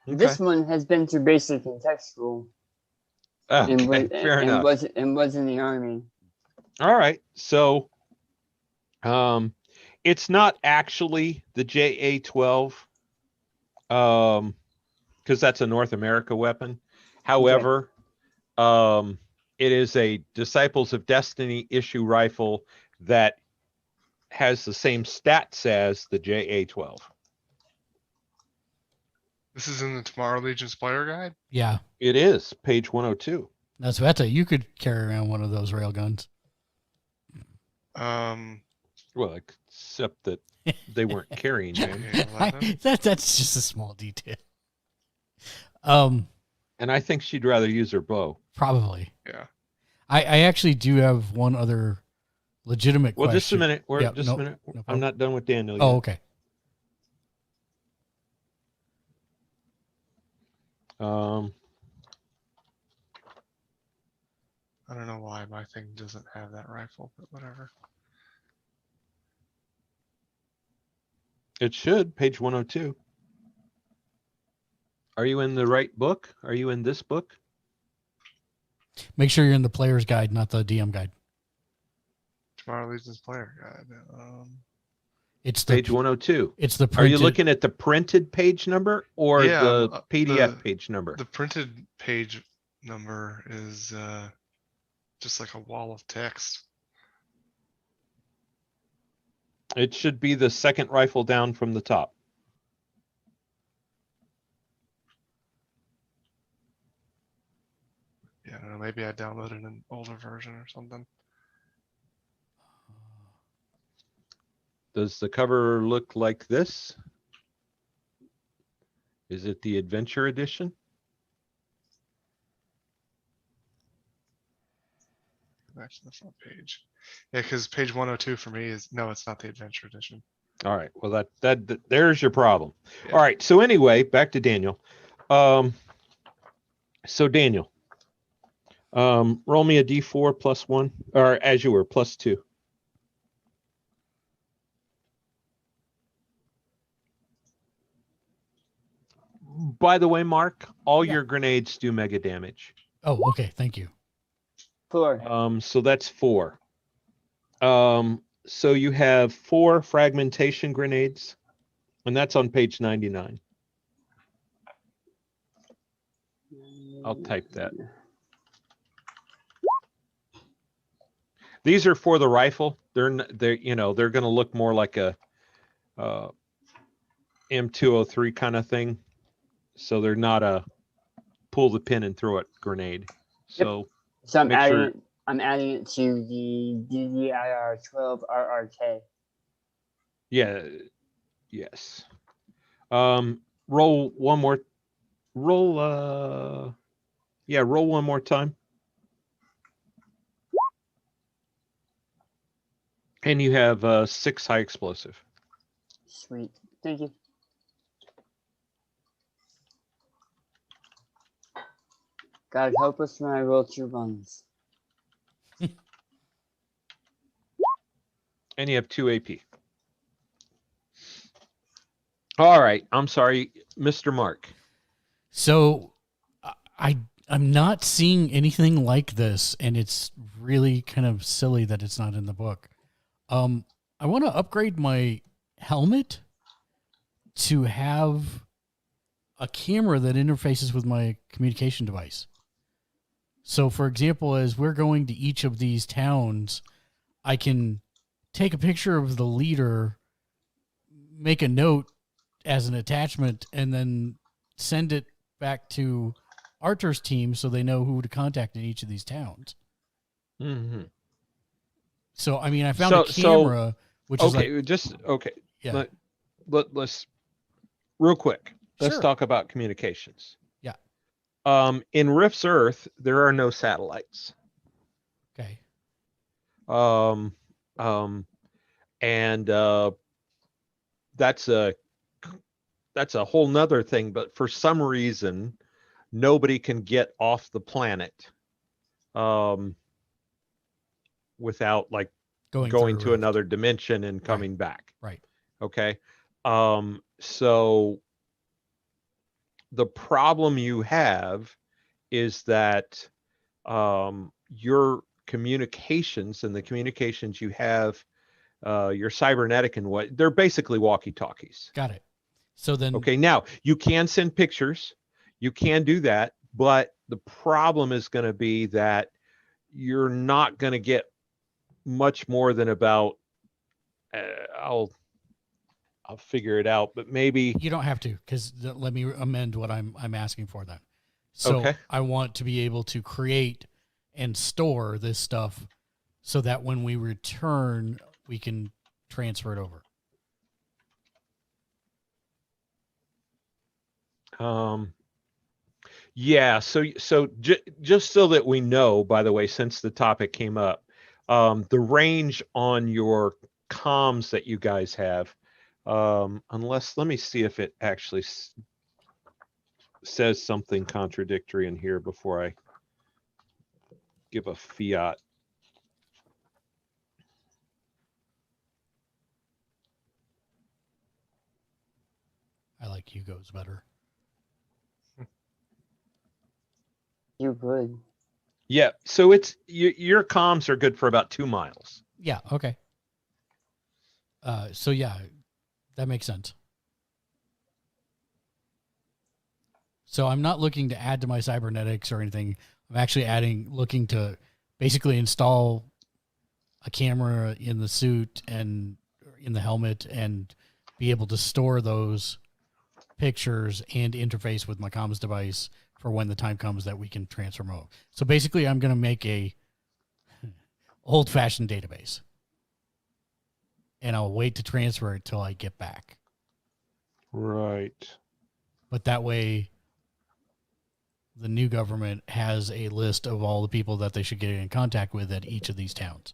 [SPEAKER 2] Okay.
[SPEAKER 4] This one has been through basic and tech school
[SPEAKER 2] Okay, fair enough.
[SPEAKER 4] was in the army.
[SPEAKER 2] All right. So, it's not actually the JA-12, because that's a North America weapon. However, it is a Disciples of Destiny issue rifle that has the same stats as the JA-12.
[SPEAKER 3] This is in the Tomorrow Legion's player guide.
[SPEAKER 1] Yeah.
[SPEAKER 2] It is page 102.
[SPEAKER 1] Now, Sveta, you could carry around one of those rail guns.
[SPEAKER 2] Well, except that they weren't carrying them.
[SPEAKER 1] That's just a small detail.
[SPEAKER 2] And I think she'd rather use her bow.
[SPEAKER 1] Probably.
[SPEAKER 3] Yeah.
[SPEAKER 1] I actually do have one other legitimate
[SPEAKER 2] Well,
[SPEAKER 1] question.
[SPEAKER 2] just a minute.
[SPEAKER 1] Yeah,
[SPEAKER 2] Just a minute.
[SPEAKER 1] no
[SPEAKER 2] I'm
[SPEAKER 1] problem.
[SPEAKER 2] not done with Daniel
[SPEAKER 1] Oh,
[SPEAKER 2] yet.
[SPEAKER 1] okay.
[SPEAKER 3] I don't know why my thing doesn't have that rifle, but whatever.
[SPEAKER 2] It should, page 102. Are you in the right book? Are you in this book?
[SPEAKER 1] Make sure you're in the player's guide, not the DM guide.
[SPEAKER 3] Smart Legion's player guide.
[SPEAKER 1] It's the
[SPEAKER 2] Page 102.
[SPEAKER 1] It's the
[SPEAKER 2] Are
[SPEAKER 1] printed.
[SPEAKER 2] you looking at the printed page number or
[SPEAKER 3] Yeah,
[SPEAKER 2] the PDF page number?
[SPEAKER 3] The printed page number is just like a wall of text.
[SPEAKER 2] It should be the second rifle down from the top.
[SPEAKER 3] Yeah, I don't know, maybe I downloaded an older version or something.
[SPEAKER 2] Does the cover look like this? Is it the Adventure Edition?
[SPEAKER 3] Back to the front page. Yeah, because page 102 for me is no, it's not the Adventure Edition.
[SPEAKER 2] All right. Well, that there's your problem.
[SPEAKER 3] Yeah.
[SPEAKER 2] All right. So anyway, back to Daniel. So Daniel, roll me a D4 +1, or as you were +2. By the way, Mark, all
[SPEAKER 1] Yeah.
[SPEAKER 2] your grenades do mega damage.
[SPEAKER 1] Oh, okay. Thank you.
[SPEAKER 4] 4.
[SPEAKER 2] So that's 4. So you have 4 fragmentation grenades, and that's on page 99. I'll type that. These are for the rifle. They're going to look more like a M203 kind of thing. So they're not a pull the pin and throw it grenade. So
[SPEAKER 4] So I'm
[SPEAKER 2] make
[SPEAKER 4] adding
[SPEAKER 2] sure-
[SPEAKER 4] it. I'm adding it to the DDIR 12 RRK.
[SPEAKER 2] yeah, yes. Roll one more. Roll roll one more time. And you have 6 high explosive.
[SPEAKER 4] Sweet. Thank you. God help us when I roll 2 ones.
[SPEAKER 2] And you have 2 AP. All right. I'm sorry, Mr. Mark.
[SPEAKER 1] So I'm not seeing anything like this, and it's really kind of silly that it's not in the book. I want to upgrade my helmet to have a camera that interfaces with my communication device. So, for example, as we're going to each of these towns, I can take a picture of the leader, make a note as an attachment, and then send it back to Arthur's team so they know who to contact in each of these towns.
[SPEAKER 2] Mm-hmm.
[SPEAKER 1] So, I mean, I found a camera, which is like... Yeah.
[SPEAKER 2] Let's real quick. Let's
[SPEAKER 1] Sure.
[SPEAKER 2] talk about communications.
[SPEAKER 1] Yeah.
[SPEAKER 2] In Rift's Earth, there are no satellites.
[SPEAKER 1] Okay.
[SPEAKER 2] And that's a whole nother thing, but for some reason nobody can get off the planet without like going to another dimension and coming back.
[SPEAKER 1] Right.
[SPEAKER 2] Okay. So the problem you have is that your communications and the communications you have, your cybernetic and what, they're basically walkie-talkies.
[SPEAKER 1] Got it. So then,
[SPEAKER 2] okay, now you can send pictures, you can do that, but the problem is going to be that you're not going to get much more than about I'll figure it out, but maybe
[SPEAKER 1] you don't have to, because let me amend what I'm asking for then. So
[SPEAKER 2] okay.
[SPEAKER 1] I want to be able to create and store this stuff so that when we return, we can transfer it over.
[SPEAKER 2] Yeah. So just so that we know, by the way, since the topic came up, the range on your comms that you guys have, unless, let me see if it actually says something contradictory in here before I give a fiat.
[SPEAKER 1] I like Hugo's better.
[SPEAKER 4] You good.
[SPEAKER 2] Yeah, so it's your comms are good for about 2 miles.
[SPEAKER 1] Yeah. Okay. So yeah, that makes sense. So I'm not looking to add to my cybernetics or anything. I'm actually looking to basically install a camera in the suit and in the helmet and be able to store those pictures and interface with my comms device for when the time comes that we can transfer them over. So basically I'm going to make a old-fashioned database. And I'll wait to transfer it till I get back.
[SPEAKER 2] Right.
[SPEAKER 1] But that way, the new government has a list of all the people that they should get in contact with at each of these towns.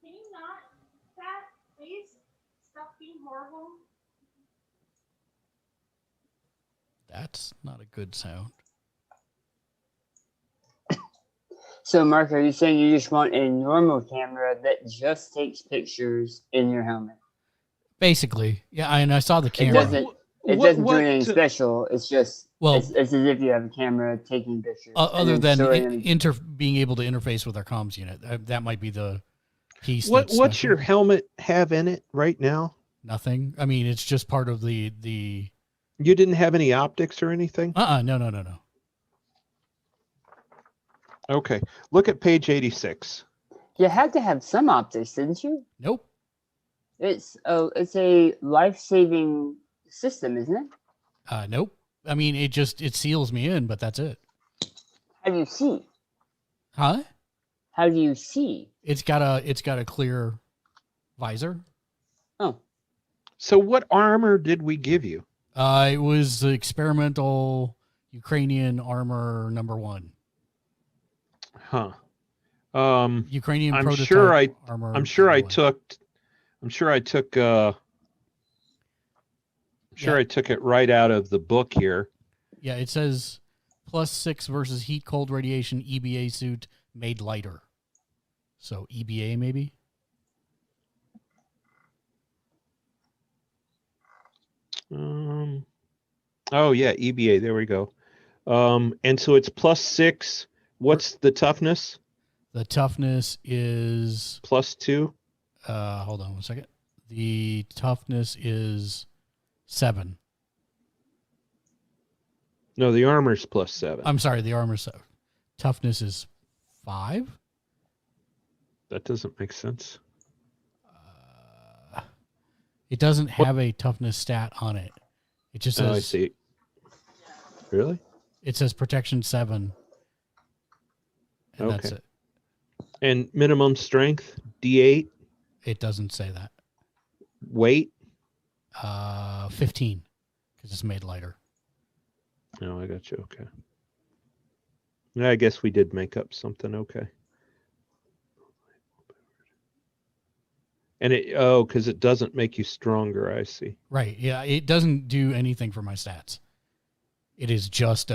[SPEAKER 5] Can you not, Pat, please? Stop being horrible.
[SPEAKER 1] That's not a good sound.
[SPEAKER 4] So, Mark, are you saying you just want a normal camera that just takes pictures in your helmet?
[SPEAKER 1] Basically, yeah. And I saw the
[SPEAKER 4] It
[SPEAKER 1] camera.
[SPEAKER 4] doesn't.
[SPEAKER 2] What-
[SPEAKER 4] It doesn't do
[SPEAKER 2] what-
[SPEAKER 4] anything special. It's just it's as if you have a camera taking pictures. and
[SPEAKER 1] Other
[SPEAKER 4] then
[SPEAKER 1] than
[SPEAKER 4] storing them.
[SPEAKER 1] being able to interface with our comms unit, that might be the piece.
[SPEAKER 2] What's
[SPEAKER 1] special.
[SPEAKER 2] your helmet have in it right now?
[SPEAKER 1] Nothing. I mean, it's just part of the.
[SPEAKER 2] You didn't have any optics or anything?
[SPEAKER 1] No.
[SPEAKER 2] Okay. Look at page 86.
[SPEAKER 4] You had to have some optics, didn't you?
[SPEAKER 1] Nope.
[SPEAKER 4] It's a life-saving system, isn't it?
[SPEAKER 1] Nope. I mean, it seals me in, but that's it.
[SPEAKER 4] How do you see?
[SPEAKER 1] Huh?
[SPEAKER 4] How do you see?
[SPEAKER 1] It's got a clear visor.
[SPEAKER 4] Oh,
[SPEAKER 2] So what armor did we give you?
[SPEAKER 1] It was the experimental Ukrainian armor #1.
[SPEAKER 2] Huh.
[SPEAKER 1] Ukrainian
[SPEAKER 2] I'm
[SPEAKER 1] prototype
[SPEAKER 2] sure
[SPEAKER 1] armor.
[SPEAKER 2] I'm sure I
[SPEAKER 1] #1.
[SPEAKER 2] I took it right out of the book here.
[SPEAKER 1] Yeah, it says +6 versus heat cold radiation EBA suit made lighter. So EBA maybe?
[SPEAKER 2] Oh yeah, EBA, there we go. And so it's +6. What's the toughness?
[SPEAKER 1] The toughness is
[SPEAKER 2] +2.
[SPEAKER 1] hold on one second. The toughness is 7.
[SPEAKER 2] No, the armor's +7.
[SPEAKER 1] I'm sorry, the armor toughness is 5.
[SPEAKER 2] That doesn't make sense.
[SPEAKER 1] It doesn't have a toughness stat on it. It just
[SPEAKER 2] Oh, I
[SPEAKER 1] says
[SPEAKER 2] see. Really?
[SPEAKER 1] it says protection 7. And that's
[SPEAKER 2] Okay.
[SPEAKER 1] it.
[SPEAKER 2] And minimum strength, D8,
[SPEAKER 1] It doesn't say that.
[SPEAKER 2] weight.
[SPEAKER 1] 15 because it's made lighter.
[SPEAKER 2] No, I got you. Okay. Yeah, I guess we did make up something. Okay. And because it doesn't make you stronger. I see.
[SPEAKER 1] Right. Yeah. It doesn't do anything for my stats. It is just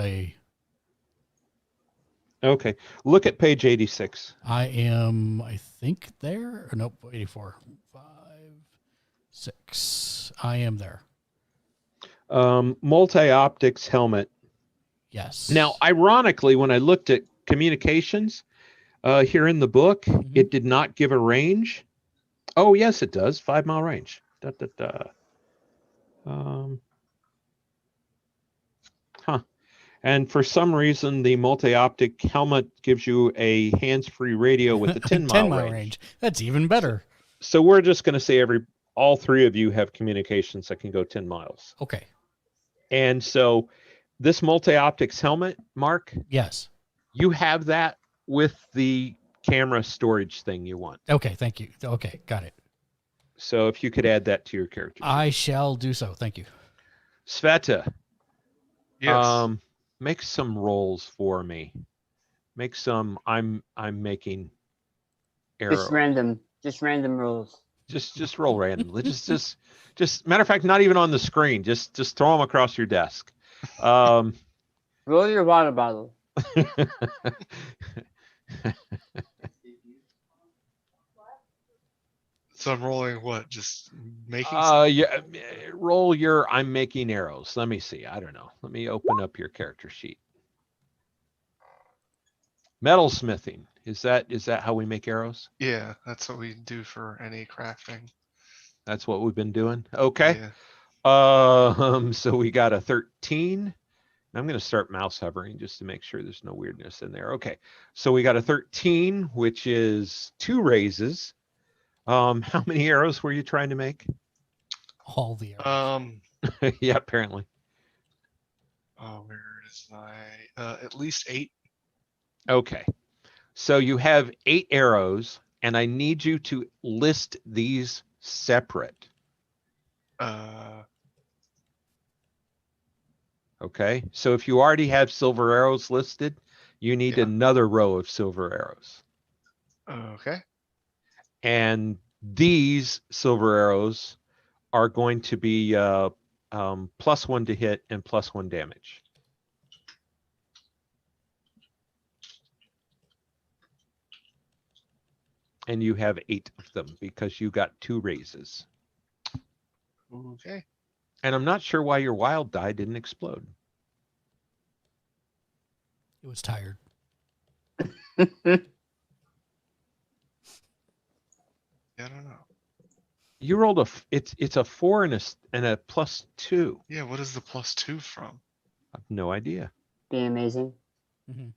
[SPEAKER 2] Okay. Look at page 86.
[SPEAKER 1] I am, I think there. Or nope, 84. 5, 6. I am there.
[SPEAKER 2] Multi-optics helmet.
[SPEAKER 1] Yes.
[SPEAKER 2] Now, ironically, when I looked at communications here in the book,
[SPEAKER 1] Mhm.
[SPEAKER 2] it did not give a range. Oh, yes, it does. 5-mile range. And for some reason, the multi-optic helmet gives you a hands-free radio with a 10-mile range.
[SPEAKER 1] That's even better.
[SPEAKER 2] So we're just going to say all three of you have communications that can go 10 miles.
[SPEAKER 1] Okay.
[SPEAKER 2] And so this multi-optics helmet, Mark,
[SPEAKER 1] Yes.
[SPEAKER 2] you have that with the camera storage thing you want.
[SPEAKER 1] Okay. Thank you. Okay. Got it.
[SPEAKER 2] So if you could add that to your character.
[SPEAKER 1] I shall do so. Thank you.
[SPEAKER 2] Sveta,
[SPEAKER 3] Yes.
[SPEAKER 2] make some rolls for me. Make some. I'm making arrow.
[SPEAKER 4] Just random rolls.
[SPEAKER 2] Just roll randomly. just matter of fact, not even on the screen. Just throw them across your desk.
[SPEAKER 4] Roll your water bottle.
[SPEAKER 3] So I'm rolling what? Just making.
[SPEAKER 2] Yeah. Roll your. I'm making arrows. Let me see. I don't know. Let me open up your character sheet. Metalsmithing. Is that how we make arrows?
[SPEAKER 3] Yeah, that's what we do for any crafting.
[SPEAKER 2] That's what we've been doing. Okay.
[SPEAKER 3] Yeah.
[SPEAKER 2] So we got a 13. I'm going to start mouse hovering just to make sure there's no weirdness in there. Okay. So we got a 13, which is 2 raises. How many arrows were you trying to make?
[SPEAKER 1] All the arrows.
[SPEAKER 2] Yeah, apparently.
[SPEAKER 3] Oh, where is my at least 8?
[SPEAKER 2] Okay. So you have 8 arrows, and I need you to list these separate. Okay. So if you already have silver arrows listed, you need
[SPEAKER 3] Yeah.
[SPEAKER 2] another row of silver arrows.
[SPEAKER 3] Okay.
[SPEAKER 2] And these silver arrows are going to be +1 to hit and +1 damage. And you have 8 of them because you got 2 raises.
[SPEAKER 3] Okay.
[SPEAKER 2] And I'm not sure why your wild die didn't explode.
[SPEAKER 1] It was tired.
[SPEAKER 3] Yeah, I don't know.
[SPEAKER 2] You rolled it's a 4 and a +2.
[SPEAKER 3] Yeah, what is the +2 from?
[SPEAKER 2] I have no idea.
[SPEAKER 4] Be amazing.
[SPEAKER 1] Mm-hmm.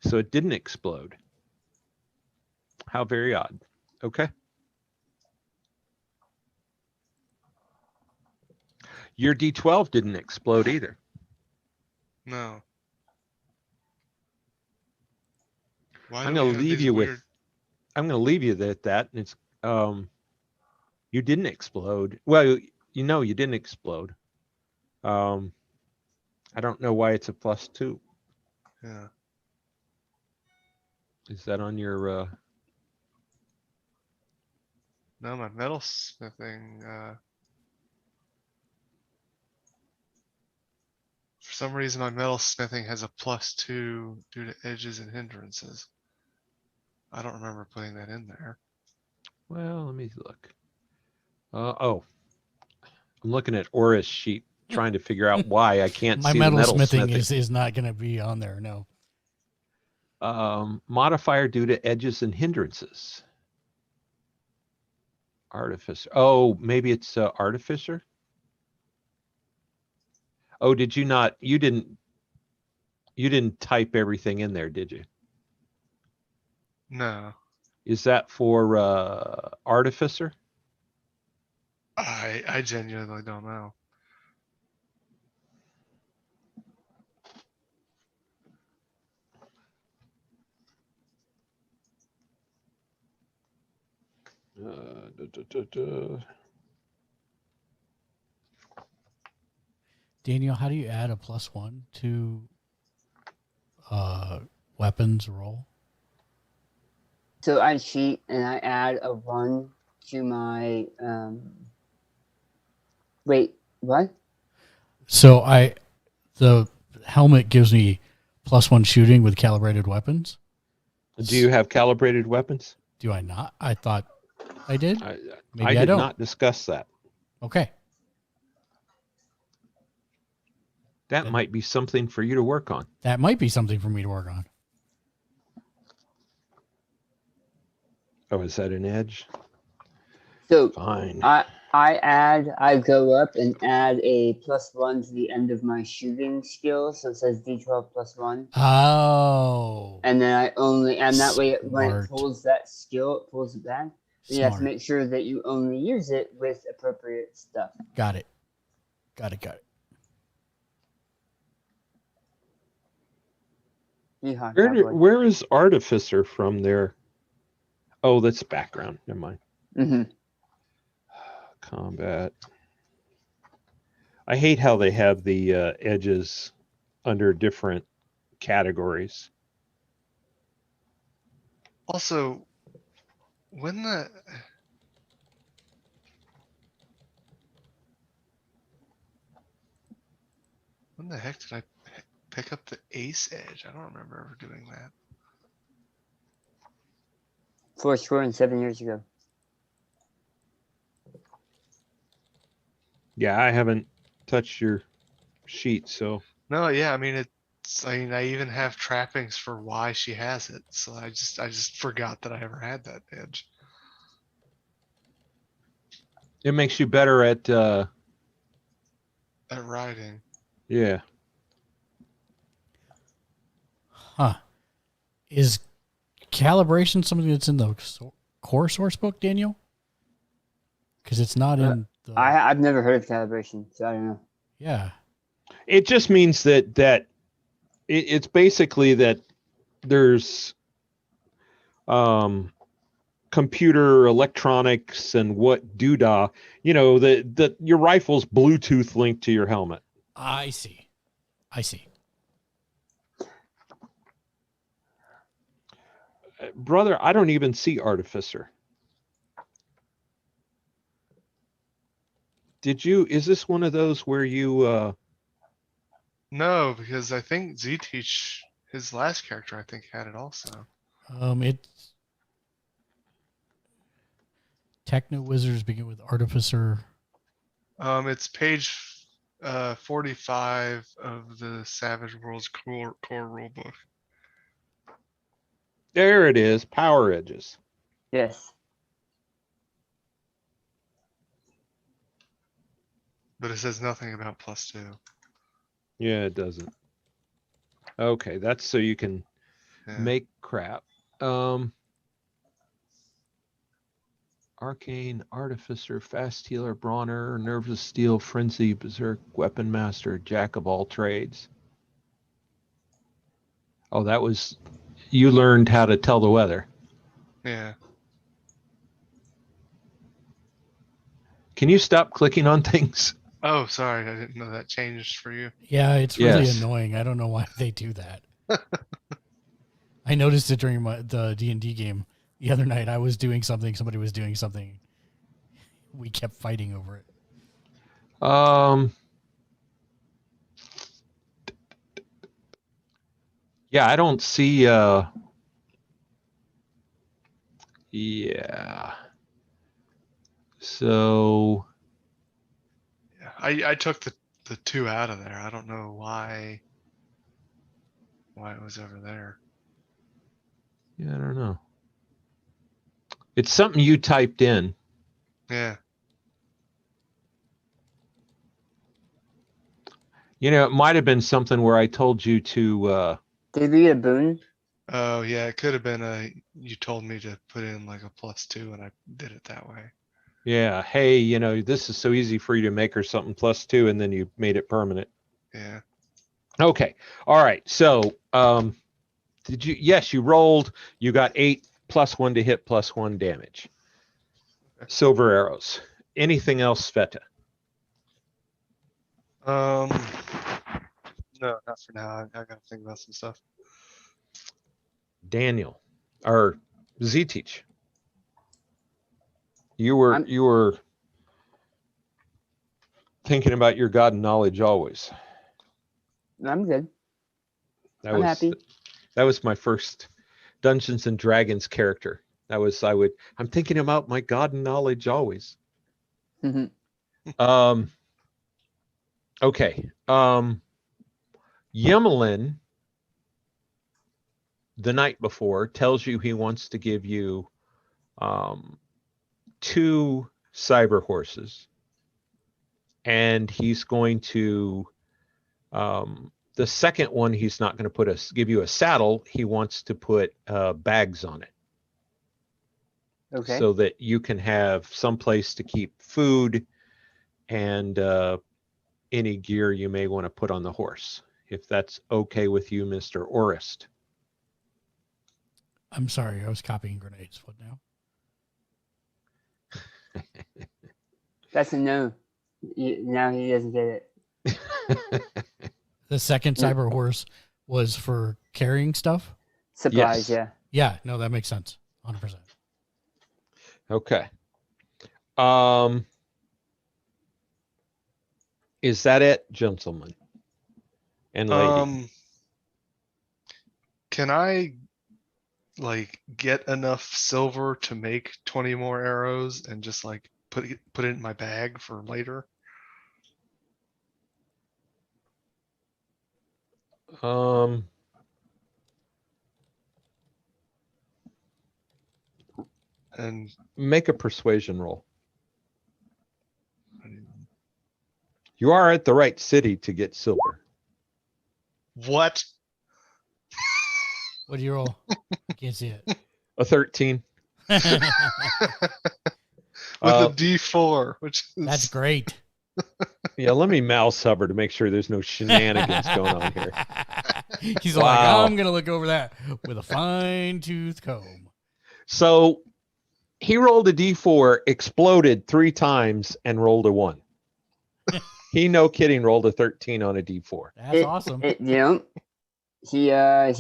[SPEAKER 2] So it didn't explode. How very odd. Okay. Your D12 didn't explode either.
[SPEAKER 3] No. Why
[SPEAKER 2] I'm
[SPEAKER 3] do
[SPEAKER 2] going
[SPEAKER 3] we
[SPEAKER 2] to
[SPEAKER 3] have
[SPEAKER 2] leave
[SPEAKER 3] these
[SPEAKER 2] you
[SPEAKER 3] weird...
[SPEAKER 2] with I'm going to leave you at that, and it's you didn't explode. Well, you know you didn't explode. I don't know why it's a +2.
[SPEAKER 3] Yeah.
[SPEAKER 2] Is that on your
[SPEAKER 3] No, my metalsmithing. For some reason, my metalsmithing has a +2 due to edges and hindrances. I don't remember putting that in there.
[SPEAKER 2] Well, let me look. Oh, I'm looking at Aura's sheet, trying to figure out why I can't
[SPEAKER 1] My
[SPEAKER 2] see the
[SPEAKER 1] metalsmithing
[SPEAKER 2] metalsmithing.
[SPEAKER 1] is not going to be on there. No.
[SPEAKER 2] Modifier due to edges and hindrances. Artificer. Oh, maybe it's Artificer. Oh, did you not? You didn't type everything in there, did you?
[SPEAKER 3] No.
[SPEAKER 2] Is that for Artificer?
[SPEAKER 3] I genuinely don't know.
[SPEAKER 1] Daniel, how do you add a +1 to weapons roll?
[SPEAKER 4] So I cheat and I add a 1 to my wait, what?
[SPEAKER 1] So the helmet gives me +1 shooting with calibrated weapons.
[SPEAKER 2] Do you have calibrated weapons?
[SPEAKER 1] Do I not? I thought I did.
[SPEAKER 2] I
[SPEAKER 1] Maybe I
[SPEAKER 2] did
[SPEAKER 1] don't.
[SPEAKER 2] not discuss that.
[SPEAKER 1] Okay.
[SPEAKER 2] That
[SPEAKER 1] Then-
[SPEAKER 2] might be something for you to work on.
[SPEAKER 1] That might be something for me to work on.
[SPEAKER 2] Oh, is that an edge?
[SPEAKER 4] So
[SPEAKER 2] Fine.
[SPEAKER 4] I go up and add a +1 to the end of my shooting skill, so it says D12 +1.
[SPEAKER 1] Oh.
[SPEAKER 4] And then and that way when it
[SPEAKER 1] Smart.
[SPEAKER 4] pulls that skill, it pulls it back. And you have to
[SPEAKER 1] Smart.
[SPEAKER 4] make sure that you only use it with appropriate stuff.
[SPEAKER 1] Got it. Got it.
[SPEAKER 4] Yeehaw, cowboy.
[SPEAKER 2] Where is Artificer from there? Oh, that's background. Never mind.
[SPEAKER 4] Mm-hmm.
[SPEAKER 2] Combat. I hate how they have the edges under different categories.
[SPEAKER 3] Also, when the heck did I pick up the ace edge? I don't remember ever doing that.
[SPEAKER 4] 7 years ago.
[SPEAKER 2] Yeah, I haven't touched your sheet, so
[SPEAKER 3] No, yeah, I mean I even have trappings for why she has it. So I just forgot that I ever had that edge.
[SPEAKER 2] It makes you better at
[SPEAKER 3] At riding.
[SPEAKER 2] yeah.
[SPEAKER 1] Huh. Is calibration something that's in the core source book, Daniel? Because it's not in the.
[SPEAKER 4] I've never heard of calibration, so I don't know.
[SPEAKER 1] Yeah.
[SPEAKER 2] It just means that it's basically that there's computer electronics and what doodah, that your rifle's Bluetooth linked to your helmet.
[SPEAKER 1] I see.
[SPEAKER 2] Brother, I don't even see Artificer. Is this one of those where you
[SPEAKER 3] No, because I think Z Teach, his last character, I think had it also.
[SPEAKER 1] It's Techno Wizards begin with Artificer.
[SPEAKER 3] It's page 45 of the Savage Worlds core rulebook.
[SPEAKER 2] there it is, power edges.
[SPEAKER 4] Yes.
[SPEAKER 3] But it says nothing about +2.
[SPEAKER 2] Yeah, it doesn't. Okay, that's so you can
[SPEAKER 3] Yeah.
[SPEAKER 2] make crap. Arcane, Artificer, Fast Healer, Brawner, Nervous Steel, Frenzy, Berserk, Weapon Master, Jack of all trades. Oh, that was, you learned how to tell the weather.
[SPEAKER 3] Yeah.
[SPEAKER 2] Can you stop clicking on things?
[SPEAKER 3] Oh, sorry, I didn't know that changed for you.
[SPEAKER 1] Yeah, it's really
[SPEAKER 2] Yes.
[SPEAKER 1] annoying. I don't know why they do that. I noticed it during the D&D game the other night. I was doing something, somebody was doing something. We kept fighting over it.
[SPEAKER 2] Yeah, I don't see yeah. So
[SPEAKER 3] Yeah, I took the 2 out of there. I don't know why it was over there.
[SPEAKER 2] yeah, I don't know. It's something you typed in.
[SPEAKER 3] Yeah.
[SPEAKER 2] It might have been something where I told you to
[SPEAKER 4] Did we get a boon?
[SPEAKER 3] Oh, yeah, it could have been you told me to put in like a +2 and I did it that way.
[SPEAKER 2] yeah, hey, this is so easy for you to make her something +2, and then you made it permanent.
[SPEAKER 3] Yeah.
[SPEAKER 2] Okay. All right. So yes, you rolled, you got 8 +1 to hit +1 damage. Silver arrows. Anything else, Sveta?
[SPEAKER 3] No, not for now. I gotta think about some stuff.
[SPEAKER 2] Daniel or Z Teach. You were thinking about your God and knowledge always.
[SPEAKER 4] I'm good.
[SPEAKER 2] I'm
[SPEAKER 4] happy.
[SPEAKER 2] That was my first Dungeons and Dragons character. I'm thinking about my God and knowledge always.
[SPEAKER 4] Mhm.
[SPEAKER 2] Okay. Yemelin, the night before, tells you he wants to give you 2 cyber horses, and he's going to the second one, he's not going to give you a saddle. He wants to put bags on it.
[SPEAKER 4] Okay.
[SPEAKER 2] So that you can have some place to keep food and any gear you may want to put on the horse, if that's okay with you, Mr. Orist.
[SPEAKER 1] I'm sorry, I was copying grenades. What now?
[SPEAKER 4] That's a no. Now he doesn't get it.
[SPEAKER 1] The second cyber horse was for carrying stuff?
[SPEAKER 4] Supplies,
[SPEAKER 2] Yes.
[SPEAKER 4] yeah.
[SPEAKER 1] Yeah, no, that makes sense. 100%.
[SPEAKER 2] Okay. Is that it, gentlemen and lady?
[SPEAKER 3] Can I like get enough silver to make 20 more arrows and just like put it in my bag for later?
[SPEAKER 2] Um,
[SPEAKER 3] And
[SPEAKER 2] make a persuasion roll. You are at the right city to get silver.
[SPEAKER 3] what?
[SPEAKER 1] What do you roll? I can't see it.
[SPEAKER 2] A 13.
[SPEAKER 3] With
[SPEAKER 2] Uh,
[SPEAKER 3] a D4, which is
[SPEAKER 1] That's great.
[SPEAKER 2] Yeah, let me mouse hover to make sure there's no shenanigans going on here.
[SPEAKER 1] He's like,
[SPEAKER 2] Wow.
[SPEAKER 1] I'm gonna look over that with a fine tooth comb.
[SPEAKER 2] So he rolled a D4, exploded 3 times, and rolled a 1. He, no kidding, rolled a 13 on a D4.
[SPEAKER 1] That's awesome.
[SPEAKER 4] He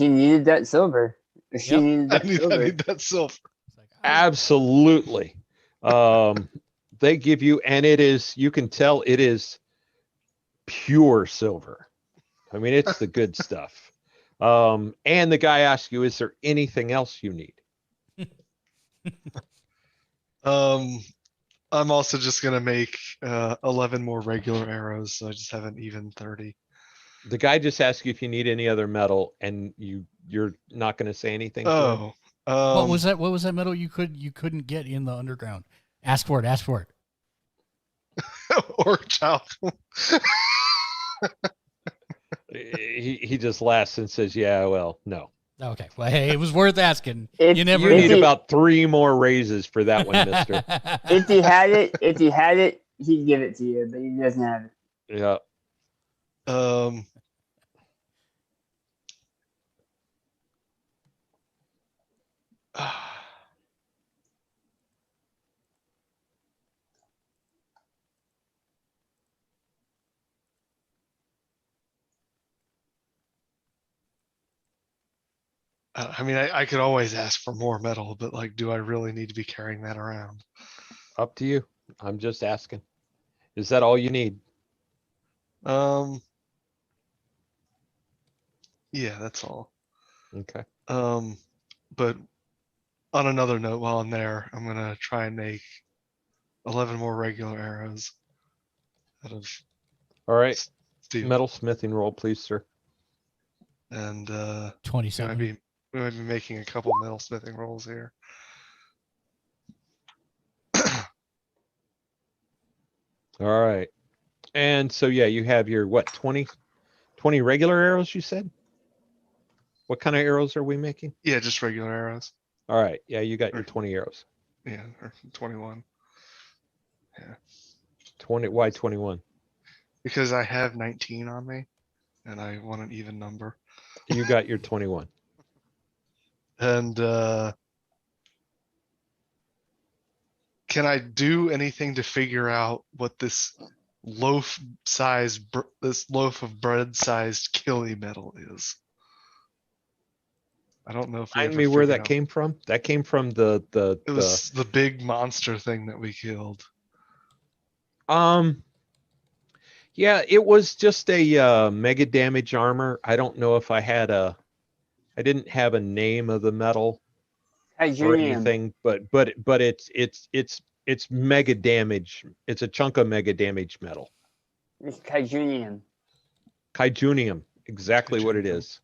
[SPEAKER 4] needed that silver. Or she
[SPEAKER 1] Yep.
[SPEAKER 4] needed
[SPEAKER 3] I
[SPEAKER 4] that
[SPEAKER 3] need
[SPEAKER 4] silver.
[SPEAKER 3] that silver.
[SPEAKER 1] It's like,
[SPEAKER 2] Absolutely. They give you, and it is, you can tell it is pure silver. I mean, it's the good stuff. And the guy asks you, is there anything else you need?
[SPEAKER 3] I'm also just gonna make 11 more regular arrows, so I just have an even 30.
[SPEAKER 2] The guy just asks you if you need any other metal, and you're not going to say anything. To him?
[SPEAKER 3] Oh,
[SPEAKER 1] what was that? What was that metal you couldn't get in the underground? Ask for it. Ask for it.
[SPEAKER 3] or child.
[SPEAKER 2] He just laughs and says, "Yeah, well, no.
[SPEAKER 1] Okay. Well, hey, it was worth asking.
[SPEAKER 4] If-
[SPEAKER 1] You never
[SPEAKER 2] You
[SPEAKER 4] If
[SPEAKER 2] need
[SPEAKER 4] he-
[SPEAKER 2] about 3 more raises for that one, Mister."
[SPEAKER 4] If he had it, he'd give it to you, but he doesn't have it.
[SPEAKER 2] Yeah.
[SPEAKER 3] I mean, I could always ask for more metal, but like, do I really need to be carrying that around?
[SPEAKER 2] Up to you. I'm just asking. Is that all you need?
[SPEAKER 3] Yeah, that's all.
[SPEAKER 2] Okay.
[SPEAKER 3] But on another note, while I'm there, I'm gonna try and make 11 more regular arrows out of
[SPEAKER 2] All right.
[SPEAKER 3] steel.
[SPEAKER 2] Metal smithing roll, please, sir.
[SPEAKER 3] And we might
[SPEAKER 1] 27.
[SPEAKER 3] be making a couple metal smithing rolls here.
[SPEAKER 2] All right. And so, yeah, you have your, what, 20 regular arrows, you said? What kind of arrows are we making?
[SPEAKER 3] Yeah, just regular arrows.
[SPEAKER 2] All right. Yeah, you got your 20 arrows.
[SPEAKER 3] Yeah, or 21.
[SPEAKER 2] 20. Why 21?
[SPEAKER 3] Because I have 19 on me, and I want an even number.
[SPEAKER 2] You got your 21.
[SPEAKER 3] And can I do anything to figure out what this loaf of bread sized killy metal is? I don't know if we
[SPEAKER 2] Remind
[SPEAKER 3] ever
[SPEAKER 2] me where
[SPEAKER 3] figured
[SPEAKER 2] that
[SPEAKER 3] out.
[SPEAKER 2] came from. That came from the
[SPEAKER 3] It was the big monster thing that we killed.
[SPEAKER 2] Yeah, it was just a mega damage armor. I don't know if I didn't have a name of the metal or
[SPEAKER 4] Hydronium.
[SPEAKER 2] anything, but it's mega damage. It's a chunk of mega damage metal.
[SPEAKER 4] It's hydronium.
[SPEAKER 2] Kaijunium, exactly what it
[SPEAKER 3] Kaijunium.
[SPEAKER 2] is.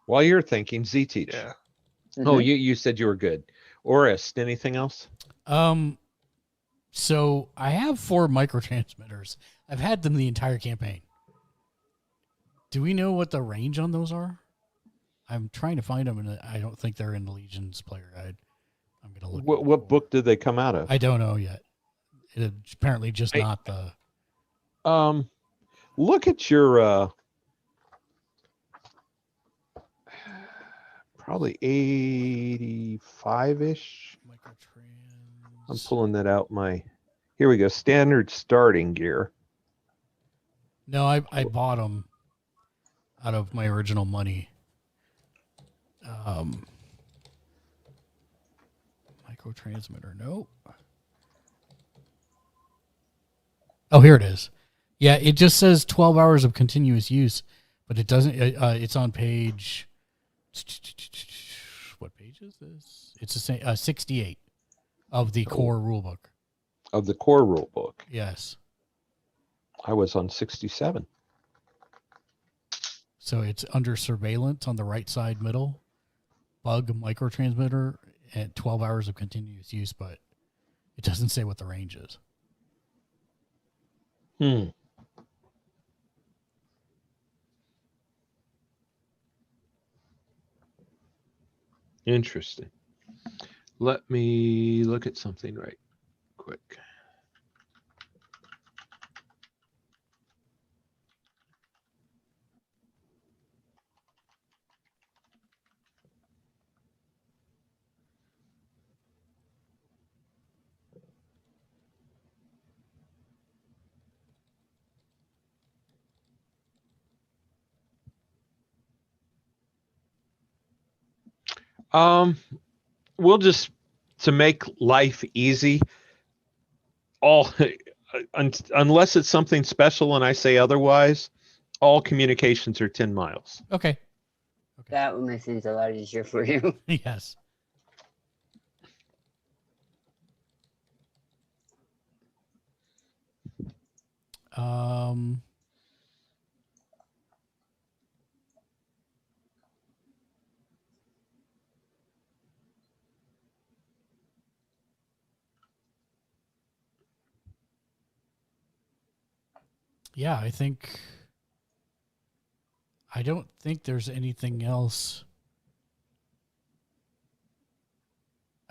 [SPEAKER 2] While you're thinking, Z-Teach.
[SPEAKER 3] Yeah.
[SPEAKER 2] Oh,
[SPEAKER 4] Mhm.
[SPEAKER 2] you said you were good. Orist, anything else?
[SPEAKER 1] So I have 4 microtransmitters. I've had them the entire campaign. Do we know what the range on those are? I'm trying to find them, and I don't think they're in the Legion's player guide. I'm gonna look.
[SPEAKER 2] What book did they come out of?
[SPEAKER 1] I don't know yet. It's apparently just not the.
[SPEAKER 2] Look at your probably 85-ish.
[SPEAKER 1] Microtrans.
[SPEAKER 2] I'm pulling that out. Here we go. Standard starting gear.
[SPEAKER 1] No, I bought them out of my original money. Microtransmitter. Nope. Oh, here it is. Yeah, it just says 12 hours of continuous use, but it doesn't. It's on page What page is this? It's the same 68 of the core rulebook.
[SPEAKER 2] Of the core rule book.
[SPEAKER 1] Yes.
[SPEAKER 2] I was on 67.
[SPEAKER 1] So it's under surveillance on the right side middle, bug microtransmitter, and 12 hours of continuous use, but it doesn't say what the range is.
[SPEAKER 2] Interesting. Let me look at something right quick. We'll just, to make life easy, unless it's something special and I say otherwise, all communications are 10 miles.
[SPEAKER 1] Okay.
[SPEAKER 4] That will make things a lot easier for you.
[SPEAKER 1] Yes. Yeah, I don't think there's anything else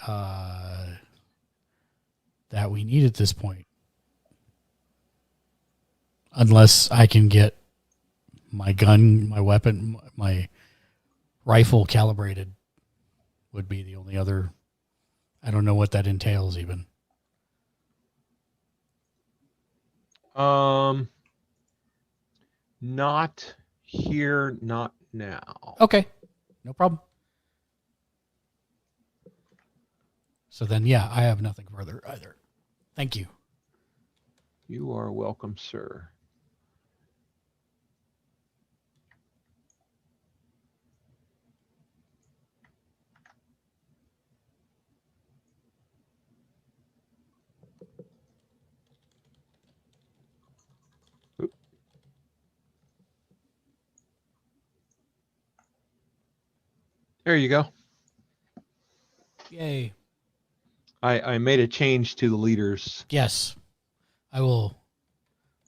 [SPEAKER 1] that we need at this point. Unless I can get my gun, my weapon, my rifle calibrated would be the only other. I don't know what that entails even.
[SPEAKER 2] Not here, not now.
[SPEAKER 1] Okay. No problem. So then, yeah, I have nothing further either. Thank you.
[SPEAKER 2] You are welcome, sir. There you go.
[SPEAKER 1] Yay.
[SPEAKER 2] I made a change to the leaders.
[SPEAKER 1] Yes. You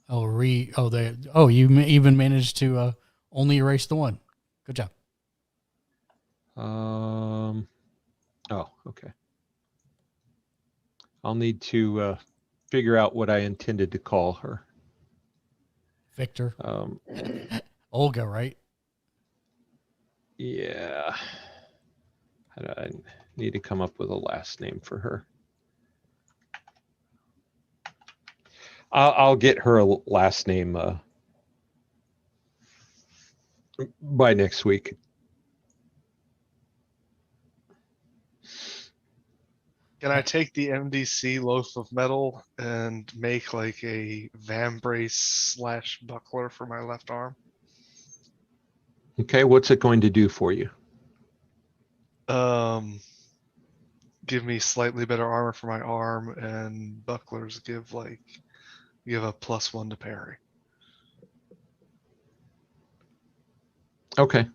[SPEAKER 1] even managed to only erase the one. Good job.
[SPEAKER 2] Oh, okay. I'll need to figure out what I intended to call her.
[SPEAKER 1] Victor. Olga, right?
[SPEAKER 2] Yeah. I need to come up with a last name for her. I'll get her a last name by next week.
[SPEAKER 3] Can I take the MDC loaf of metal and make like a vambrace / buckler for my left arm?
[SPEAKER 2] Okay, what's it going to do for you?
[SPEAKER 3] Give me slightly better armor for my arm, and bucklers give a +1 to parry.
[SPEAKER 2] Okay.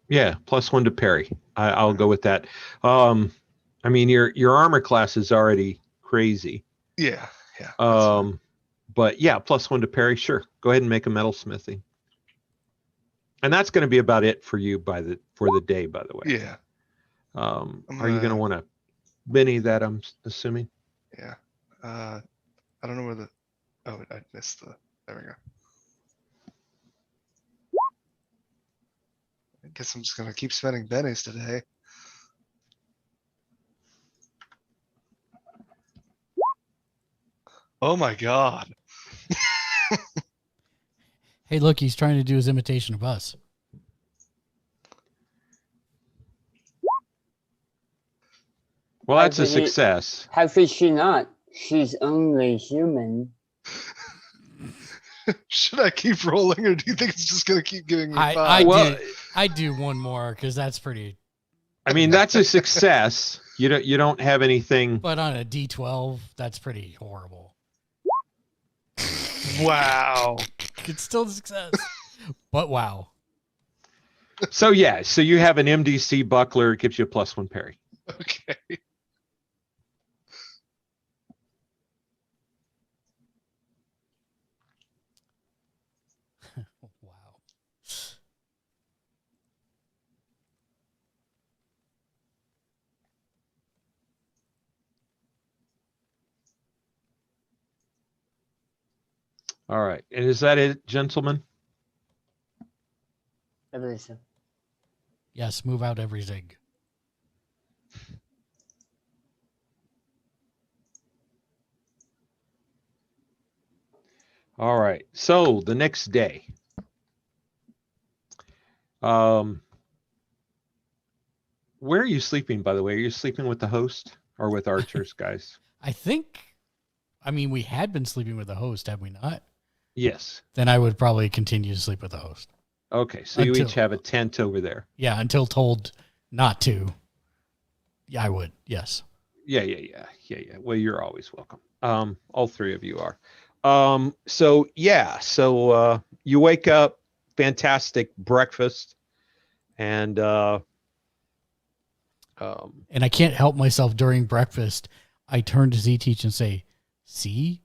[SPEAKER 2] Yeah, +1 to parry. I'll go with that. I mean, your armor class is already crazy.
[SPEAKER 3] Yeah.
[SPEAKER 2] But yeah, +1 to parry. Sure. Go ahead and make a metalsmithing. And that's going to be about it for you for the day, by the way.
[SPEAKER 3] Yeah.
[SPEAKER 2] Are you going to want to Benny that, I'm assuming?
[SPEAKER 3] Yeah. I don't know where I missed there we go. I guess I'm just going to keep spending bennies today. Oh my God.
[SPEAKER 1] Hey, look, he's trying to do his imitation of us.
[SPEAKER 2] Well, that's a success.
[SPEAKER 4] How could she not? She's only human.
[SPEAKER 3] Should I keep rolling, or do you think it's just going to keep giving me
[SPEAKER 1] I
[SPEAKER 3] five?
[SPEAKER 2] Well,
[SPEAKER 1] I do one more because that's pretty.
[SPEAKER 2] I mean, that's a success. You don't have anything.
[SPEAKER 1] But on a D12, that's pretty horrible.
[SPEAKER 3] Wow.
[SPEAKER 1] It's still a success, but wow.
[SPEAKER 2] So yeah, so you have an MDC buckler, it gives you a +1 parry.
[SPEAKER 3] Okay.
[SPEAKER 1] Wow.
[SPEAKER 2] All right, and is that it, gentlemen?
[SPEAKER 4] I believe so.
[SPEAKER 1] Yes, move out every zig.
[SPEAKER 2] All right. So the next day, where are you sleeping, by the way? Are you sleeping with the host or with Archer's guys?
[SPEAKER 1] I mean, we had been sleeping with the host, had we not?
[SPEAKER 2] Yes.
[SPEAKER 1] Then I would probably continue to sleep with the host.
[SPEAKER 2] Okay, so you each have a tent over there.
[SPEAKER 1] Yeah, until told not to. Yeah, I would. Yes.
[SPEAKER 2] Yeah. Well, you're always welcome. All three of you are. So you wake up, fantastic breakfast, and
[SPEAKER 1] And I can't help myself during breakfast. I turn to Z-Teach and say, "See?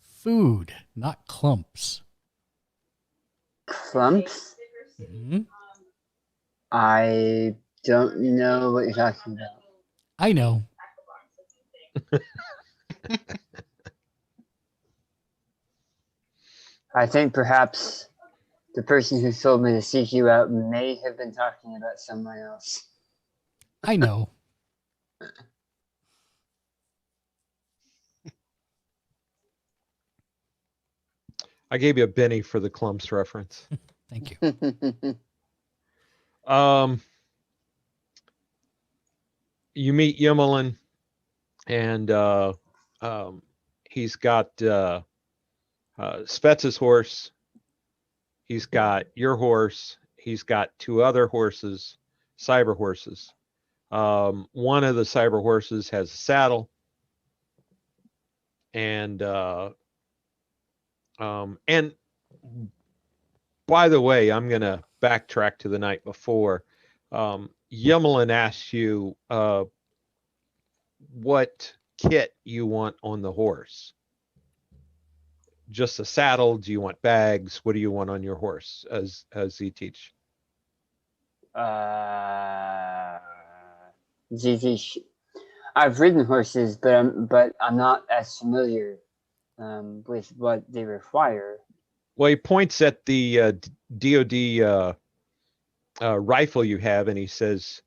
[SPEAKER 1] Food, not clumps."
[SPEAKER 4] Clumps?
[SPEAKER 1] Mhm.
[SPEAKER 4] I don't know what you're talking about.
[SPEAKER 1] I know.
[SPEAKER 4] I think perhaps the person who told me to seek you out may have been talking about someone else.
[SPEAKER 1] I know.
[SPEAKER 2] I gave you a Benny for the clumps reference.
[SPEAKER 1] Thank you.
[SPEAKER 2] You meet Yemelin, and he's got Svetz's horse. He's got your horse. He's got two other horses, cyber horses. One of the cyber horses has a saddle, and by the way, I'm gonna backtrack to the night before. Yemelin asks you what kit you want on the horse. Just a saddle? Do you want bags? What do you want on your horse as he teach?
[SPEAKER 4] ZZ. I've ridden horses, but I'm not as familiar with what they require.
[SPEAKER 2] Well, he points at the DoD rifle you have, and he says,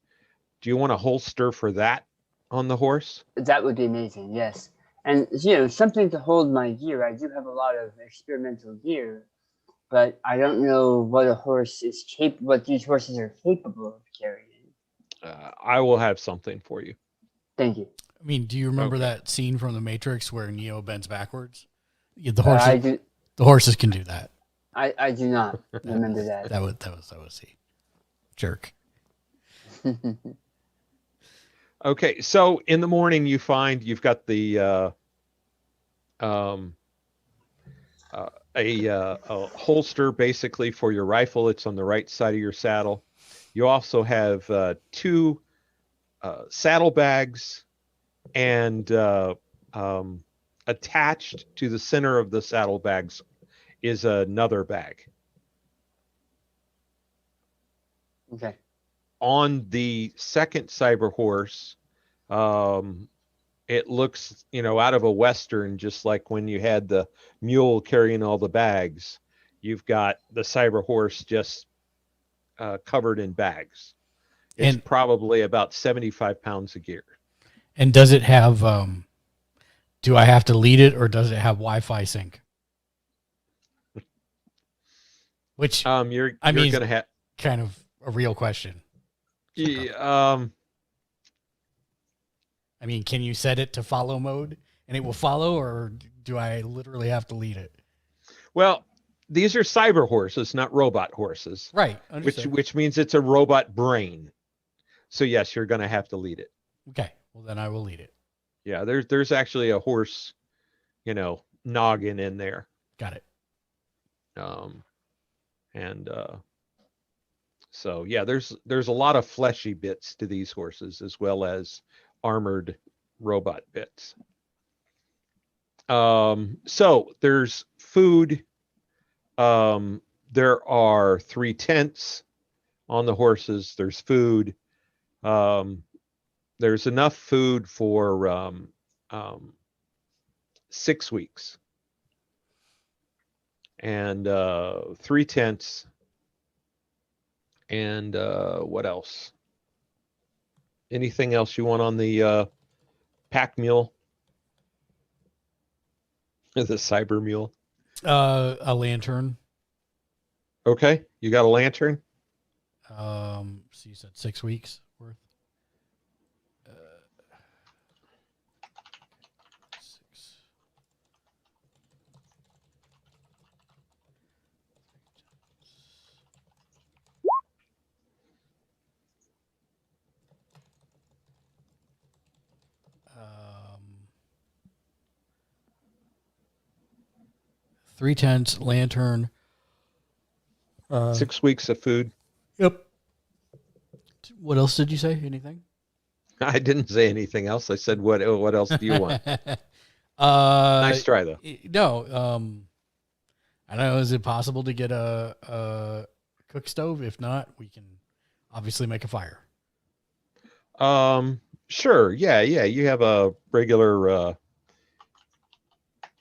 [SPEAKER 2] "Do you want a holster for that on the horse?"
[SPEAKER 4] That would be amazing, yes. And something to hold my gear. I do have a lot of experimental gear, but I don't know what what these horses are capable of carrying.
[SPEAKER 2] I will have something for you.
[SPEAKER 4] Thank you.
[SPEAKER 1] I mean, do you remember
[SPEAKER 2] Okay.
[SPEAKER 1] that scene from The Matrix where Neo bends backwards? Yeah,
[SPEAKER 4] I
[SPEAKER 1] the horses can do that.
[SPEAKER 4] I do not remember that.
[SPEAKER 1] That was he. Jerk.
[SPEAKER 2] Okay, so in the morning you find you've got the a holster basically for your rifle. It's on the right side of your saddle. You also have two saddlebags, and attached to the center of the saddlebags is another bag.
[SPEAKER 4] Okay.
[SPEAKER 2] On the second cyber horse, it looks, out of a Western, just like when you had the mule carrying all the bags. You've got the cyber horse just covered in bags. It's probably about 75 pounds of gear.
[SPEAKER 1] And does it have, do I have to lead it, or does it have Wi-Fi sync? Which,
[SPEAKER 2] you're
[SPEAKER 1] I mean,
[SPEAKER 2] going to have
[SPEAKER 1] kind of a real question.
[SPEAKER 2] Yeah,
[SPEAKER 1] I mean, can you set it to follow mode and it will follow, or do I literally have to lead it?
[SPEAKER 2] well, these are cyber horses, not robot horses,
[SPEAKER 1] Right.
[SPEAKER 2] which
[SPEAKER 1] Understood.
[SPEAKER 2] means it's a robot brain. So yes, you're going to have to lead it.
[SPEAKER 1] Okay. Well, then I will lead it.
[SPEAKER 2] Yeah, there's actually a horse, noggin in there.
[SPEAKER 1] Got it.
[SPEAKER 2] And so yeah, there's a lot of fleshy bits to these horses as well as armored robot bits. So there's food. There are 3 tents on the horses. There's food. There's enough food for 6 weeks. And 3 tents. And what else? Anything else you want on the pack mule? The cyber mule?
[SPEAKER 1] A lantern.
[SPEAKER 2] Okay, you got a lantern?
[SPEAKER 1] So you said 6 weeks worth. 6. Um, 3 tents, lantern.
[SPEAKER 2] 6 weeks of food.
[SPEAKER 1] Yep. What else did you say? Anything?
[SPEAKER 2] I didn't say anything else. I said, what else do you want?
[SPEAKER 1] Nice
[SPEAKER 2] Nice try, though.
[SPEAKER 1] No. I don't know. Is it possible to get a cook stove? If not, we can obviously make a fire.
[SPEAKER 2] Sure. Yeah. You have a regular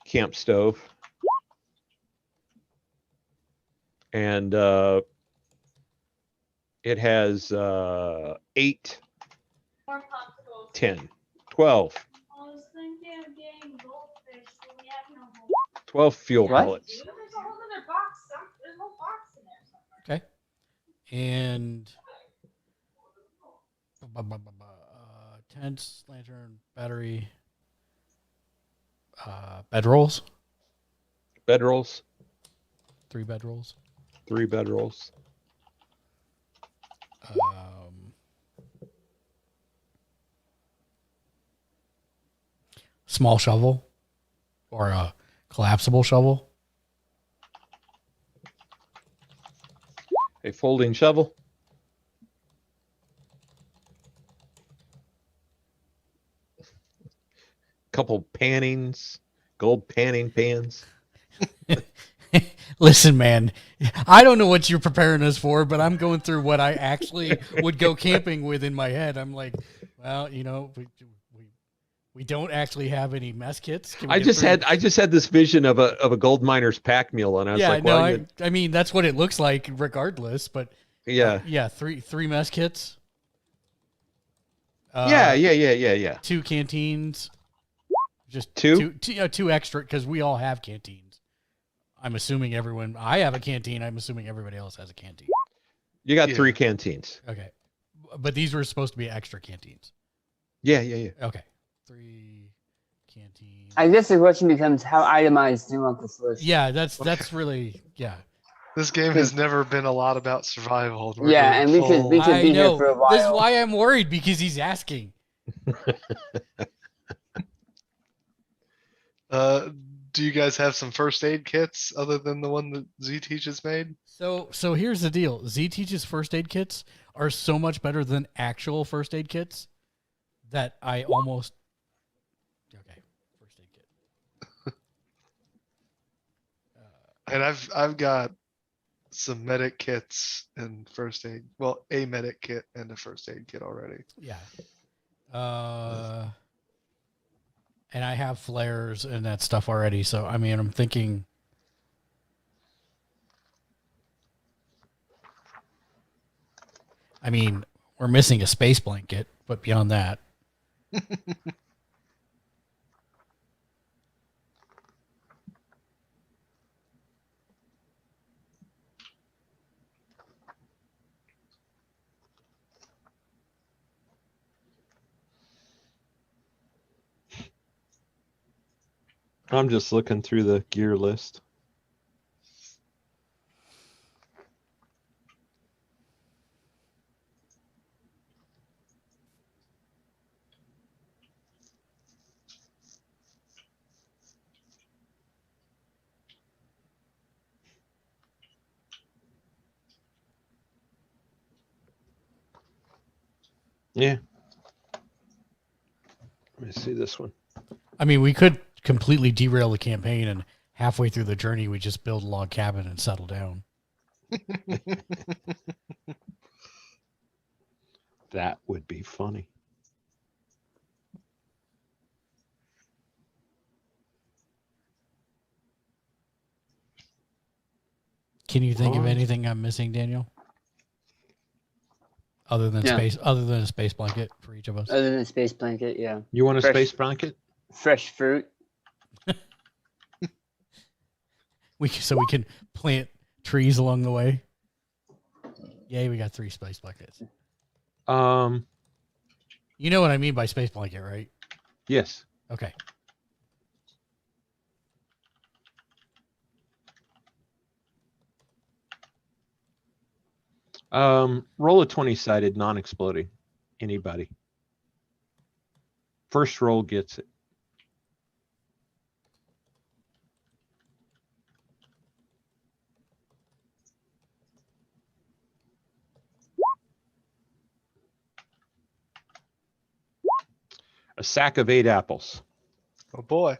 [SPEAKER 2] camp stove. And it has 8,
[SPEAKER 5] More popsicles.
[SPEAKER 2] 10, 12,
[SPEAKER 5] I was thinking of getting goldfish, but we have no gold.
[SPEAKER 2] 12 fuel
[SPEAKER 4] What?
[SPEAKER 2] pellets.
[SPEAKER 5] There's a whole other box. There's a whole box in there somewhere.
[SPEAKER 1] Okay. And tents, lantern, battery, bedrolls.
[SPEAKER 2] Bedrolls,
[SPEAKER 1] 3 bedrolls.
[SPEAKER 2] 3 bedrolls.
[SPEAKER 1] Small shovel or a collapsible shovel.
[SPEAKER 2] A folding shovel. Couple pannings, gold panning pans.
[SPEAKER 1] Listen, man, I don't know what you're preparing us for, but I'm going through what I actually would go camping with in my head. I'm like, well, we don't actually have any mess kits. Can we
[SPEAKER 2] I
[SPEAKER 1] get
[SPEAKER 2] just
[SPEAKER 1] through-
[SPEAKER 2] had this vision of a gold miner's pack mule, and I was like, well,
[SPEAKER 1] I mean that's what it looks like, regardless. But
[SPEAKER 2] yeah,
[SPEAKER 1] three mess kits.
[SPEAKER 2] Yeah.
[SPEAKER 1] 2 canteens. Just
[SPEAKER 2] 2?
[SPEAKER 1] two extra because we all have canteens. I'm assuming I have a canteen. I'm assuming everybody else has a canteen.
[SPEAKER 2] You got
[SPEAKER 3] Yeah.
[SPEAKER 2] 3 canteens.
[SPEAKER 1] Okay. But these were supposed to be extra canteens.
[SPEAKER 2] Yeah.
[SPEAKER 1] Okay. 3 canteens.
[SPEAKER 4] I guess the question becomes how itemized do you want this list?
[SPEAKER 1] Yeah, that's really, yeah.
[SPEAKER 3] This game has never been a lot about survival. We're
[SPEAKER 4] Yeah,
[SPEAKER 3] going
[SPEAKER 4] and we could
[SPEAKER 1] I
[SPEAKER 4] be here
[SPEAKER 1] know.
[SPEAKER 4] for a while.
[SPEAKER 1] This is why I'm worried, because he's asking.
[SPEAKER 3] Do you guys have some first aid kits other than the one that Z Teaches made?
[SPEAKER 1] So here's the deal. Z Teach's first aid kits are so much better than actual first aid kits that I almost... Okay, first aid kit.
[SPEAKER 3] And I've got some medic kits and first aid. Well, a medic kit and a first aid kit already.
[SPEAKER 1] Yeah. And I have flares and that stuff already. So, I mean, I'm thinking... I mean, we're missing a space blanket, but beyond that...
[SPEAKER 2] I'm just looking through the gear list. Yeah. Let me see this one.
[SPEAKER 1] I mean, we could completely derail the campaign, and halfway through the journey, we just build a log cabin and settle down.
[SPEAKER 2] That would be funny.
[SPEAKER 1] Can you think of
[SPEAKER 2] Oh.
[SPEAKER 1] anything I'm missing, Daniel? Other than
[SPEAKER 4] No.
[SPEAKER 1] a space blanket for each of us.
[SPEAKER 4] Other than a space blanket, yeah.
[SPEAKER 2] You want a
[SPEAKER 4] Fresh-
[SPEAKER 2] space blanket?
[SPEAKER 4] Fresh fruit.
[SPEAKER 1] We can plant trees along the way. Yay, we got 3 space blankets. You know what I mean by space blanket, right?
[SPEAKER 2] Yes.
[SPEAKER 1] Okay.
[SPEAKER 2] Roll a 20-sided, non-exploding. Anybody. First roll gets it. A sack of 8 apples.
[SPEAKER 3] Oh boy.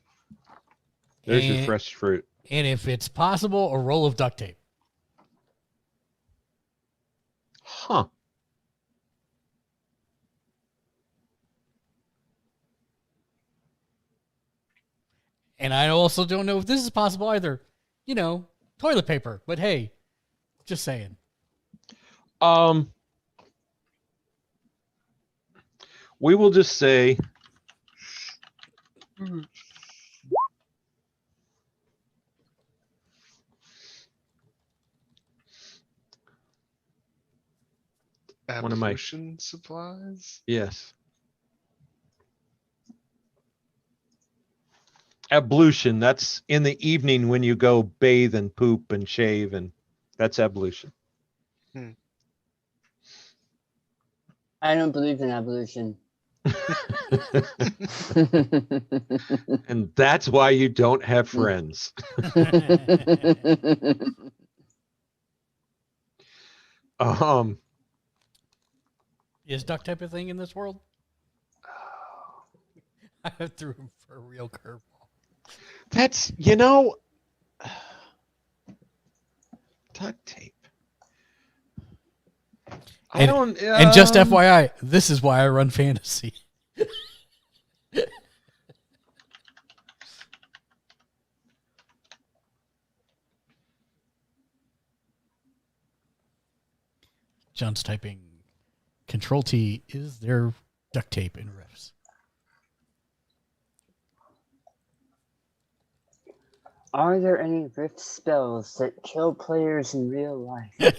[SPEAKER 2] There's your
[SPEAKER 1] And-
[SPEAKER 2] fresh fruit.
[SPEAKER 1] And if it's possible, a roll of duct tape.
[SPEAKER 2] Huh.
[SPEAKER 1] And I also don't know if this is possible either. You know, toilet paper. But hey, just saying.
[SPEAKER 2] We will just say One of my-
[SPEAKER 3] Ablution supplies.
[SPEAKER 2] yes. Ablution, that's in the evening when you go bathe and poop and shave, and that's ablution.
[SPEAKER 4] I don't believe in evolution.
[SPEAKER 2] And that's why you don't have friends.
[SPEAKER 1] Is duct tape a thing in this world? I threw him for a real curveball.
[SPEAKER 2] That's, duct tape. I don't.
[SPEAKER 1] And just FYI, this is why I run fantasy. John's typing Control T. Is there duct tape in Rifts?
[SPEAKER 4] Are there any rift spells that kill players in real life?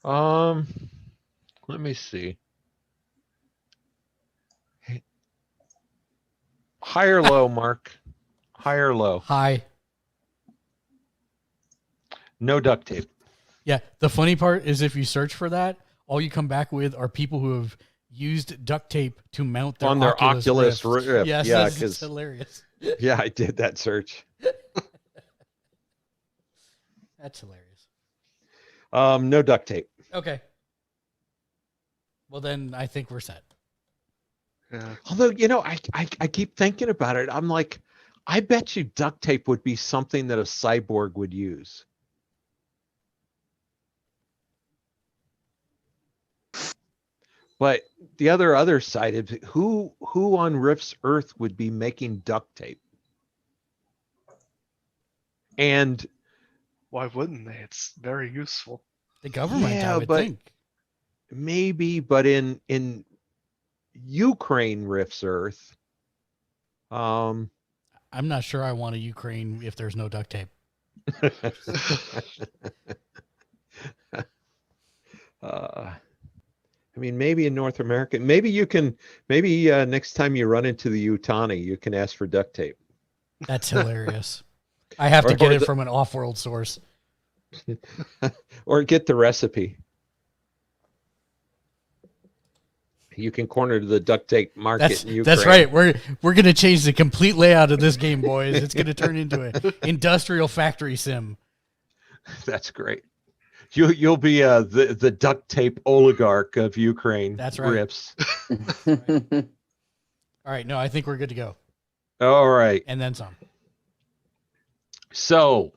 [SPEAKER 2] Let me see. High or low, Mark? High or low?
[SPEAKER 1] Hi.
[SPEAKER 2] No duct tape.
[SPEAKER 1] Yeah, the funny part is if you search for that, all you come back with are people who have used duct tape to mount their
[SPEAKER 2] On their Oculus
[SPEAKER 1] Rift.
[SPEAKER 2] Rift.
[SPEAKER 1] Yes,
[SPEAKER 2] Yeah,
[SPEAKER 1] that's
[SPEAKER 2] 'cause-
[SPEAKER 1] hilarious.
[SPEAKER 2] Yeah, I did that search.
[SPEAKER 1] That's hilarious.
[SPEAKER 2] No duct tape.
[SPEAKER 1] Okay. Well, then I think we're set.
[SPEAKER 3] Yeah.
[SPEAKER 2] Although, I keep thinking about it. I'm like, I bet you duct tape would be something that a cyborg would use. But the other side of it, who on Rift's Earth would be making duct tape? And
[SPEAKER 3] Why wouldn't they? It's very useful.
[SPEAKER 1] The government,
[SPEAKER 2] Yeah,
[SPEAKER 1] I would
[SPEAKER 2] but-
[SPEAKER 1] think.
[SPEAKER 2] maybe, but in Ukraine Rift's Earth,
[SPEAKER 1] I'm not sure I want a Ukraine if there's no duct tape.
[SPEAKER 2] I mean, maybe in North America, maybe next time you run into the Utani, you can ask for duct tape.
[SPEAKER 1] That's hilarious. I have to
[SPEAKER 2] Or
[SPEAKER 1] get it
[SPEAKER 2] the-
[SPEAKER 1] from an off-world source.
[SPEAKER 2] Or get the recipe. You can corner the duct tape market in Ukraine.
[SPEAKER 1] That's right. We're gonna change the complete layout of this game, boys. It's gonna turn into an industrial factory sim.
[SPEAKER 2] That's great. You'll be the duct tape oligarch of Ukraine.
[SPEAKER 1] That's right.
[SPEAKER 2] Rips.
[SPEAKER 1] All right, no, I think we're good to go.
[SPEAKER 2] All right.
[SPEAKER 1] And then some.
[SPEAKER 2] So,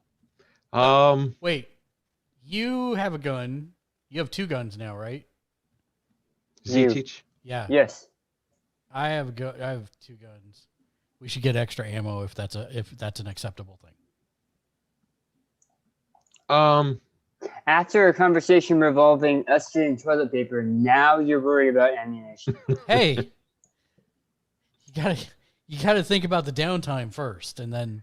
[SPEAKER 1] Wait, you have a gun. You have 2 guns now, right?
[SPEAKER 4] You.
[SPEAKER 2] Z-Teach?
[SPEAKER 1] Yeah.
[SPEAKER 4] Yes.
[SPEAKER 1] I have 2 guns. We should get extra ammo if that's an acceptable thing.
[SPEAKER 4] After a conversation revolving us getting toilet paper, now you're worried about ammunition.
[SPEAKER 1] Hey, you gotta think about the downtime first, and then.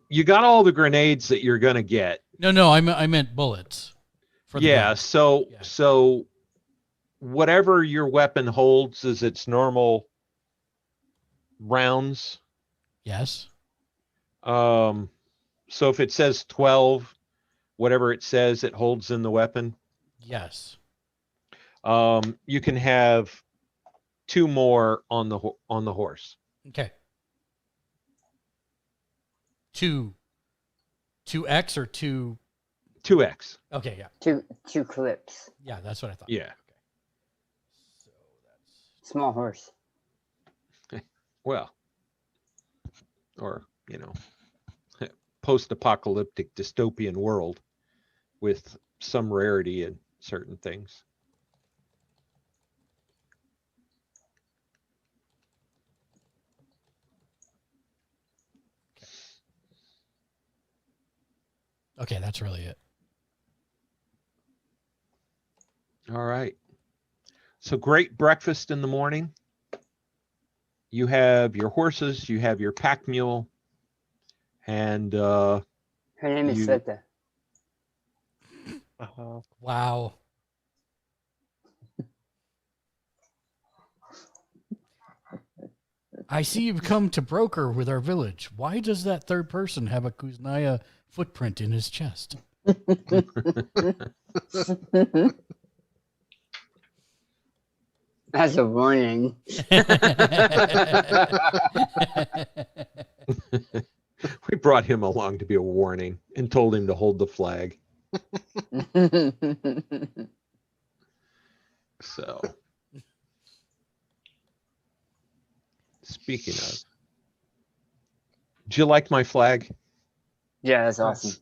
[SPEAKER 2] You got all the grenades that you're gonna get.
[SPEAKER 1] No, I meant bullets. For the gun.
[SPEAKER 2] So whatever your weapon holds is its normal rounds.
[SPEAKER 1] Yes.
[SPEAKER 2] So if it says 12, whatever it says it holds in the weapon.
[SPEAKER 1] Yes.
[SPEAKER 2] You can have 2 more on the horse.
[SPEAKER 1] Okay. 2x or 2.
[SPEAKER 2] 2x.
[SPEAKER 1] Okay, yeah.
[SPEAKER 4] Two clips.
[SPEAKER 1] Yeah, that's what I thought.
[SPEAKER 2] Yeah.
[SPEAKER 1] Okay. So that's
[SPEAKER 4] Small horse.
[SPEAKER 2] Well, or post-apocalyptic dystopian world with some rarity in certain things.
[SPEAKER 1] okay, that's really it.
[SPEAKER 2] All right. So great breakfast in the morning. You have your horses, you have your pack mule, and
[SPEAKER 4] Her name is Sveta.
[SPEAKER 1] Wow. I see you've come to broker with our village. Why does that third person have a Kuznaya footprint in his chest?
[SPEAKER 4] As a warning.
[SPEAKER 2] we brought him along to be a warning and told him to hold the flag. So, speaking of, do you like my flag?
[SPEAKER 4] Yeah, that's awesome.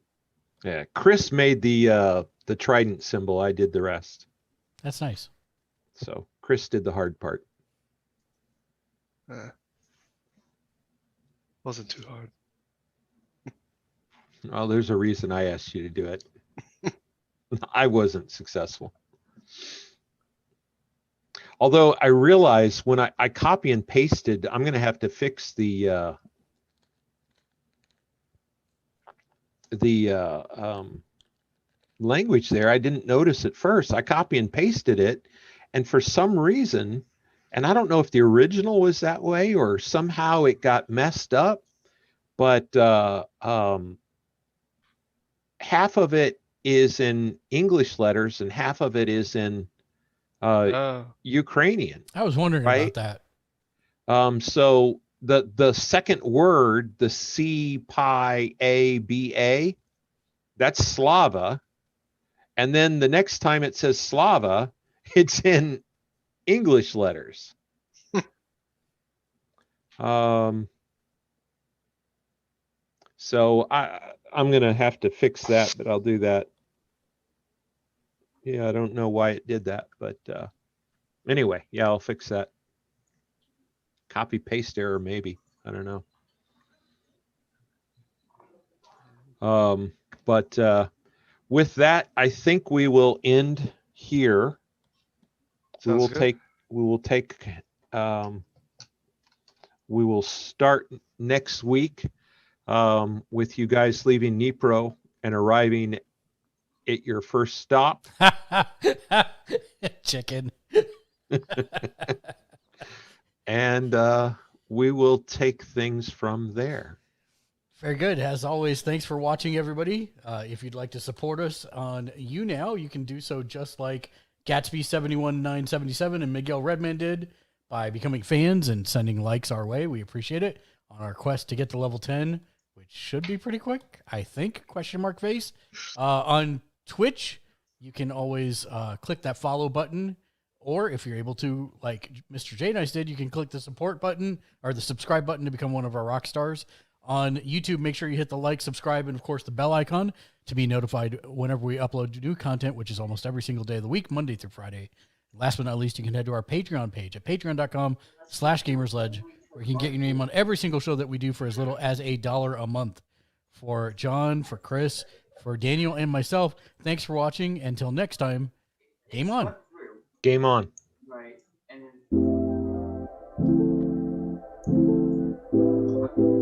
[SPEAKER 2] Yeah, Chris made the trident symbol. I did the rest.
[SPEAKER 1] That's nice.
[SPEAKER 2] So Chris did the hard part.
[SPEAKER 3] Wasn't too hard.
[SPEAKER 2] Oh, there's a reason I asked you to do it. I wasn't successful. Although I realized when I copy and pasted, I'm going to have to fix the language there. I didn't notice at first. I copy and pasted it, and for some reason, and I don't know if the original was that way or somehow it got messed up, but half of it is in English letters and half of it is in Ukrainian.
[SPEAKER 1] I was wondering
[SPEAKER 2] right?
[SPEAKER 1] about that.
[SPEAKER 2] So the second word, the C-Pi-A-B-A, that's Slava. And then the next time it says Slava, it's in English letters. So I'm going to have to fix that, but I'll do that. Yeah, I don't know why it did that, but anyway, yeah, I'll fix that. Copy paste error, maybe. I don't know. But with that, I think we will end here. We will start next week with you guys leaving Dnipro and arriving at your first stop.
[SPEAKER 1] Chicken.
[SPEAKER 2] And we will take things from there.
[SPEAKER 1] Very good. As always, thanks for watching, everybody. If you'd like to support us on YouNow, you can do so just like Gatsby71977 and Miguel Redman did by becoming fans and sending likes our way. We appreciate it on our quest to get to level 10, which should be pretty quick, I think, ? Face. On Twitch, you can always click that follow button. Or if you're able to, like Mr. J Nice did, you can click the support button or the subscribe button to become one of our rock stars. On YouTube, make sure you hit the like, subscribe, and of course the bell icon to be notified whenever we upload new content, which is almost every single day of the week, Monday through Friday. Last but not least, you can head to our Patreon page at patreon.com/gamersledge, where you can get your name on every single show that we do for as little as $1 a month. For John, for Chris, for Daniel, and myself, thanks for watching. Until next time, game on.
[SPEAKER 2] Game on.
[SPEAKER 4] Right. And then...